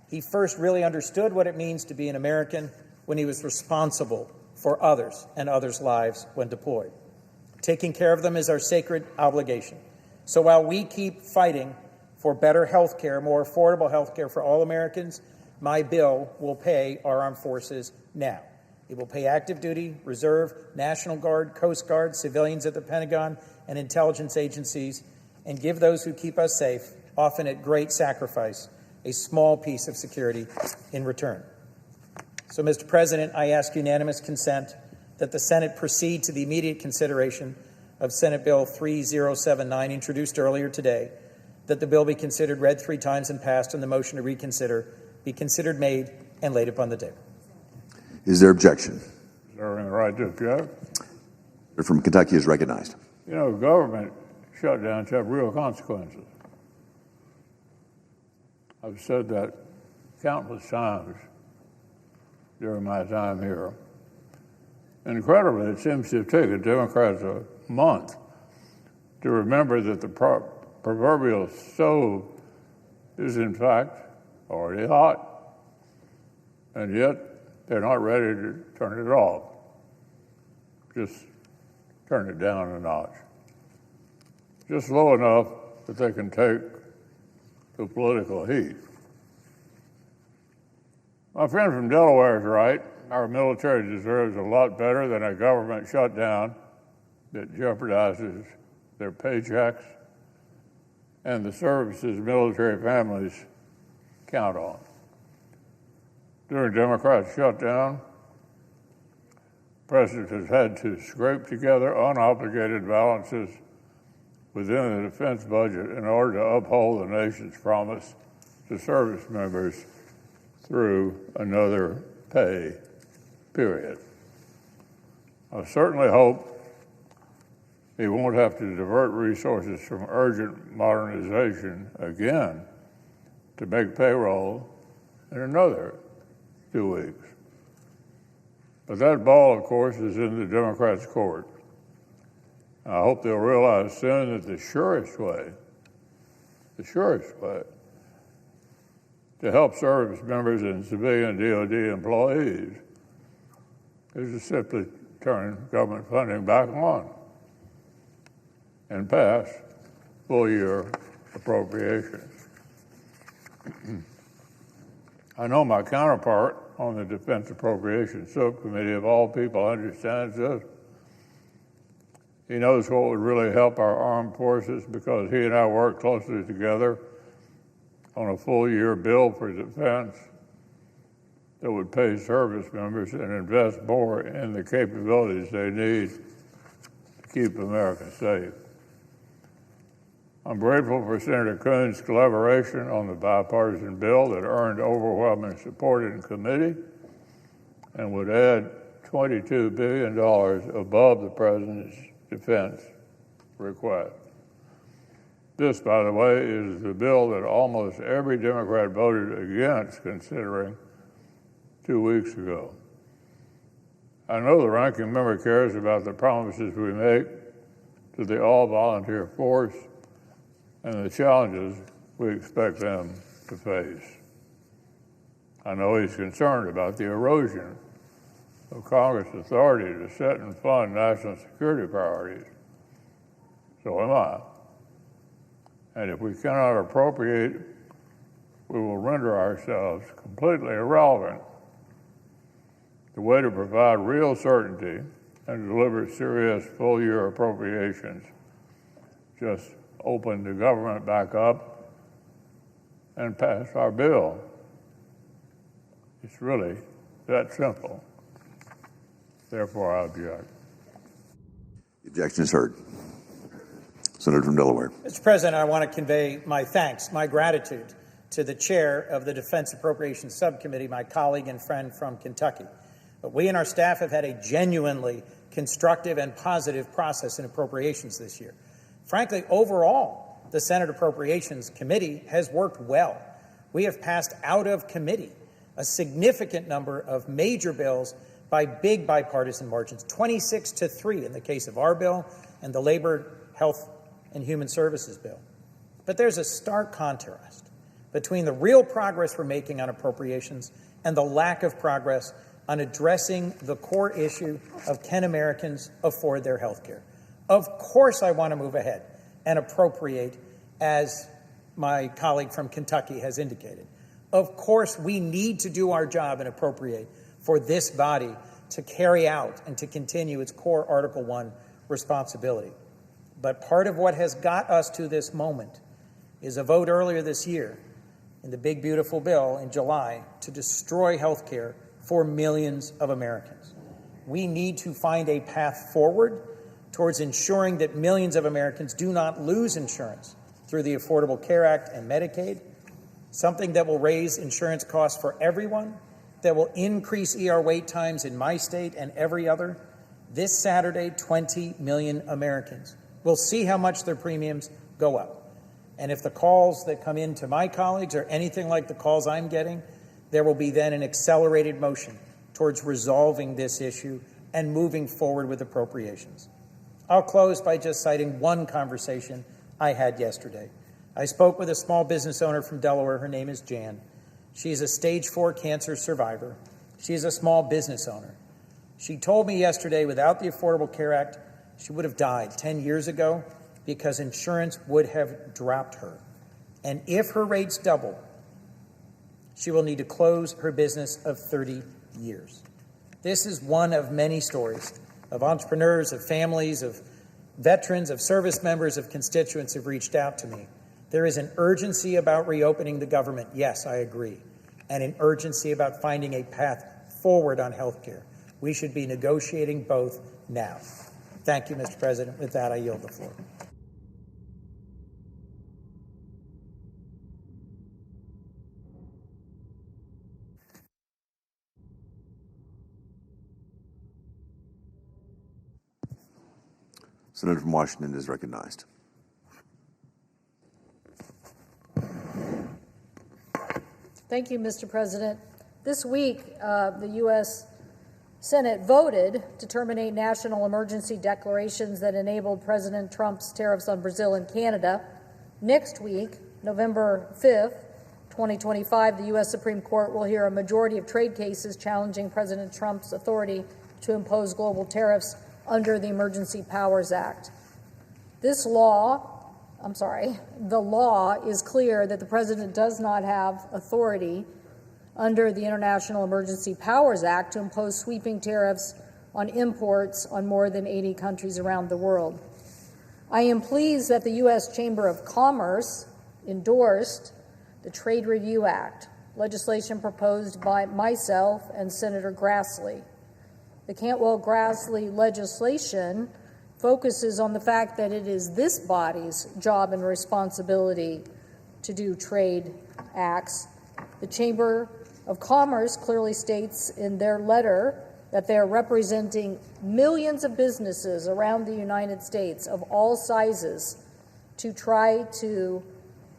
he first really understood what it means to be an American when he was responsible for others and others' lives when deployed. Taking care of them is our sacred obligation. So while we keep fighting for better health care, more affordable health care for all Americans, my bill will pay our armed forces now. It will pay active duty, reserve, National Guard, Coast Guard, civilians at the Pentagon, and intelligence agencies, and give those who keep us safe, often at great sacrifice, a small piece of security in return. So, Mr. President, I ask unanimous consent that the Senate proceed to the immediate consideration of Senate Bill 3079, introduced earlier today, that the bill be considered, read 3 times, and passed, and the motion to reconsider be considered, made, and laid upon the table. Is there objection? Serving the right to object. From Kentucky is recognized. You know, government shutdowns have real consequences. I've said that countless times during my time here. Incredibly, it seems to have taken Democrats a month to remember that the proverbial stove is, in fact, already hot, and yet they're not ready to turn it off. Just turn it down a notch. Just low enough that they can take the political heat. My friend from Delaware is right. Our military deserves a lot better than a government shutdown that jeopardizes their paychecks and the services military families count on. During Democrats' shutdown, the President has had to scrape together unobligated balances within the defense budget in order to uphold the nation's promise to service members through another pay period. I certainly hope he won't have to divert resources from urgent modernization again to make payroll in another 2 weeks. But that ball, of course, is in the Democrats' court. I hope they'll realize soon that the surest way to help service members and civilian DOD employees is to simply turn government funding back on and pass full-year appropriations. I know my counterpart on the Defense Appropriations Subcommittee, of all people, understands this. He knows what would really help our armed forces because he and I work closely together on a full-year bill for defense that would pay service members and invest more in the capabilities they need to keep America safe. I'm grateful for Senator Coons' collaboration on the bipartisan bill that earned overwhelming support in committee and would add $22 billion above the President's defense request. This, by the way, is the bill that almost every Democrat voted against considering 2 weeks ago. I know the ranking member cares about the promises we make to the all-volunteer force and the challenges we expect them to face. I know he's concerned about the erosion of Congress' authority to set and fund national security priorities. So am I. And if we cannot appropriate, we will render ourselves completely irrelevant. The way to provide real certainty and deliver serious full-year appropriations just open the government back up and pass our bill. It's really that simple. Therefore, I object. The objection is heard. Senator from Delaware. Mr. President, I want to convey my thanks, my gratitude to the chair of the Defense Appropriations Subcommittee, my colleague and friend from Kentucky. But we and our staff have had a genuinely constructive and positive process in appropriations this year. Frankly, overall, the Senate Appropriations Committee has worked well. We have passed out of committee a significant number of major bills by big bipartisan margins, 26-3 in the case of our bill and the Labor, Health, and Human Services bill. But there's a stark contrast between the real progress we're making on appropriations and the lack of progress on addressing the core issue of can Americans afford their health care. Of course I want to move ahead and appropriate, as my colleague from Kentucky has indicated. Of course we need to do our job and appropriate for this body to carry out and to continue its core Article 1 responsibility. But part of what has got us to this moment is a vote earlier this year in the big, beautiful bill in July to destroy health care for millions of Americans. We need to find a path forward towards ensuring that millions of Americans do not lose insurance through the Affordable Care Act and Medicaid, something that will raise insurance costs for everyone, that will increase ER wait times in my state and every other. This Saturday, 20 million Americans will see how much their premiums go up. And if the calls that come in to my colleagues are anything like the calls I'm getting, there will be then an accelerated motion towards resolving this issue and moving forward with appropriations. I'll close by just citing one conversation I had yesterday. I spoke with a small business owner from Delaware. Her name is Jan. She's a stage 4 cancer survivor. She's a small business owner. She told me yesterday, without the Affordable Care Act, she would have died 10 years ago because insurance would have dropped her. And if her rates double, she will need to close her business of 30 years. This is one of many stories of entrepreneurs, of families, of veterans, of service members, of constituents who've reached out to me. There is an urgency about reopening the government. Yes, I agree. And an urgency about finding a path forward on health care. We should be negotiating both now. Thank you, Mr. President. With that, I yield the floor. Senator from Washington is recognized. Thank you, Mr. President. This week, the U.S. Senate voted to terminate national emergency declarations that enabled President Trump's tariffs on Brazil and Canada. Next week, November 5th, 2025, the U.S. Supreme Court will hear a majority of trade cases challenging President Trump's authority to impose global tariffs under the Emergency Powers Act. The law is clear that the President does not have authority under the International Emergency Powers Act to impose sweeping tariffs on imports on more than 80 countries around the world. I am pleased that the U.S. Chamber of Commerce endorsed the Trade Review Act, legislation proposed by myself and Senator Grassley. The Cantwell-Grassley legislation focuses on the fact that it is this body's job and responsibility to do trade acts. The Chamber of Commerce clearly states in their letter that they are representing millions of businesses around the United States of all sizes to try to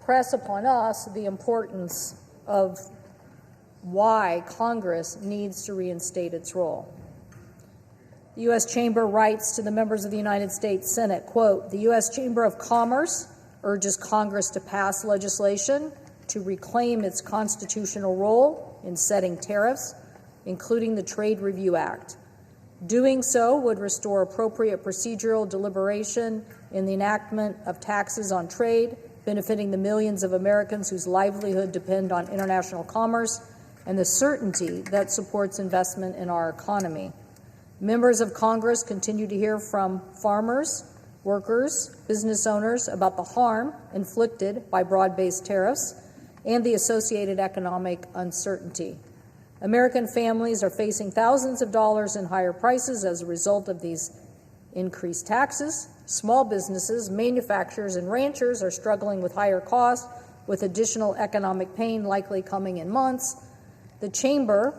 press upon us the importance of why Congress needs to reinstate its role. The U.S. Chamber writes to the members of the United States Senate, quote, "The U.S. Chamber of Commerce urges Congress to pass legislation to reclaim its constitutional role in setting tariffs, including the Trade Review Act. Doing so would restore appropriate procedural deliberation in the enactment of taxes on trade, benefiting the millions of Americans whose livelihood depend on international commerce, and the certainty that supports investment in our economy. Members of Congress continue to hear from farmers, workers, business owners about the harm inflicted by broad-based tariffs and the associated economic uncertainty. American families are facing thousands of dollars in higher prices as a result of these increased taxes. Small businesses, manufacturers, and ranchers are struggling with higher costs, with additional economic pain likely coming in months. The Chamber,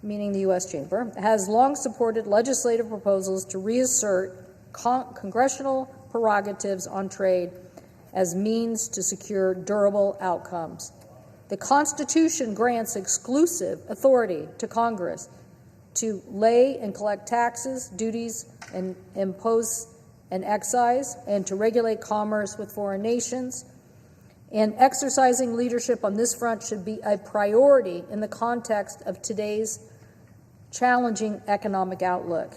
meaning the U.S. Chamber, has long supported legislative proposals to reassert congressional prerogatives on trade as means to secure durable outcomes. The Constitution grants exclusive authority to Congress to lay and collect taxes, duties, and impose an excise, and to regulate commerce with foreign nations. And exercising leadership on this front should be a priority in the context of today's challenging economic outlook.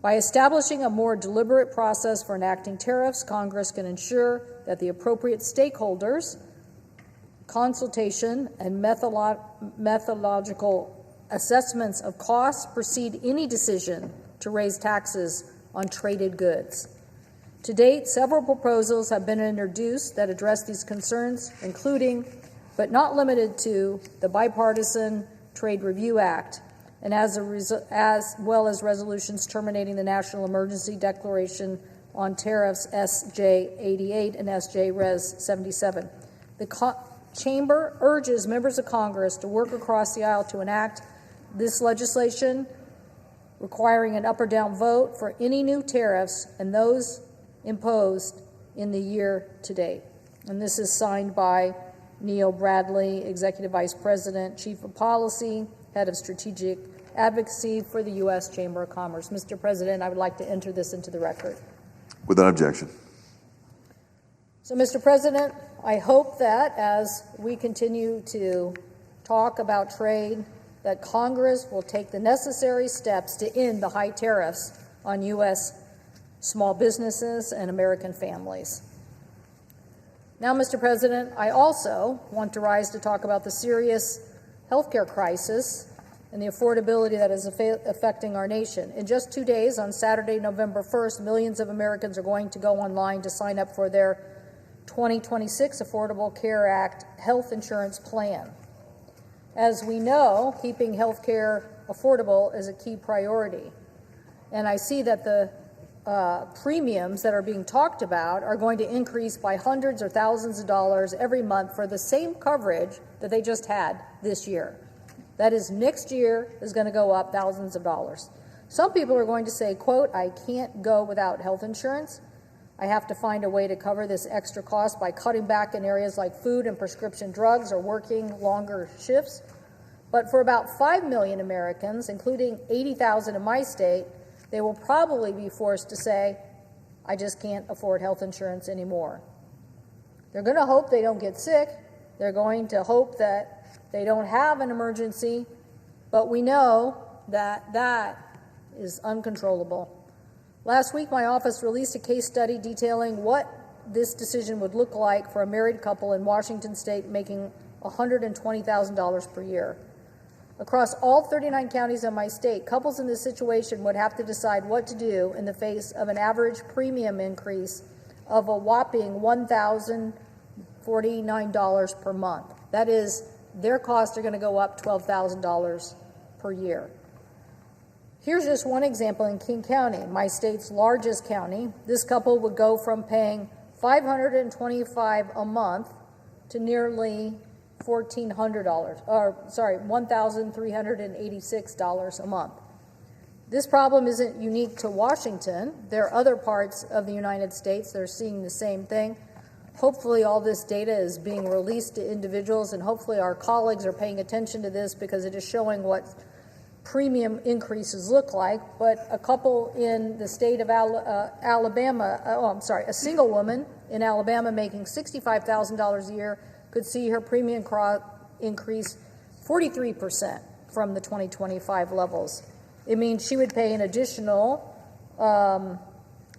By establishing a more deliberate process for enacting tariffs, Congress can ensure that the appropriate stakeholders, consultation, and methodological assessments of costs precede any decision to raise taxes on traded goods. To date, several proposals have been introduced that address these concerns, including, but not limited to, the Bipartisan Trade Review Act, and as well as resolutions terminating the National Emergency Declaration on Tariffs, SJ-88 and SJ-Res 77. The Chamber urges members of Congress to work across the aisle to enact this legislation, requiring an up or down vote for any new tariffs and those imposed in the year to date. And this is signed by Neil Bradley, Executive Vice President, Chief of Policy, Head of Strategic Advocacy for the U.S. Chamber of Commerce. Mr. President, I would like to enter this into the record. Without objection. So, Mr. President, I hope that as we continue to talk about trade, that Congress will take the necessary steps to end the high tariffs on U.S. small businesses and American families. Now, Mr. President, I also want to rise to talk about the serious healthcare crisis and the affordability that is affecting our nation. In just 2 days, on Saturday, November 1st, millions of Americans are going to go online to sign up for their 2026 Affordable Care Act health insurance plan. As we know, keeping health care affordable is a key priority. And I see that the premiums that are being talked about are going to increase by hundreds or thousands of dollars every month for the same coverage that they just had this year. That is, next year is going to go up thousands of dollars. Some people are going to say, quote, "I can't go without health insurance. I have to find a way to cover this extra cost by cutting back in areas like food and prescription drugs or working longer shifts." But for about 5 million Americans, including 80,000 in my state, they will probably be forced to say, "I just can't afford health insurance anymore." They're going to hope they don't get sick. They're going to hope that they don't have an emergency, but we know that that is uncontrollable. Last week, my office released a case study detailing what this decision would look like for a married couple in Washington state making $120,000 per year. Across all 39 counties in my state, couples in this situation would have to decide what to do in the face of an average premium increase of a whopping $1,049 per month. That is, their costs are going to go up $12,000 per year. Here's just one example in King County, my state's largest county. This couple would go from paying $525 a month to nearly $1,386 a month. This problem isn't unique to Washington. There are other parts of the United States that are seeing the same thing. Hopefully all this data is being released to individuals, and hopefully our colleagues are paying attention to this because it is showing what premium increases look like. But a couple in the state of Alabama, a single woman in Alabama making $65,000 a year could see her premium increase 43% from the 2025 levels. It means she would pay an additional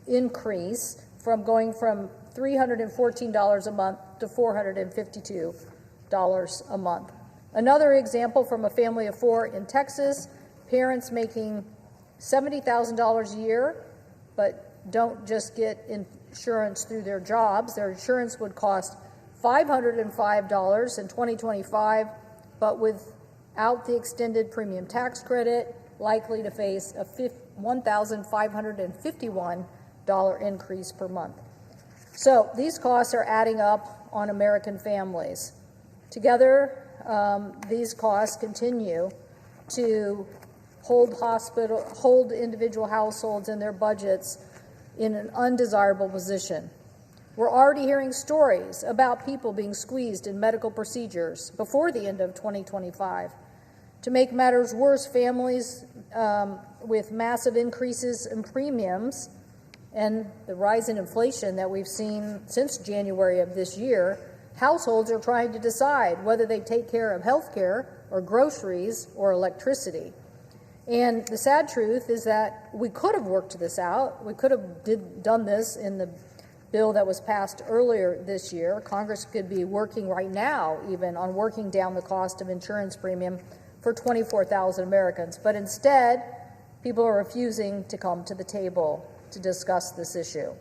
increase from going from $314 a month to $452 a month. Another example from a family of four in Texas, parents making $70,000 a year, but don't just get insurance through their jobs. Their insurance would cost $505 in 2025, but without the extended premium tax credit, likely to face a $1,551 increase per month. So these costs are adding up on American families. Together, these costs continue to hold individual households and their budgets in an undesirable position. We're already hearing stories about people being squeezed in medical procedures before the end of 2025. To make matters worse, families with massive increases in premiums and the rise in inflation that we've seen since January of this year, households are trying to decide whether they take care of health care or groceries or electricity. And the sad truth is that we could have worked this out. We could have done this in the bill that was passed earlier this year. Congress could be working right now even on working down the cost of insurance premium for 24,000 Americans. But instead, people are refusing to come to the table to discuss this issue.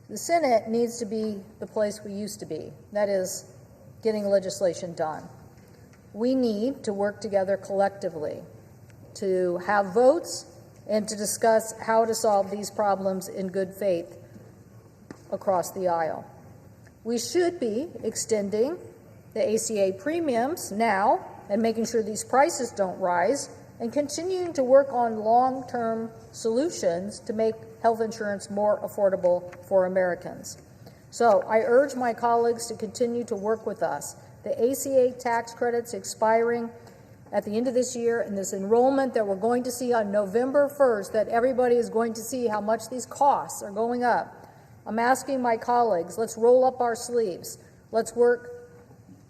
The Senate needs to be the place we used to be, that is, getting legislation done. We need to work together collectively to have votes and to discuss how to solve these problems in good faith across the aisle. We should be extending the ACA premiums now and making sure these prices don't rise, and continuing to work on long-term solutions to make health insurance more affordable for Americans. So I urge my colleagues to continue to work with us. The ACA tax credits expiring at the end of this year, and this enrollment that we're going to see on November 1st, that everybody is going to see how much these costs are going up. I'm asking my colleagues, let's roll up our sleeves. Let's work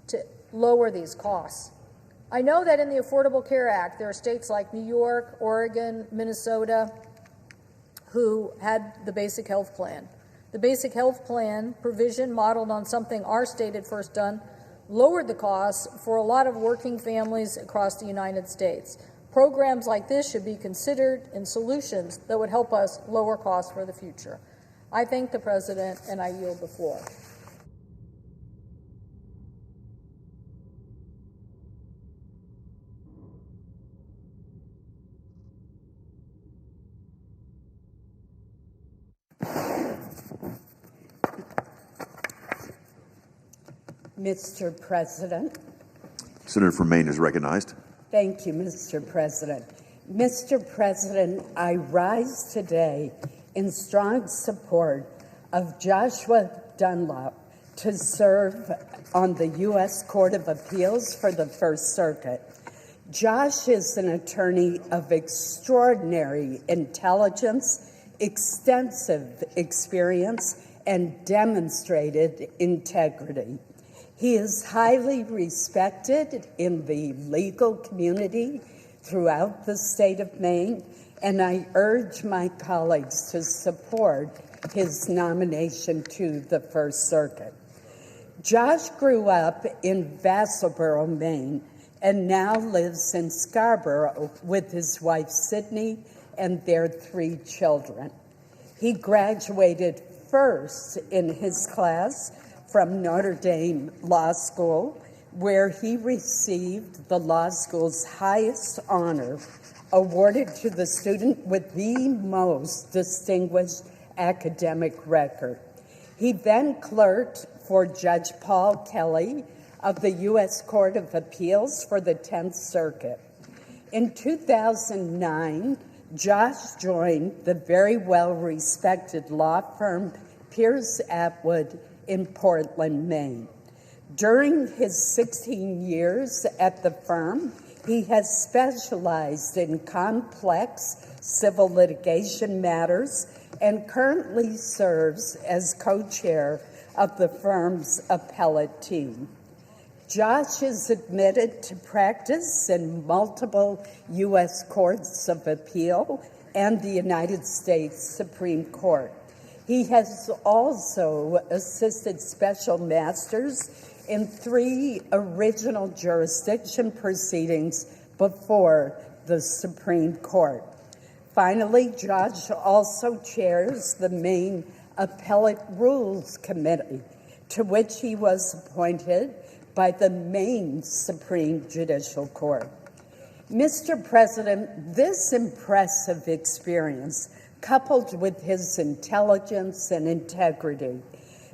to lower these costs. I know that in the Affordable Care Act, there are states like New York, Oregon, Minnesota, who had the basic health plan. The basic health plan provision, modeled on something our state had first done, lowered the costs for a lot of working families across the United States. Programs like this should be considered in solutions that would help us lower costs for the future. I thank the President, and I yield the floor. Mr. President. Senator from Maine is recognized. Thank you, Mr. President. Mr. President, I rise today in strong support of Joshua Dunlop to serve on the U.S. Court of Appeals for the First Circuit. Josh is an attorney of extraordinary intelligence, extensive experience, and demonstrated integrity. He is highly respected in the legal community throughout the state of Maine, and I urge my colleagues to support his nomination to the First Circuit. Josh grew up in Vassalboro, Maine, and now lives in Scarborough with his wife, Sydney, and their 3 children. He graduated first in his class from Notre Dame Law School where he received the law school's highest honor, awarded to the student with the most distinguished academic record. He then clerked for Judge Paul Kelly of the U.S. Court of Appeals for the 10th Circuit. In 2009, Josh joined the very well-respected law firm Pierce Atwood in Portland, Maine. During his 16 years at the firm, he has specialized in complex civil litigation matters and currently serves as co-chair of the firm's appellate team. Josh is admitted to practice in multiple U.S. courts of appeal and the United States Supreme Court. He has also assisted special masters in 3 original jurisdiction proceedings before the Supreme Court. Finally, Josh also chairs the Maine Appellate Rules Committee, to which he was appointed by the Maine Supreme Judicial Court. Mr. President, this impressive experience, coupled with his intelligence and integrity,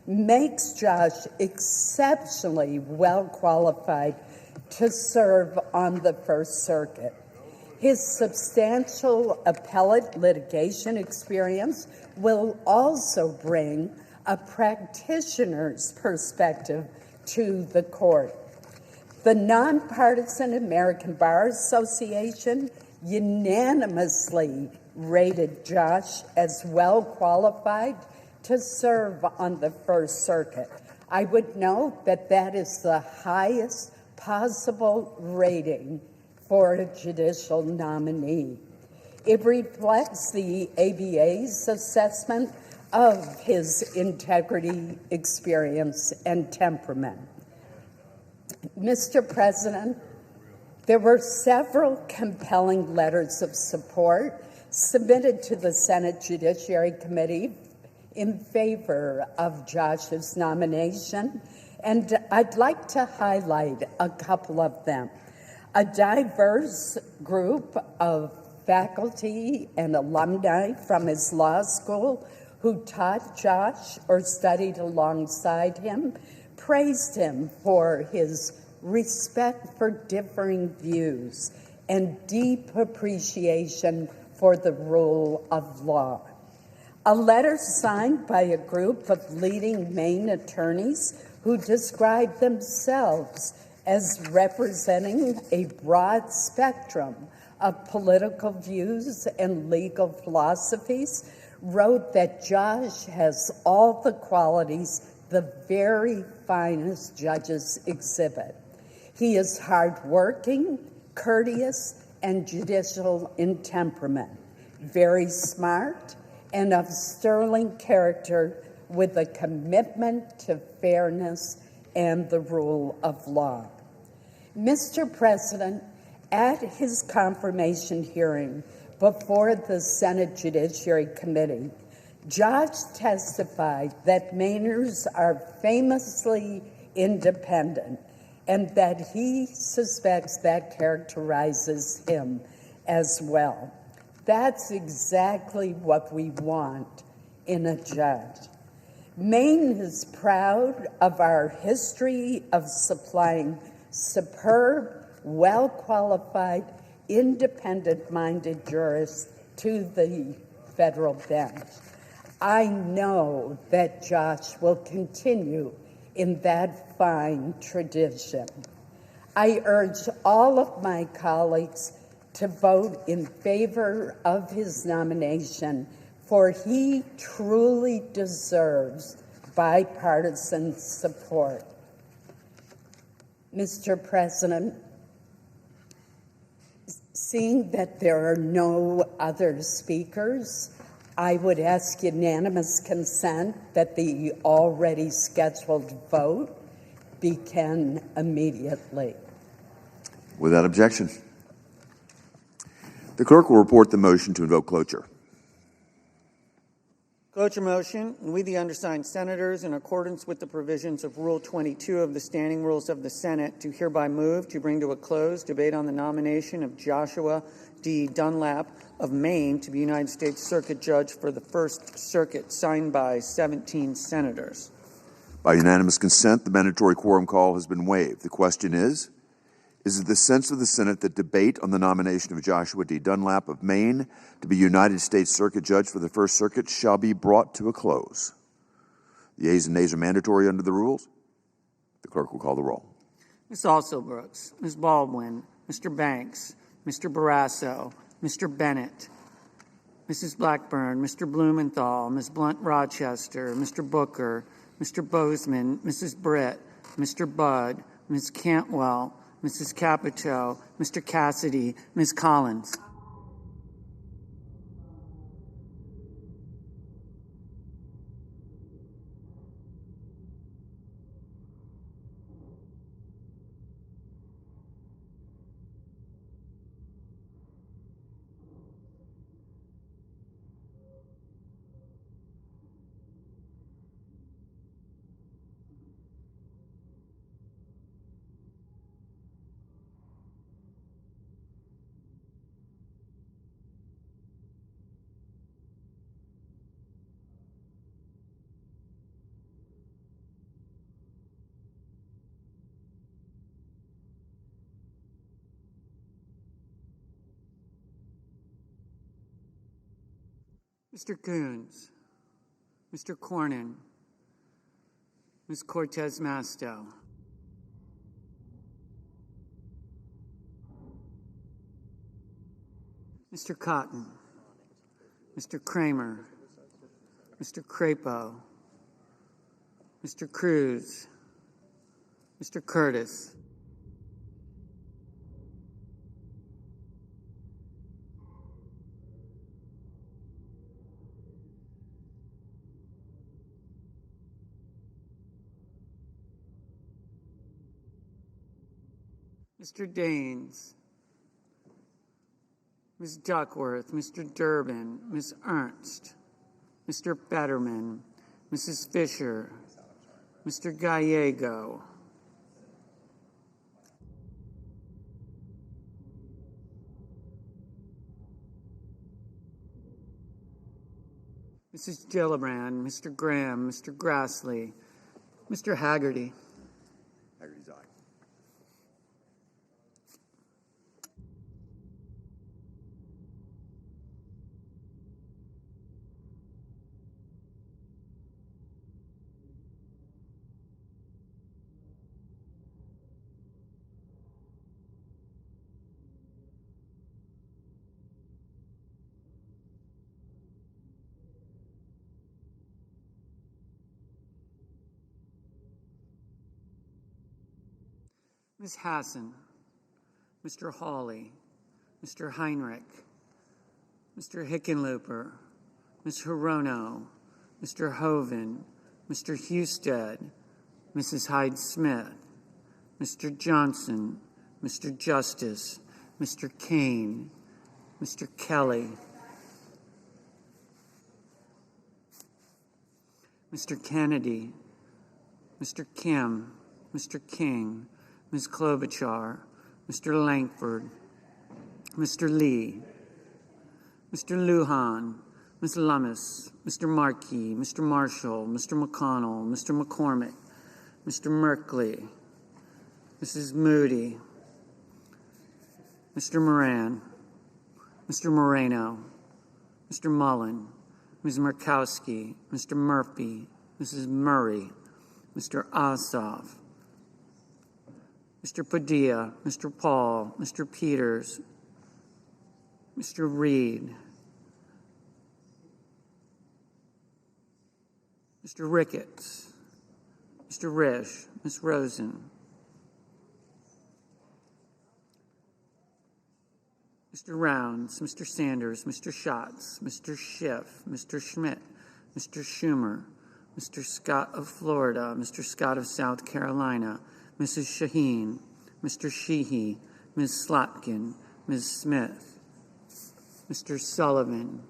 makes Josh exceptionally well qualified to serve on the First Circuit. His substantial appellate litigation experience will also bring a practitioner's perspective to the court. The nonpartisan American Bar Association unanimously rated Josh as well qualified to serve on the First Circuit. I would note that that is the highest possible rating for a judicial nominee. It reflects the ABA's assessment of his integrity, experience, and temperament. Mr. President, there were several compelling letters of support submitted to the Senate Judiciary Committee in favor of Josh's nomination, and I'd like to highlight a couple of them. A diverse group of faculty and alumni from his law school who taught Josh or studied alongside him praised him for his respect for differing views and deep appreciation for the rule of law. A letter signed by a group of leading Maine attorneys who described themselves as representing a broad spectrum of political views and legal philosophies wrote that Josh has all the qualities the very finest judges exhibit. He is hardworking, courteous, and judicial in temperament, very smart, and of sterling character with a commitment to fairness and the rule of law. Mr. President, at his confirmation hearing before the Senate Judiciary Committee, Josh testified that Mainers are famously independent and that he suspects that characterizes him as well. That's exactly what we want in a judge. Maine is proud of our history of supplying superb, well-qualified, independent-minded jurists to the federal bench. I know that Josh will continue in that fine tradition. I urge all of my colleagues to vote in favor of his nomination, for he truly deserves bipartisan support. Mr. President, seeing that there are no other speakers, I would ask unanimous consent that the already scheduled vote begin immediately. Without objection. The clerk will report the motion to invoke cloture. vote your motion, and we, the undersigned senators, in accordance with the provisions of Rule 22 of the Standing Rules of the Senate, do hereby move to bring to a close debate on the nomination of Joshua D. Dunlap of Maine to be United States Circuit Judge for the First Circuit, signed by 17 senators. By unanimous consent, the mandatory quorum call has been waived. The question is it the sense of the Senate that debate on the nomination of Joshua D. Dunlap of Maine to be United States Circuit Judge for the First Circuit shall be brought to a close? The ayes and nays are mandatory under the rules. The clerk will call the roll. Ms. Alsobrooks, Ms. Baldwin, Mr. Banks, Mr. Barrasso, Mr. Bennett, Mrs. Blackburn, Mr. Blumenthal, Ms. Blunt-Rochester, Mr. Booker, Mr. Bozeman, Mrs. Britt, Mr. Budd, Ms. Cantwell, Mrs. Capito, Mr. Cassidy, Ms. Collins. Mr. Coons, Mr. Cornyn, Ms. Cortez Masto, Mr. Cotton, Mr. Kramer, Mr. Crapo, Mr. Cruz, Mr. Curtis, Mr. Daines, Ms. Duckworth, Mr. Durbin, Ms. Ernst, Mr. Fetterman, Mrs. Fisher, Mr. Gallego, Mrs. Gillibrand, Mr. Graham, Mr. Grassley, Mr. Haggerty. Haggerty's aye. Ms. Hassan, Mr. Hawley, Mr. Heinrich, Mr. Hickenlooper, Ms. Hirono, Mr. Hoven, Mr. Husted, Mrs. Hyde-Smith, Mr. Johnson, Mr. Justice, Mr. Kane, Mr. Kelly, Mr. Kennedy, Mr. Kim, Mr. King, Ms. Klobuchar, Mr. Langford, Mr. Lee, Mr. Lujan, Ms. Lummis, Mr. Markey, Mr. Marshall, Mr. McConnell, Mr. McCormick, Mr. Merkley, Mrs. Moody, Mr. Moran, Mr. Moreno, Mr. Mullen, Ms. Murkowski, Mr. Murphy, Mrs. Murray, Mr. Ossoff, Mr. Padilla, Mr. Paul, Mr. Peters, Mr. Reed, Mr. Ricketts, Mr. Risch, Ms. Rosen, Mr. Rounds, Mr. Sanders, Mr. Schatz, Mr. Schiff, Mr. Schmidt, Mr. Schumer, Mr. Scott of Florida, Mr. Scott of South Carolina, Mrs. Shaheen, Mr. Sheehy, Ms. Slotkin, Ms. Smith, Mr. Sullivan,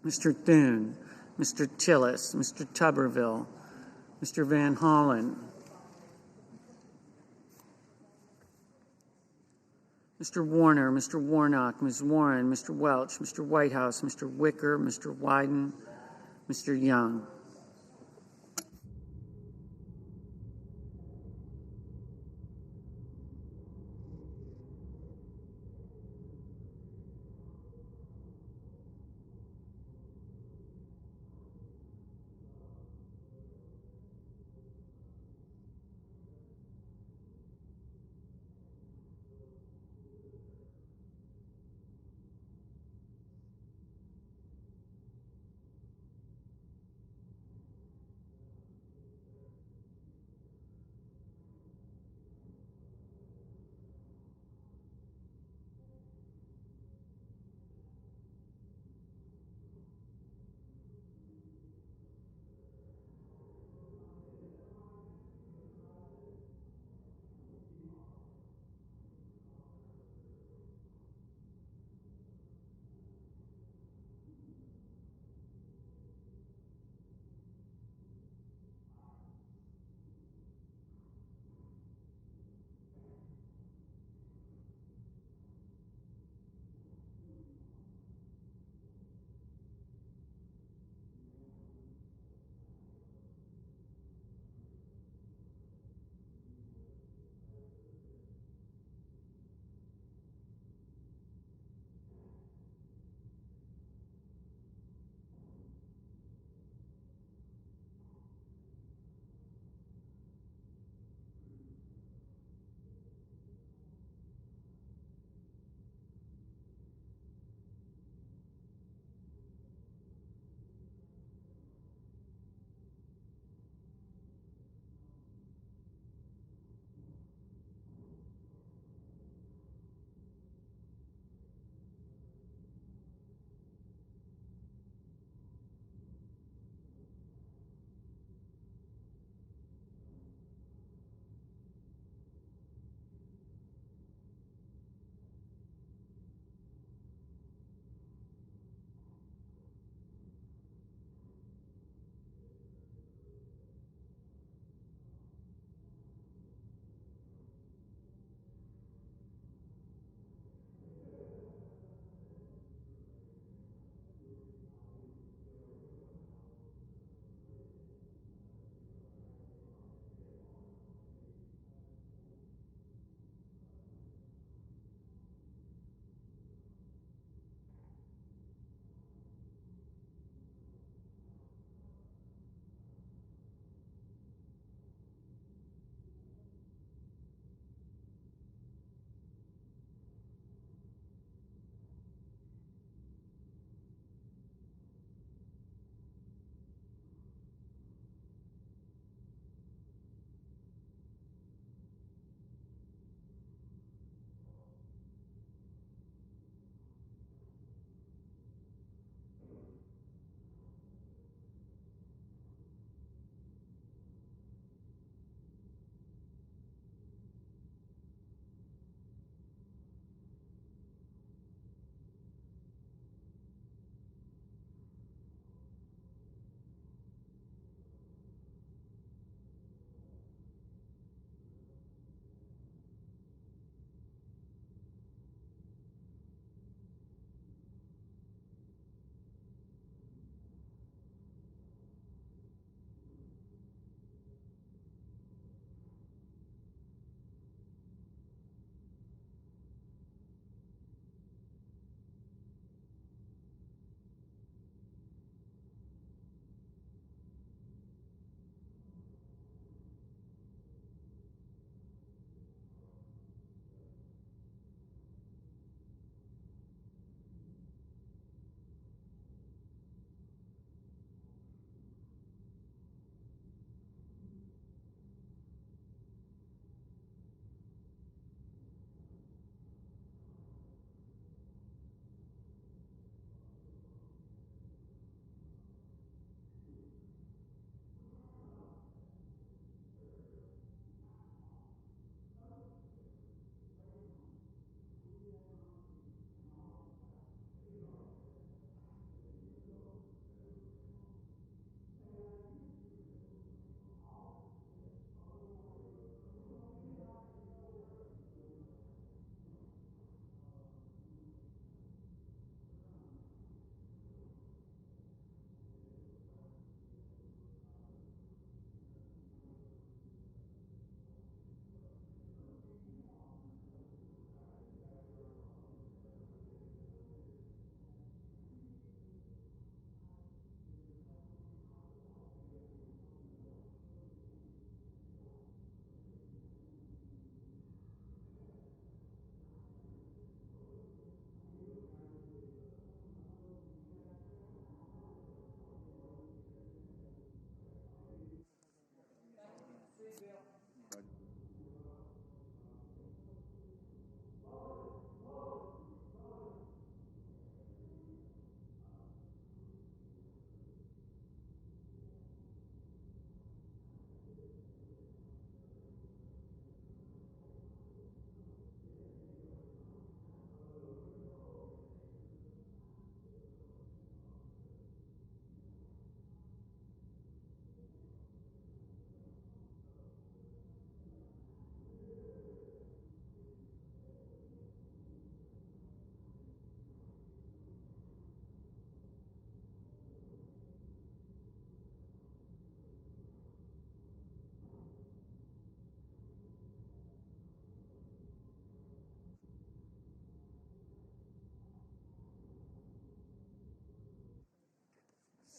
Mr. Thune, Mr. Tillis, Mr. Tuberville, Mr. Van Hollen, Mr. Warner, Mr. Warnock, Ms. Warren, Mr. Welch, Mr. Whitehouse, Mr. Wicker, Mr. Wyden, Mr. Young.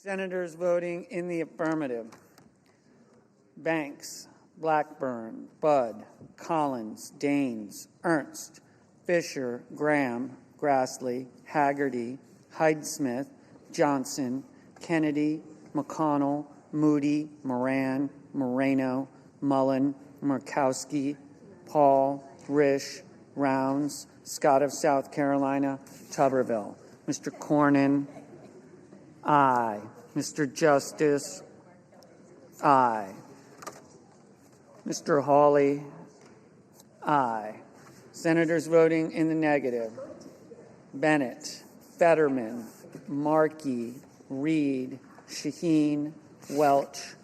Senators voting in the affirmative: Banks, Blackburn, Budd, Collins, Daines, Ernst, Fisher, Graham, Grassley, Haggerty, Hyde-Smith, Johnson, Kennedy, McConnell, Moody, Moran, Moreno, Mullen, Murkowski, Paul, Risch, Rounds, Scott of South Carolina, Tuberville. Mr. Cornyn, aye. Mr. Justice, aye. Mr. Hawley, aye. Senators voting in the negative: Bennett, Fetterman, Markey, Reed, Shaheen, Welch,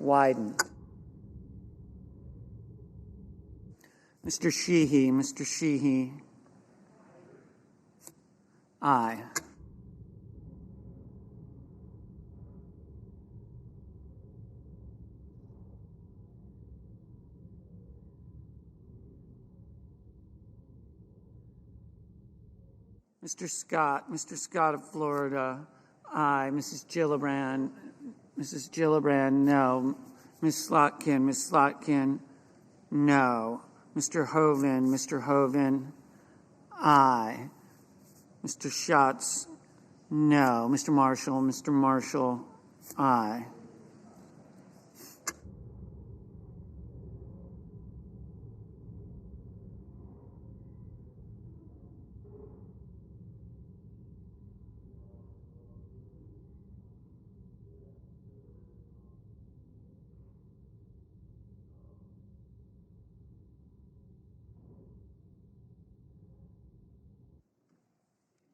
Wyden. Mr. Sheehy, aye. Mr. Scott of Florida, aye. Mrs. Gillibrand, no. Ms. Slotkin, no. Mr. Hoven, aye. Mr. Schatz, no. Mr. Marshall, aye.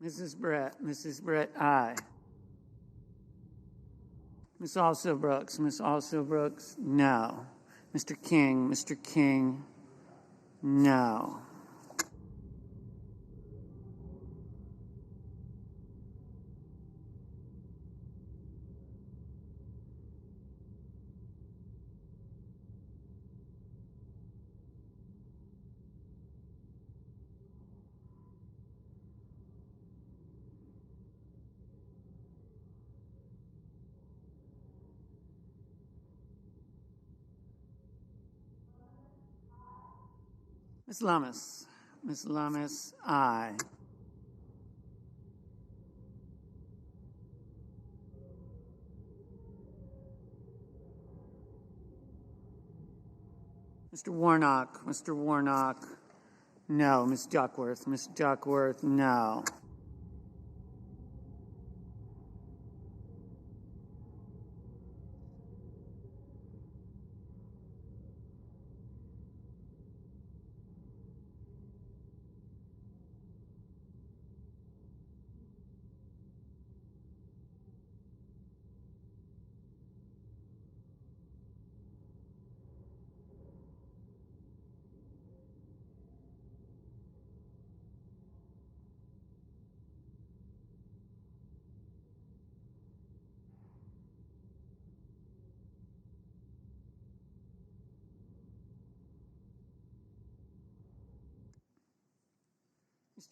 Mrs. Brett, aye. Ms. Alsobrooks, no. Mr. King, no. Ms. Lummis, aye. Mr. Warnock, no. Ms. Duckworth, no.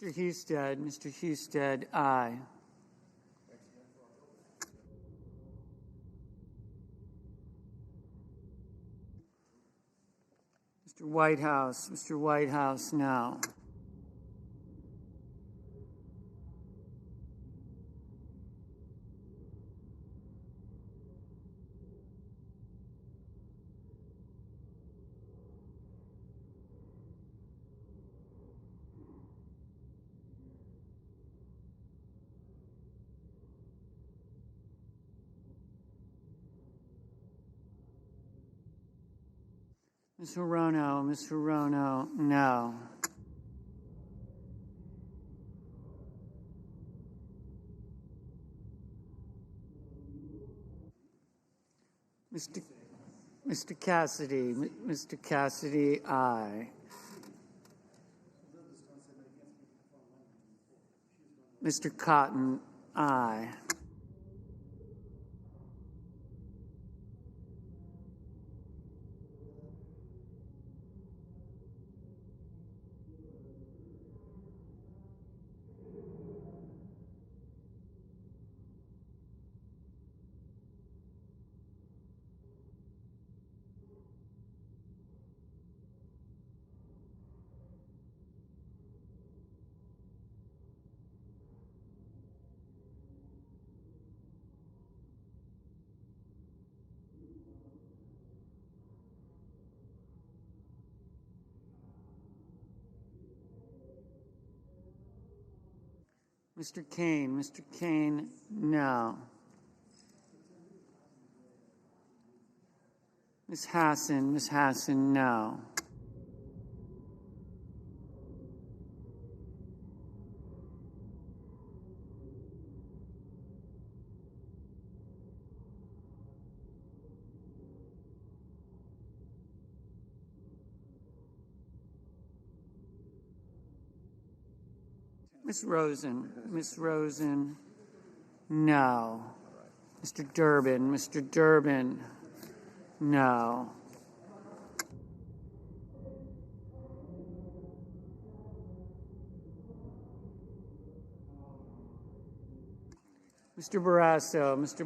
Mr. Husted, aye. Mr. Whitehouse, no. Ms. Hirono, no. Mr. Cassidy, aye. Mr. Cotton, aye. Mr. Kane, no. Ms. Hassan, no. Ms. Rosen, no. Mr. Durbin, no. Mr.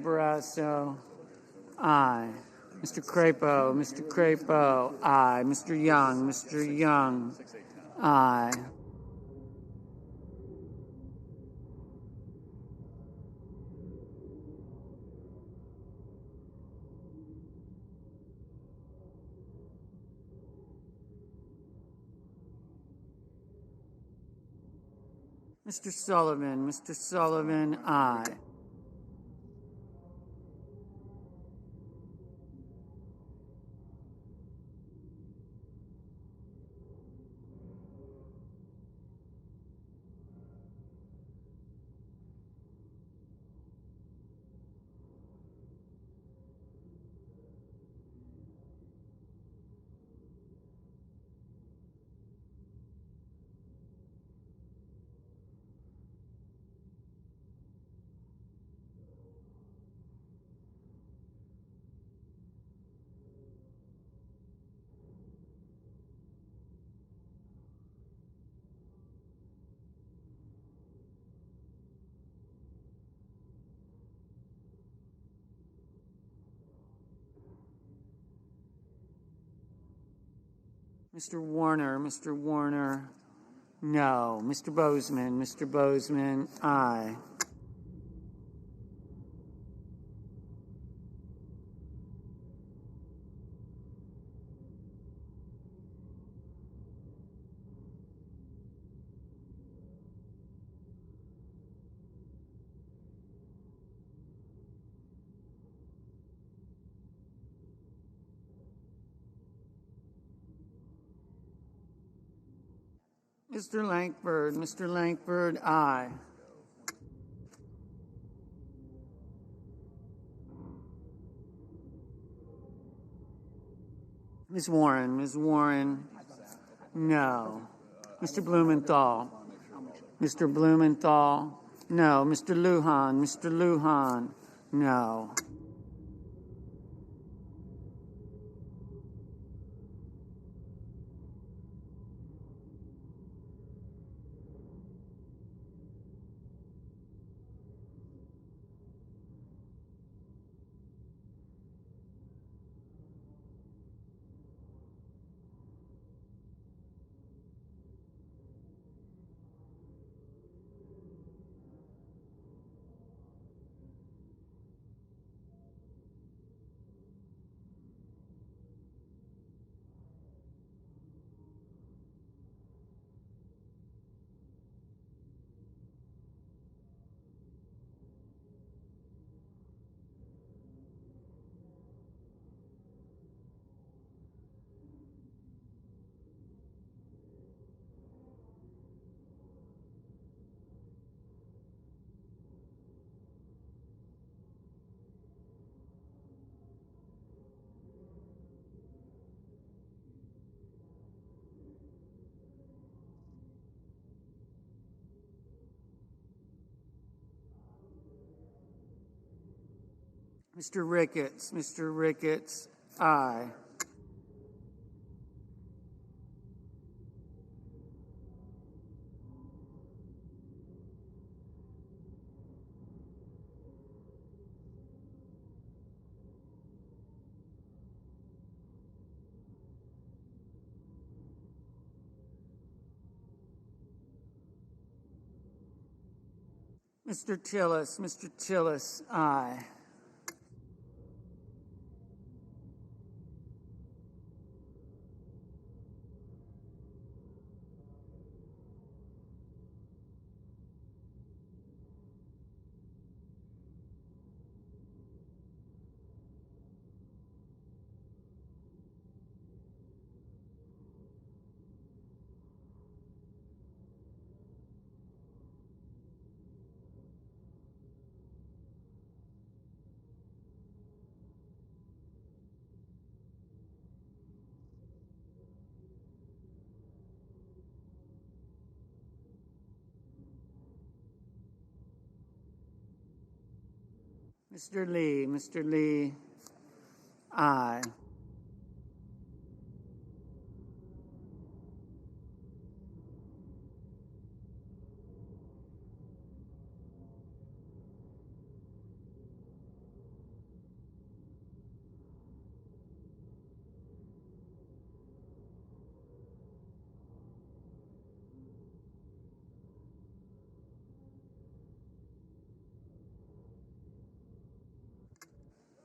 Barrasso, aye. Mr. Crapo, aye. Mr. Young, aye. Mr. Sullivan, aye. Mr. Warner, no. Mr. Bozeman, aye. Mr. Lankford, aye. Ms. Warren, no. Mr. Blumenthal, no. Mr. Lujan, no. Mr. Ricketts, aye. Mr. Tillis, aye. Mr. Lee, aye.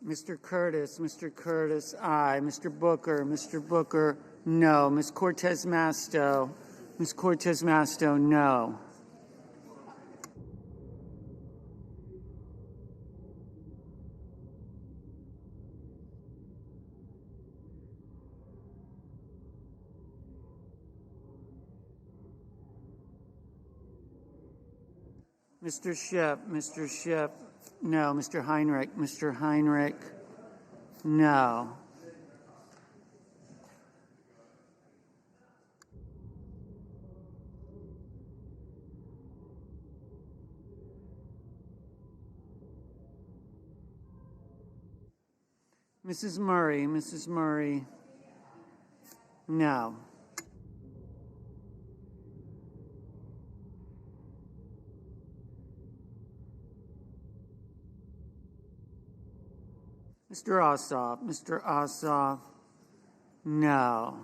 Mr. Curtis, aye. Mr. Booker, no. Ms. Cortez Masto, no. Mr. Ship, no. Mr. Heinrich, no. Mrs. Murray, no. Mr. Ossoff, no.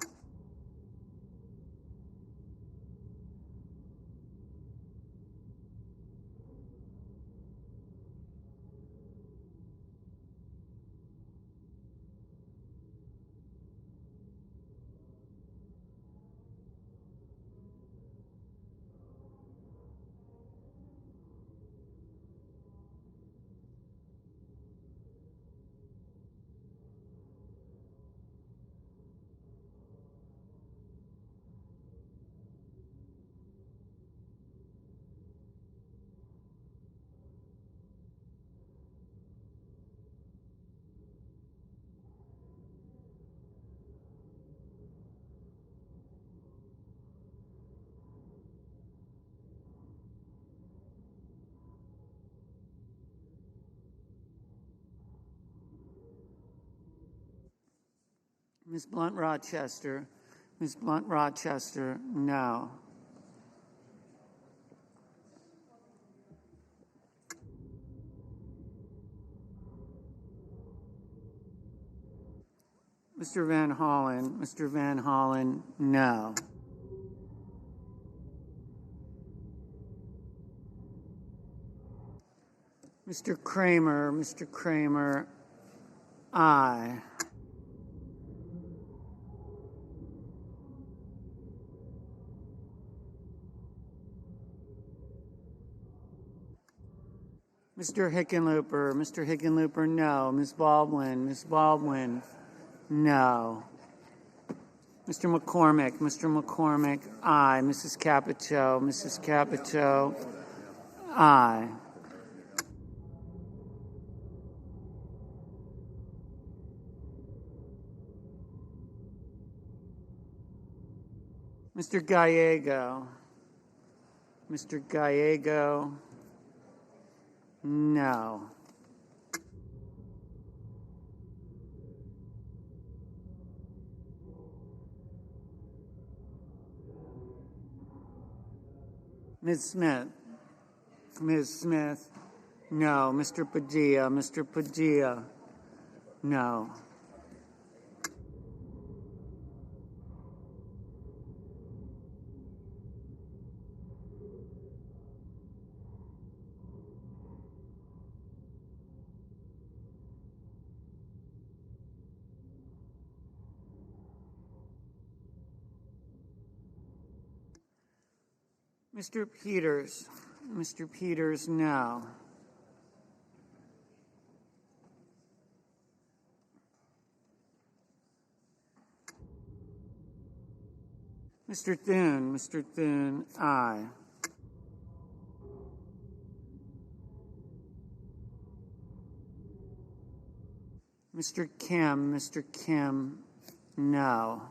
Ms. Blunt Rochester, no. Mr. Van Hollen, no. Mr. Kramer, aye. Mr. Hickenlooper, no. Ms. Baldwin, no. Mr. McCormick, aye. Mrs. Capito, aye. Mr. Gallego, no. Ms. Smith, no. Mr. Padilla, no. Mr. Peters, no. Mr. Thune, aye. Mr. Kim, no.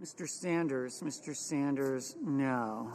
Mr. Sanders, no.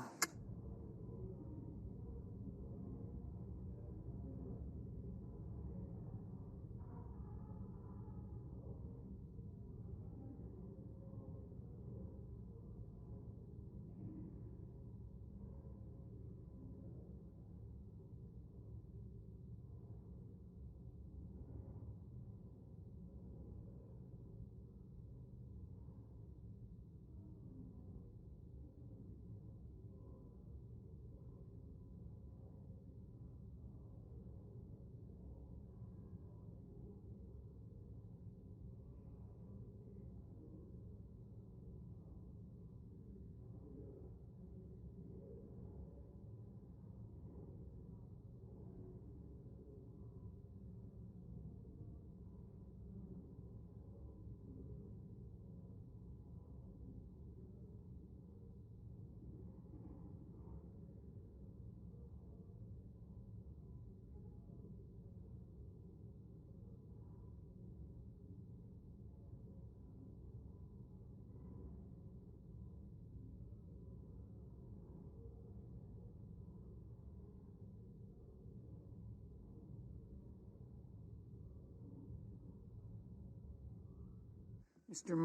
Mr.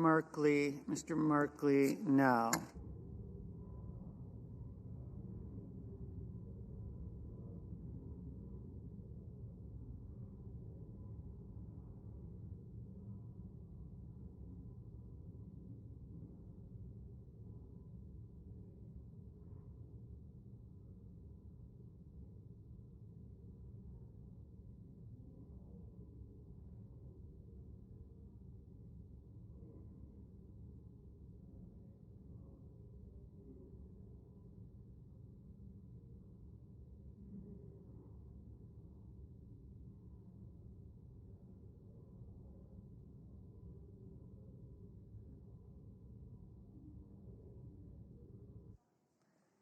Merkley, no.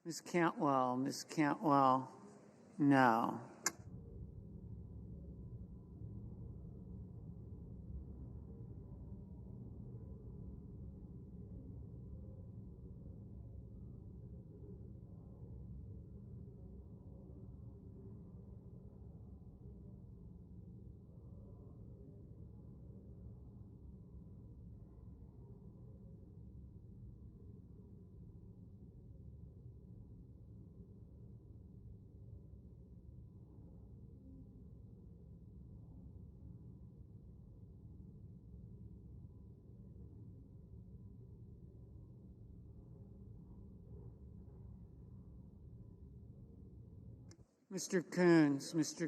Ms. Cantwell, no. Mr.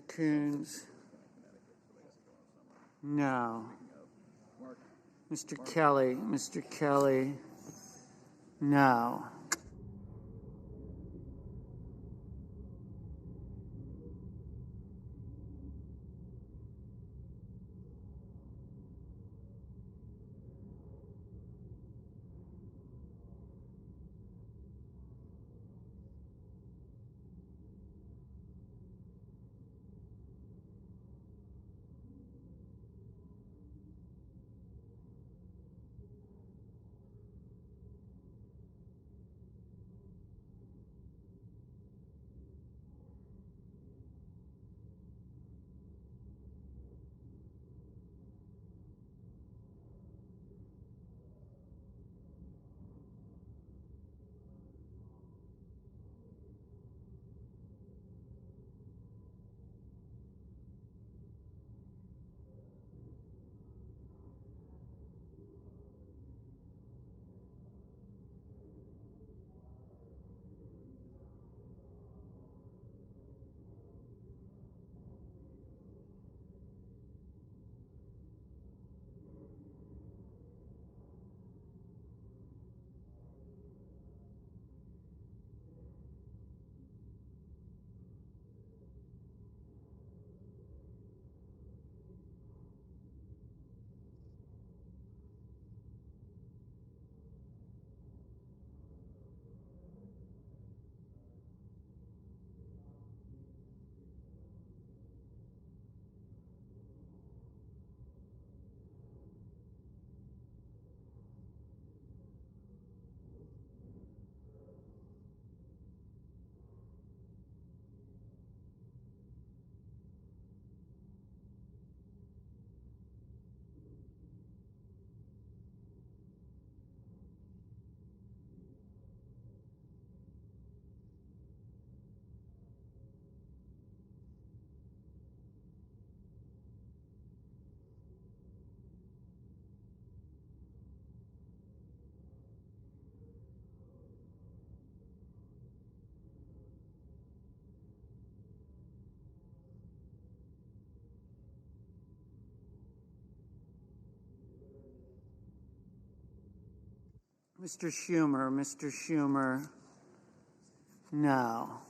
Coons, no. Mr. Kelly, no. Mr. Schumer, no.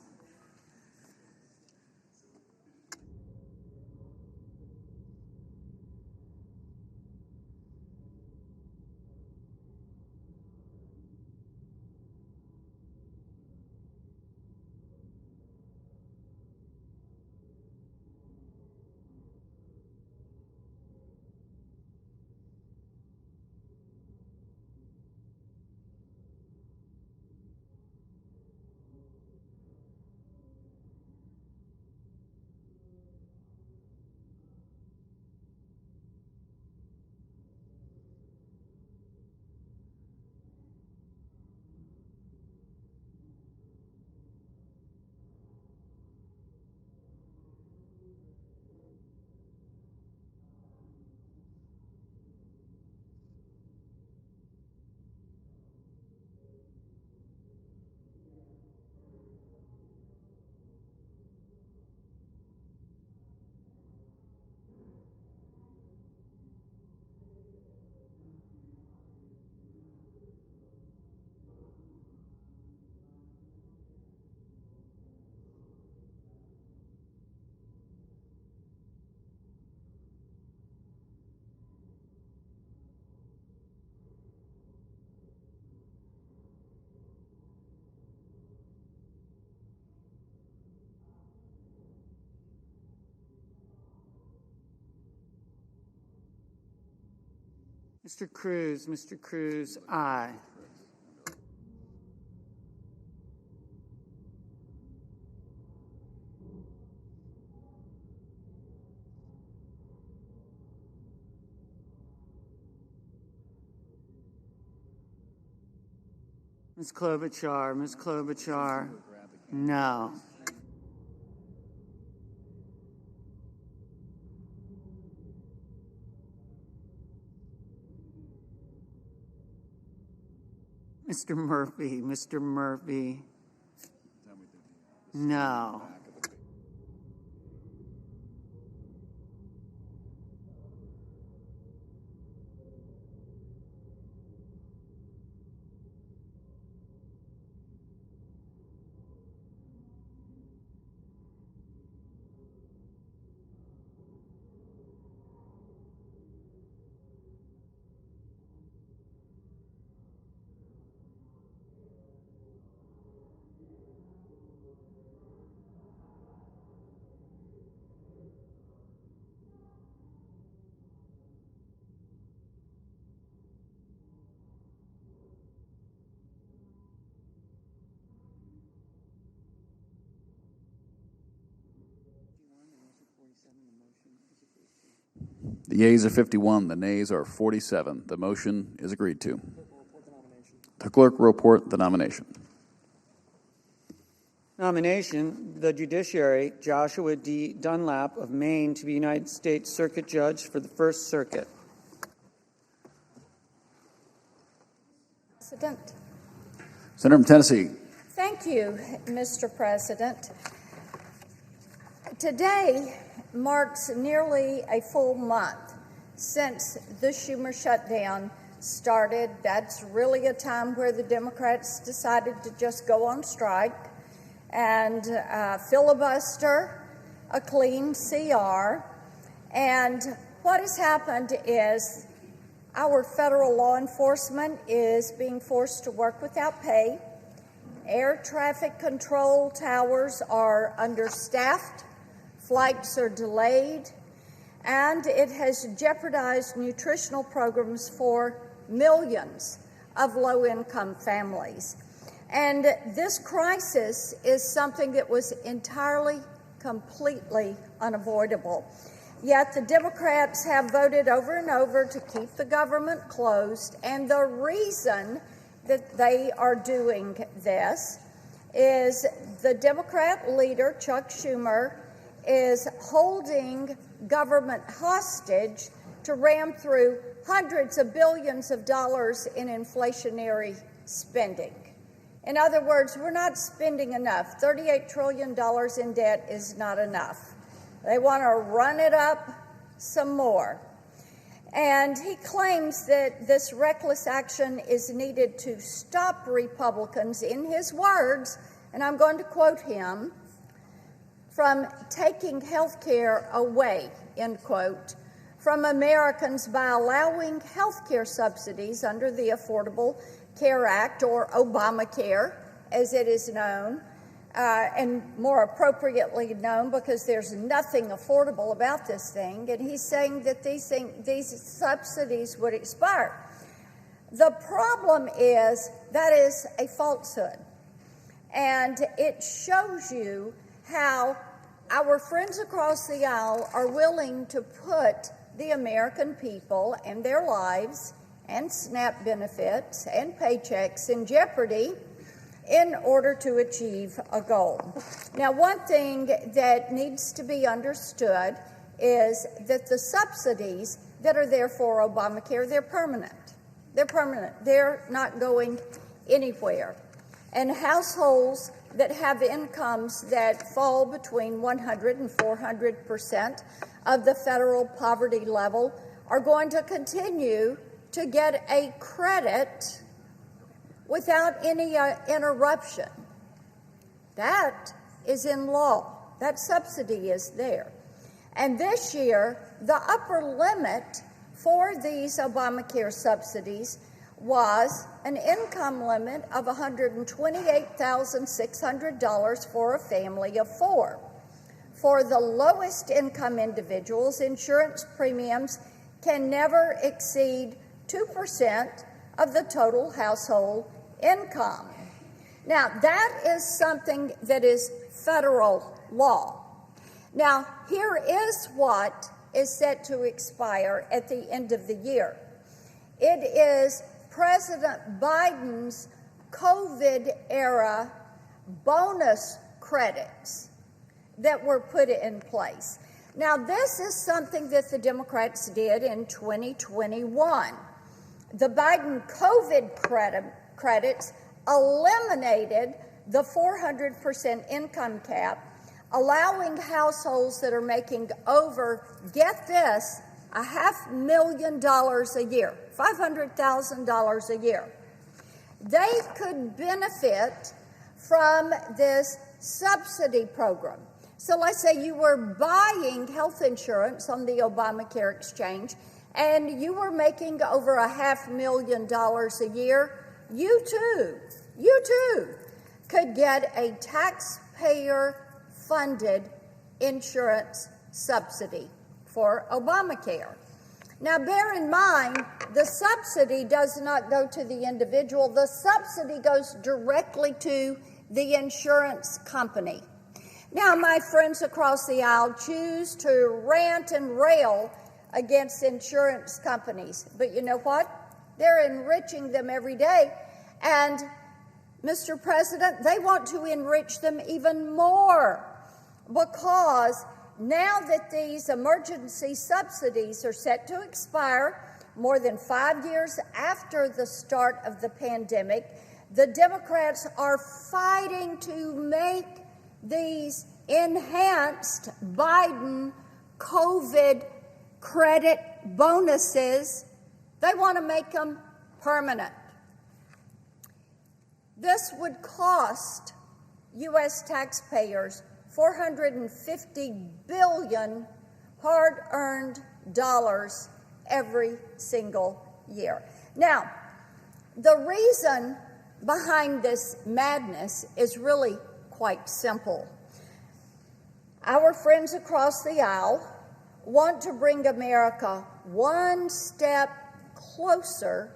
Mr. Cruz, aye. Ms. Klobuchar, no. Mr. Murphy, no. The yeas are 51, the nays are 47. The motion is agreed to. The clerk will report the nomination. Nomination, the judiciary, Joshua D. Dunlap of Maine to be United States Circuit Judge for the First Circuit. President. Senator from Tennessee. Thank you, Mr. President. Today marks nearly a full month since the Schumer shutdown started. That's really a time where the Democrats decided to just go on strike and filibuster a clean CR. And what has happened is our federal law enforcement is being forced to work without pay. Air traffic control towers are understaffed. Flights are delayed, and it has jeopardized nutritional programs for millions of low-income families. And this crisis is something that was entirely, completely unavoidable. Yet the Democrats have voted over and over to keep the government closed, and the reason that they are doing this is the Democrat leader, Chuck Schumer, is holding government hostage to ram through hundreds of billions of dollars in inflationary spending. In other words, we're not spending enough. $38 trillion in debt is not enough. They want to run it up some more. And he claims that this reckless action is needed to stop Republicans, in his words, and I'm going to quote him, from taking health care away, end quote, from Americans by allowing health care subsidies under the Affordable Care Act, or Obamacare, as it is known, and more appropriately known because there's nothing affordable about this thing, and he's saying that these subsidies would expire. The problem is that is a falsehood, and it shows you how our friends across the aisle are willing to put the American people and their lives and SNAP benefits and paychecks in jeopardy in order to achieve a goal. Now, one thing that needs to be understood is that the subsidies that are there for Obamacare, they're permanent. They're permanent. They're not going anywhere. And households that have incomes that fall between 100 and 400% of the federal poverty level are going to continue to get a credit without any interruption. That is in law. That subsidy is there. And this year, the upper limit for these Obamacare subsidies was an income limit of $128,600 for a family of four. For the lowest income individuals, insurance premiums can never exceed 2% of the total household income. Now, that is something that is federal law. Now, here is what is set to expire at the end of the year. It is President Biden's COVID-era bonus credits that were put in place. Now, this is something that the Democrats did in 2021. The Biden COVID credits eliminated the 400% income cap, allowing households that are making over, get this, $500,000 a year, $500,000 a year. They could benefit from this subsidy program. So let's say you were buying health insurance on the Obamacare exchange and you were making over $500,000 a year, you too could get a taxpayer-funded insurance subsidy for Obamacare. Now, bear in mind, the subsidy does not go to the individual. The subsidy goes directly to the insurance company. Now, my friends across the aisle choose to rant and rail against insurance companies. But you know what? They're enriching them every day. And, Mr. President, they want to enrich them even more because now that these emergency subsidies are set to expire more than 5 years after the start of the pandemic, the Democrats are fighting to make these enhanced Biden COVID credit bonuses, they want to make them permanent. This would cost U.S. taxpayers $450 billion hard-earned dollars every single year. Now, the reason behind this madness is really quite simple. Our friends across the aisle want to bring America one step closer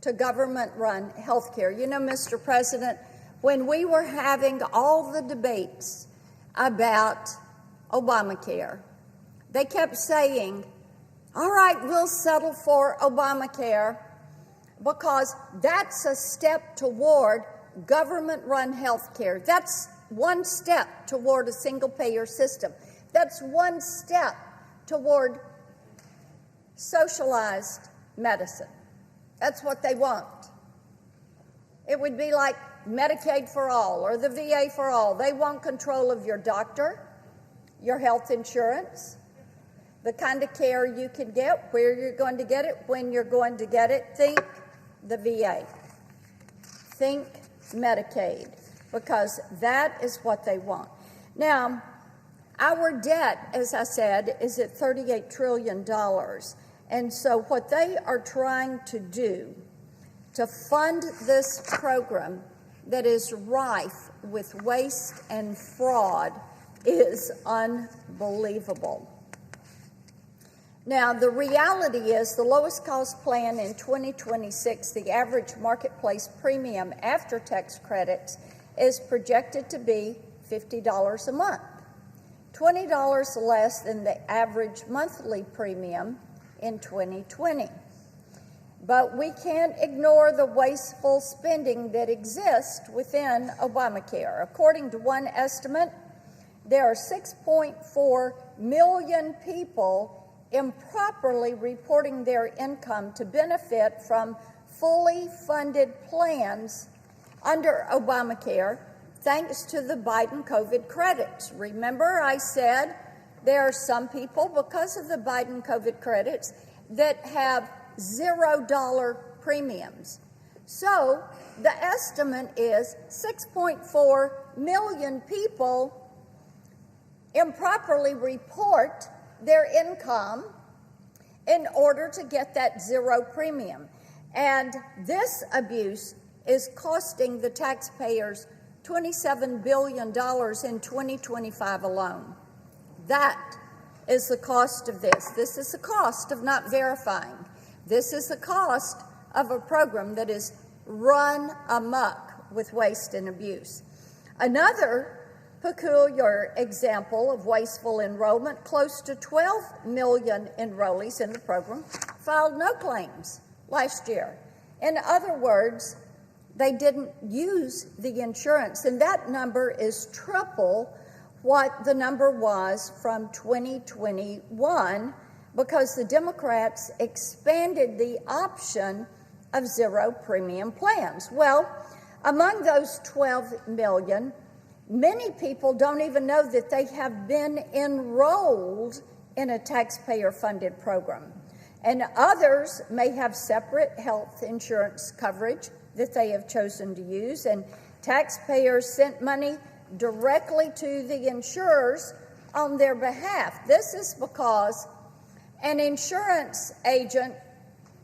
to government-run health care. You know, Mr. President, when we were having all the debates about Obamacare, they kept saying, all right, we'll settle for Obamacare because that's a step toward government-run health care. That's one step toward a single-payer system. That's one step toward socialized medicine. That's what they want. It would be like Medicaid for all or the VA for all. They want control of your doctor, your health insurance. the kind of care you can get, where you're going to get it, when you're going to get it. Think the VA. Think Medicaid, because that is what they want. Now, our debt, as I said, is at $38 trillion. And so what they are trying to do to fund this program that is rife with waste and fraud is unbelievable. Now, the reality is the lowest cost plan in 2026, the average marketplace premium after tax credits, is projected to be $50 a month, $20 less than the average monthly premium in 2020. But we can't ignore the wasteful spending that exists within Obamacare. According to one estimate, there are 6.4 million people improperly reporting their income to benefit from fully funded plans under Obamacare, thanks to the Biden COVID credits. Remember, I said there are some people, because of the Biden COVID credits, that have $0 premiums. So the estimate is 6.4 million people improperly report their income in order to get that zero premium. And this abuse is costing the taxpayers $27 billion in 2025 alone. That is the cost of this. This is the cost of not verifying. This is the cost of a program that is run amok with waste and abuse. Another peculiar example of wasteful enrollment, close to 12 million enrollees in the program filed no claims last year. In other words, they didn't use the insurance, and that number is triple what the number was from 2021, because the Democrats expanded the option of zero premium plans. Well, among those 12 million, many people don't even know that they have been enrolled in a taxpayer-funded program. And others may have separate health insurance coverage that they have chosen to use, and taxpayers sent money directly to the insurers on their behalf. This is because an insurance agent,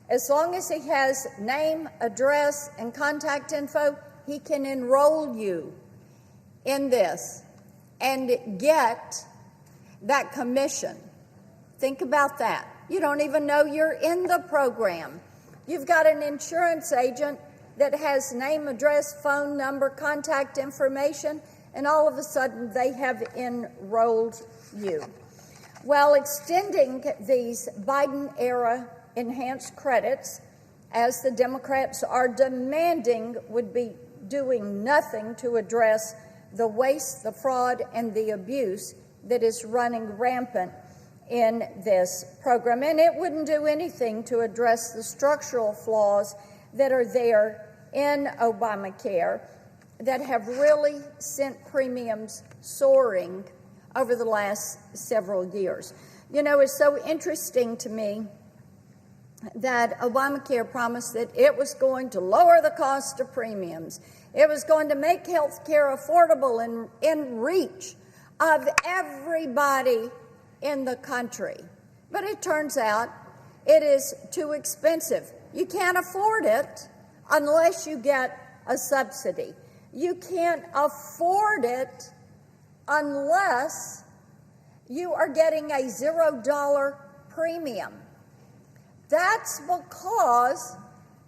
as long as he has name, address, and contact info, he can enroll you in this and get that commission. Think about that. You don't even know you're in the program. You've got an insurance agent that has name, address, phone number, contact information, and all of a sudden they have enrolled you. Well, extending these Biden-era enhanced credits, as the Democrats are demanding, would be doing nothing to address the waste, the fraud, and the abuse that is running rampant in this program. And it wouldn't do anything to address the structural flaws that are there in Obamacare that have really sent premiums soaring over the last several years. You know, it's so interesting to me that Obamacare promised that it was going to lower the cost of premiums. It was going to make health care affordable and in reach of everybody in the country. But it turns out it is too expensive. You can't afford it unless you get a subsidy. You can't afford it unless you are getting a $0 premium. That's because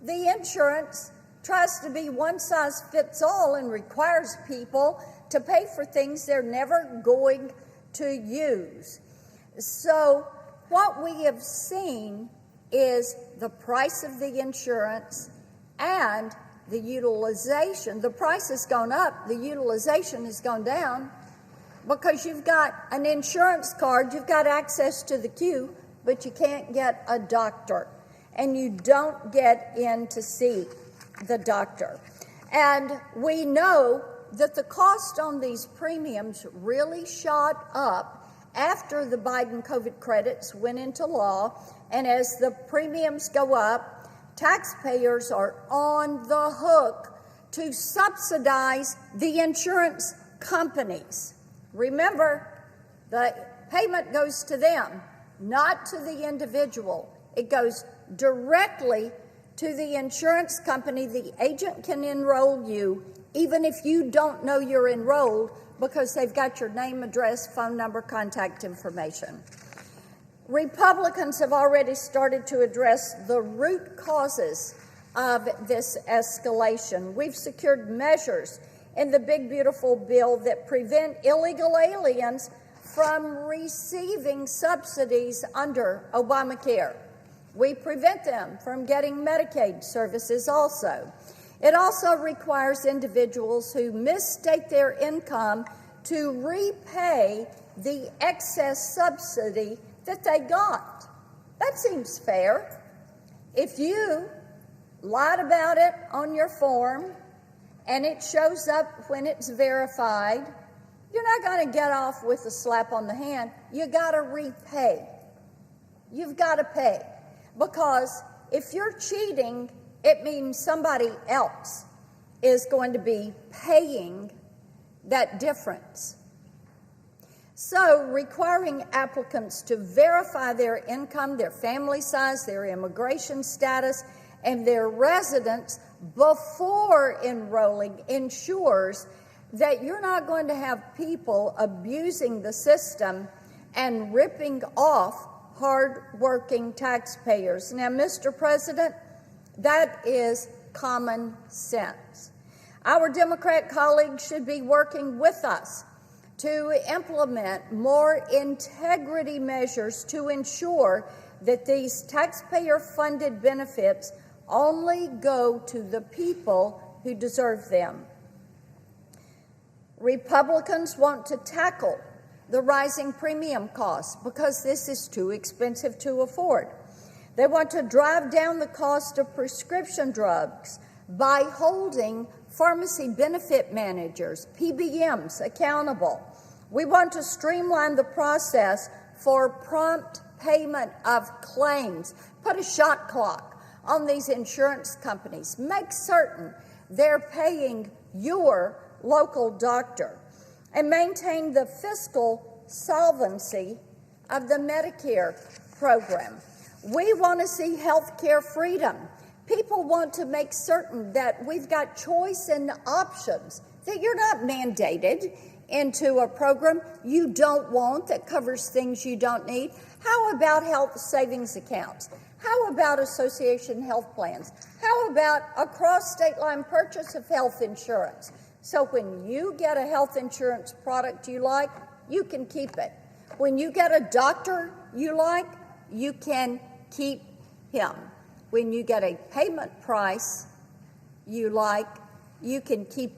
the insurance tries to be one size fits all and requires people to pay for things they're never going to use. So what we have seen is the price of the insurance and the utilization. The price has gone up, the utilization has gone down, because you've got an insurance card, you've got access to the queue, but you can't get a doctor, and you don't get in to see the doctor. And we know that the cost on these premiums really shot up after the Biden COVID credits went into law, and as the premiums go up, taxpayers are on the hook to subsidize the insurance companies. Remember, the payment goes to them, not to the individual. It goes directly to the insurance company. The agent can enroll you even if you don't know you're enrolled, because they've got your name, address, phone number, contact information. Republicans have already started to address the root causes of this escalation. We've secured measures in the big, beautiful bill that prevent illegal aliens from receiving subsidies under Obamacare. We prevent them from getting Medicaid services also. It also requires individuals who misstate their income to repay the excess subsidy that they got. That seems fair. If you lied about it on your form and it shows up when it's verified, you're not going to get off with a slap on the hand. You got to repay. You've got to pay. Because if you're cheating, it means somebody else is going to be paying that difference. So, requiring applicants to verify their income, their family size, their immigration status, and their residence before enrolling ensures that you're not going to have people abusing the system and ripping off hard-working taxpayers. Now, Mr. President, that is common sense. Our Democrat colleagues should be working with us to implement more integrity measures to ensure that these taxpayer-funded benefits only go to the people who deserve them. Republicans want to tackle the rising premium costs because this is too expensive to afford. They want to drive down the cost of prescription drugs by holding pharmacy benefit managers, PBMs, accountable. We want to streamline the process for prompt payment of claims, put a shot clock on these insurance companies, make certain they're paying your local doctor, and maintain the fiscal solvency of the Medicare program. We want to see health care freedom. People want to make certain that we've got choice and options, that you're not mandated into a program you don't want that covers things you don't need. How about health savings accounts? How about association health plans? How about a cross-state line purchase of health insurance? So when you get a health insurance product you like, you can keep it. When you get a doctor you like, you can keep him. When you get a payment price you like, you can keep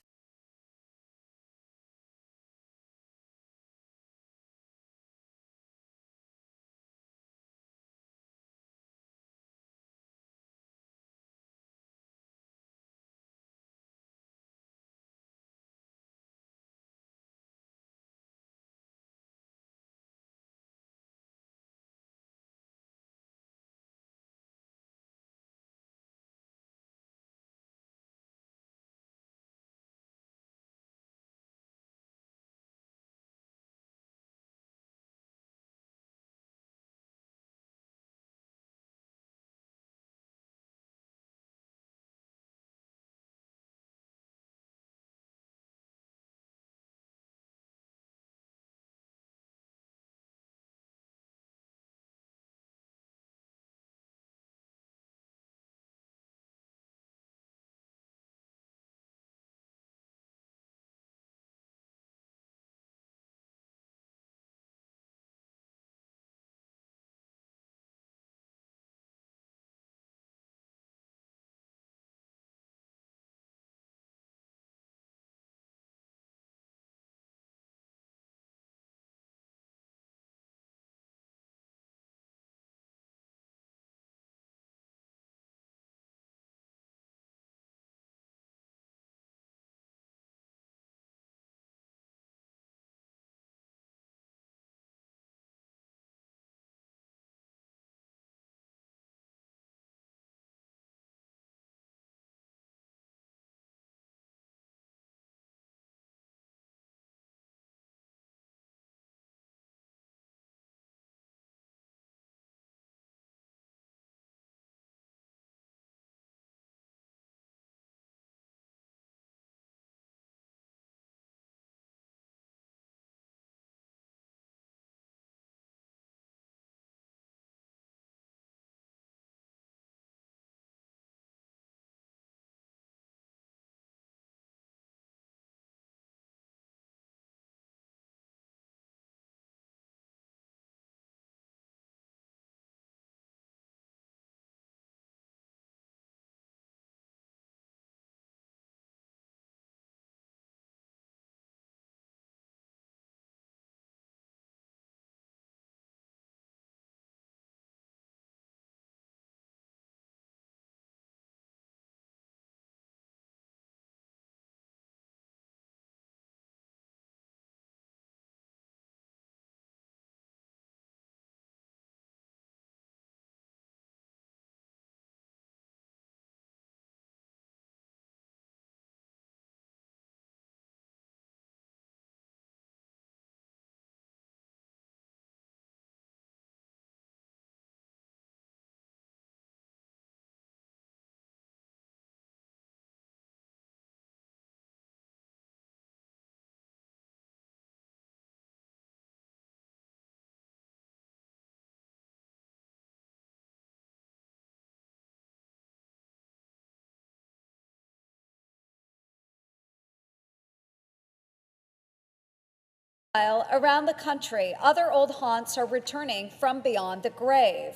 Around the country, other old haunts are returning from beyond the grave.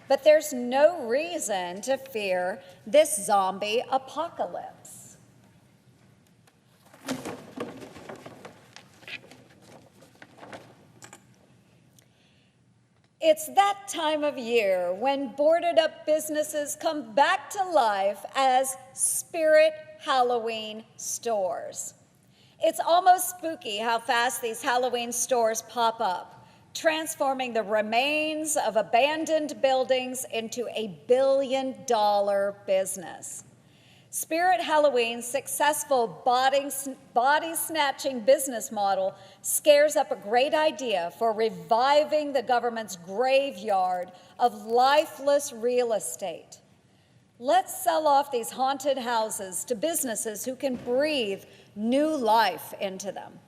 But there's no reason to fear this zombie apocalypse. It's that time of year when boarded up businesses come back to life as Spirit Halloween stores. It's almost spooky how fast these Halloween stores pop up, transforming the remains of abandoned buildings into a billion-dollar business. Spirit Halloween's successful body-snatching business model scares up a great idea for reviving the government's graveyard of lifeless real estate. Let's sell off these haunted houses to businesses who can breathe new life into them.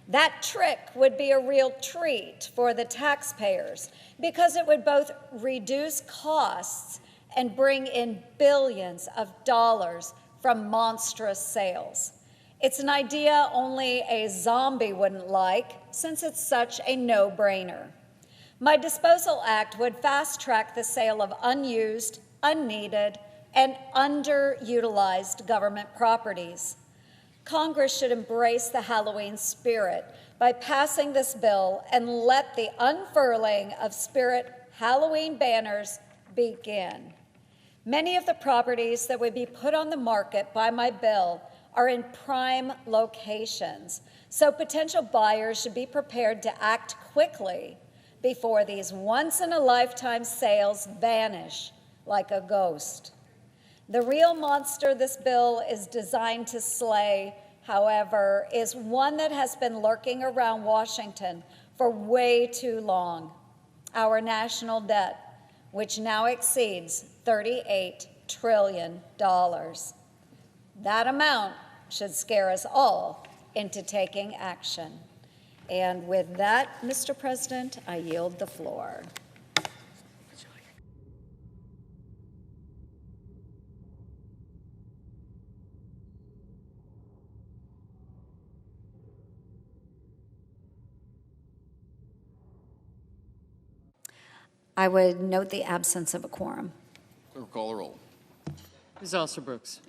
That trick would be a real treat for the taxpayers because it would both reduce costs and bring in billions of dollars from monstrous sales. It's an idea only a zombie wouldn't like, since it's such a no-brainer. My disposal act would fast-track the sale of unused, unneeded, and underutilized government properties. Congress should embrace the Halloween spirit by passing this bill and let the unfurling of Spirit Halloween banners begin. Many of the properties that would be put on the market by my bill are in prime locations, so potential buyers should be prepared to act quickly before these once-in-a-lifetime sales vanish like a ghost. The real monster this bill is designed to slay, however, is one that has been lurking around Washington for way too long: our national debt, which now exceeds $38 trillion. That amount should scare us all into taking action. And with that, Mr. President, I yield the floor. I would note the absence of a quorum. Clerk, call the roll. Ms. Alsterbrooks.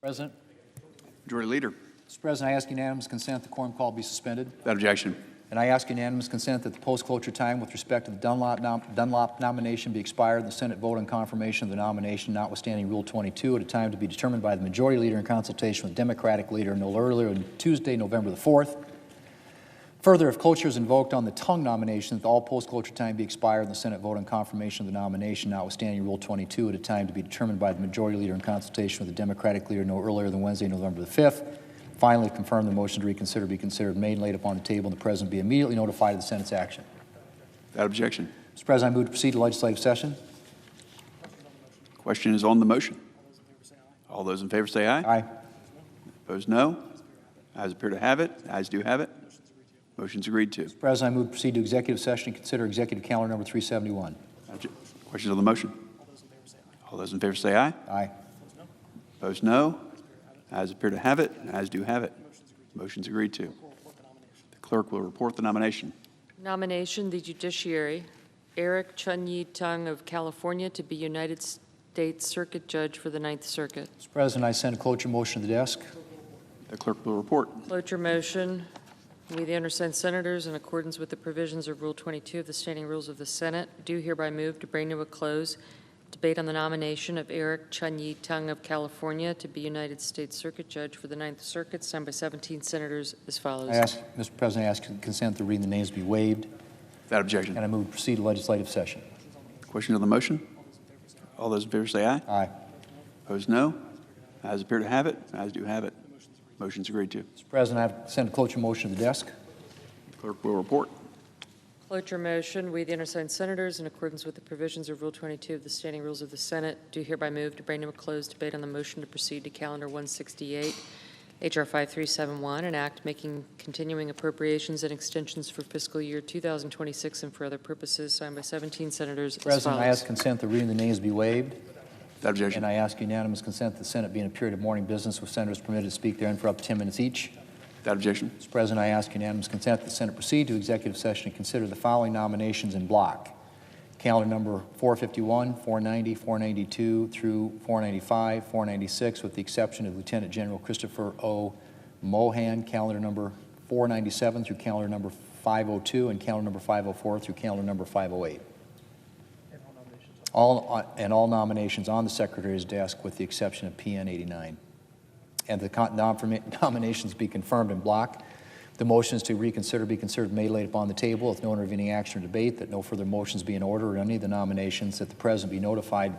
President. Majority Leader. Mr. President, I ask unanimous consent the quorum call be suspended. Without objection. And I ask unanimous consent that the post-cloture time with respect to the Dunlop nomination be expired and the Senate vote on confirmation of the nomination notwithstanding Rule 22 at a time to be determined by the Majority Leader in consultation with Democratic Leader no earlier than Tuesday, November the 4th. Further, if cloture is invoked on the tongue nomination, that all post-cloture time be expired and the Senate vote on confirmation of the nomination notwithstanding Rule 22 at a time to be determined by the Majority Leader in consultation with the Democratic Leader no earlier than Wednesday, November the 5th. Finally, confirm the motion to reconsider be considered made and laid upon the table and the President be immediately notified of the Senate's action. Without objection. Mr. President, I move to proceed to legislative session. Question is on the motion. All those in favor say aye. Aye. Opposed, no. Ayes appear to have it. Ayes do have it. Motion's agreed to. Mr. President, I move to proceed to executive session and consider executive calendar number 371. Questions on the motion? All those in favor say aye. Aye. Opposed, no. Ayes appear to have it. Ayes do have it. Motion's agreed to. The clerk will report the nomination. Nomination, the judiciary, Eric Chun-Yi Tung of California to be United States Circuit Judge for the Ninth Circuit. Mr. President, I send a cloture motion to the desk. The clerk will report. Cloture motion. We, the undersigned senators, in accordance with the provisions of Rule 22 of the Standing Rules of the Senate, do hereby move to bring to a close debate on the nomination of Eric Chun-Yi Tung of California to be United States Circuit Judge for the Ninth Circuit, signed by 17 senators as follows. Mr. President, I ask consent to reading the names be waived. Without objection. And I move to proceed to legislative session. Question on the motion? All those in favor say aye. Aye. Opposed, no. Ayes appear to have it. Ayes do have it. Motion's agreed to. Mr. President, I send a cloture motion to the desk. Clerk will report. Cloture motion. We, the undersigned senators, in accordance with the provisions of Rule 22 of the Standing Rules of the Senate, do hereby move to bring to a close debate on the motion to proceed to Calendar 168, H.R. 5371, an act making continuing appropriations and extensions for fiscal year 2026 and for other purposes, signed by 17 senators as follows. President, I ask consent that reading the names be waived. Without objection. And I ask unanimous consent that the Senate be in a period of morning business with senators permitted to speak therein for up to 10 minutes each. Without objection. Mr. President, I ask unanimous consent that the Senate proceed to executive session and consider the following nominations in block. Calendar number 451, 490, 492 through 495, 496, with the exception of Lieutenant General Christopher O. Mohan, calendar number 497 through calendar number 502, and calendar number 504 through calendar number 508. All nominations on the Secretary's desk with the exception of PN 89. And the nominations be confirmed in block. The motion is to reconsider be considered made laid upon the table with no intervening action or debate, that no further motions be in order or any of the nominations, that the President be notified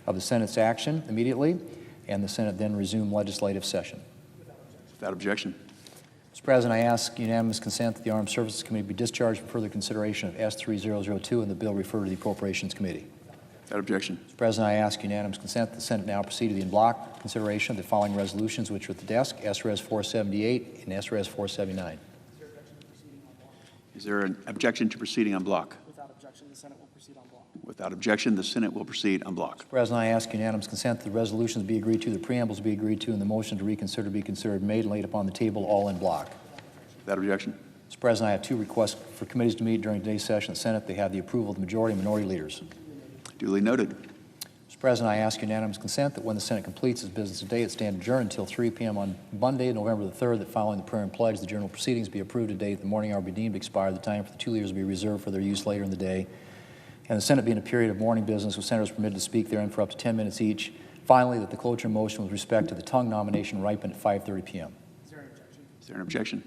of the Senate's action immediately, and the Senate then resume legislative session. Without objection. Mr. President, I ask unanimous consent that the Armed Services Committee be discharged for further consideration of S3002 and the bill referred to the Appropriations Committee. Without objection. Mr. President, I ask unanimous consent that the Senate now proceed to the in-block consideration of the following resolutions, which are at the desk, S-Res 478 and S-Res 479. Is there an objection to proceeding on block? Without objection, the Senate will proceed on block. Without objection, the Senate will proceed on block. Mr. President, I ask unanimous consent that the resolutions be agreed to, the preambles be agreed to, and the motion to reconsider be considered made and laid upon the table, all in block. Without objection. Mr. President, I have two requests for committees to meet during today's session. The Senate, they have the approval of the majority and minority leaders. Duly noted. Mr. President, I ask unanimous consent that when the Senate completes its business today, it stand adjourned until 3 p.m. on Monday, November the 3rd, that following the prayer and pledge, the general proceedings be approved today, that the morning hour be deemed expired, the time for the 2 leaders be reserved for their use later in the day, and the Senate be in a period of morning business with senators permitted to speak therein for up to 10 minutes each. Finally, that the cloture motion with respect to the tongue nomination ripen at 5:30 p.m. Is there an objection? Is there an objection?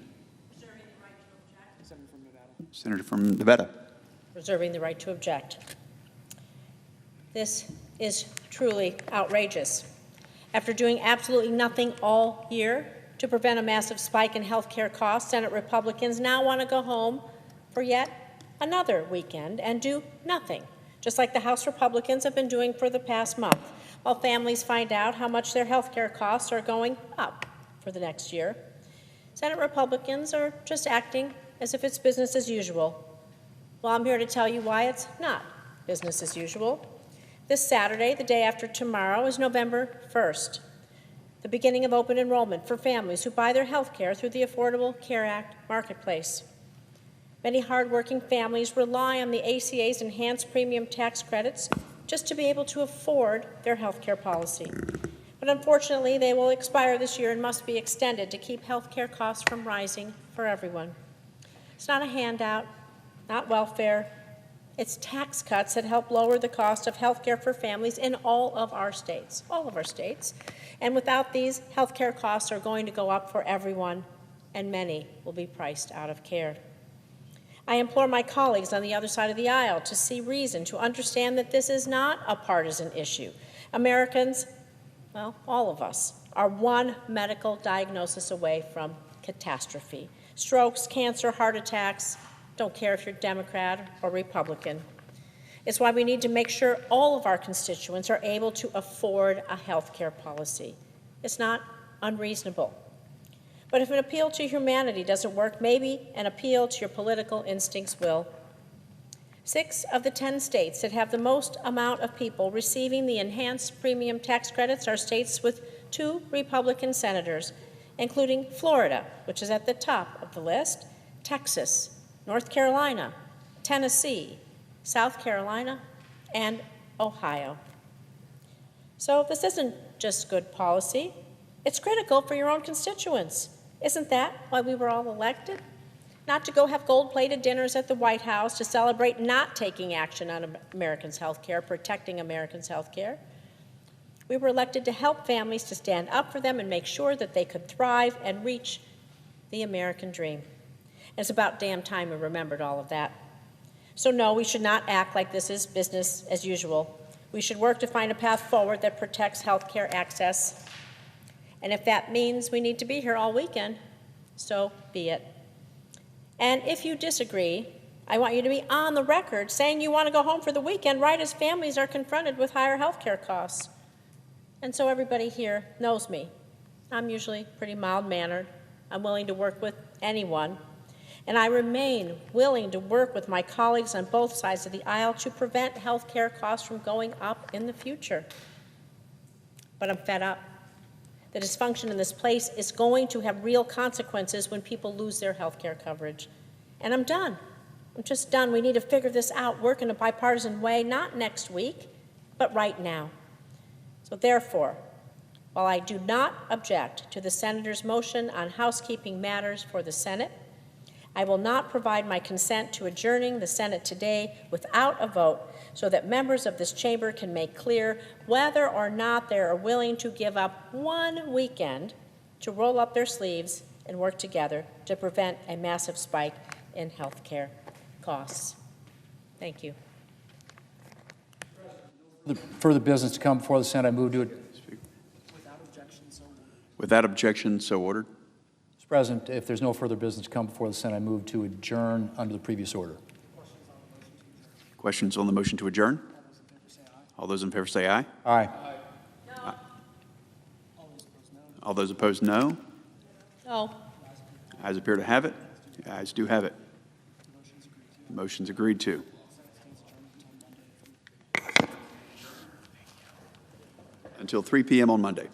Reserving the right to object. Senator from Nevada. Senator from Nevada. Reserving the right to object. This is truly outrageous. After doing absolutely nothing all year to prevent a massive spike in health care costs, Senate Republicans now want to go home for yet another weekend and do nothing, just like the House Republicans have been doing for the past month, while families find out how much their health care costs are going up for the next year. Senate Republicans are just acting as if it's business as usual. Well, I'm here to tell you why it's not business as usual. This Saturday, the day after tomorrow, is November 1st, the beginning of open enrollment for families who buy their health care through the Affordable Care Act marketplace. Many hardworking families rely on the ACA's enhanced premium tax credits just to be able to afford their health care policy. But unfortunately, they will expire this year and must be extended to keep health care costs from rising for everyone. It's not a handout, not welfare. It's tax cuts that help lower the cost of health care for families in all of our states. And without these, health care costs are going to go up for everyone, and many will be priced out of care. I implore my colleagues on the other side of the aisle to see reason, to understand that this is not a partisan issue. Americans, well, all of us, are one medical diagnosis away from catastrophe. Strokes, cancer, heart attacks, don't care if you're Democrat or Republican. It's why we need to make sure all of our constituents are able to afford a health care policy. It's not unreasonable. But if an appeal to humanity doesn't work, maybe an appeal to your political instincts will. 6 of the 10 states that have the most amount of people receiving the enhanced premium tax credits are states with 2 Republican senators, including Florida, which is at the top of the list, Texas, North Carolina, Tennessee, South Carolina, and Ohio. So this isn't just good policy. It's critical for your own constituents. Isn't that why we were all elected? Not to go have gold-plated dinners at the White House to celebrate not taking action on Americans' health care, protecting Americans' health care. We were elected to help families, to stand up for them and make sure that they could thrive and reach the American dream. And it's about damn time we remembered all of that. So no, we should not act like this is business as usual. We should work to find a path forward that protects health care access. And if that means we need to be here all weekend, so be it. And if you disagree, I want you to be on the record saying you want to go home for the weekend right as families are confronted with higher health care costs. And so everybody here knows me. I'm usually pretty mild-mannered. I'm willing to work with anyone. And I remain willing to work with my colleagues on both sides of the aisle to prevent health care costs from going up in the future. But I'm fed up. The dysfunction in this place is going to have real consequences when people lose their health care coverage. And I'm done. I'm just done. We need to figure this out, work in a bipartisan way, not next week, but right now. So therefore, while I do not object to the senator's motion on housekeeping matters for the Senate, I will not provide my consent to adjourning the Senate today without a vote so that members of this chamber can make clear whether or not they are willing to give up one weekend to roll up their sleeves and work together to prevent a massive spike in health care costs. Thank you. Further business to come before the Senate, I move to it. Without objection, so ordered. Mr. President, if there's no further business to come before the Senate, I move to adjourn under the previous order. Questions on the motion to adjourn? All those in favor say aye. Aye. Aye. All those opposed, no. No. Ayes appear to have it. The ayes do have it. The motion's agreed to. Until 3 p.m. on Monday.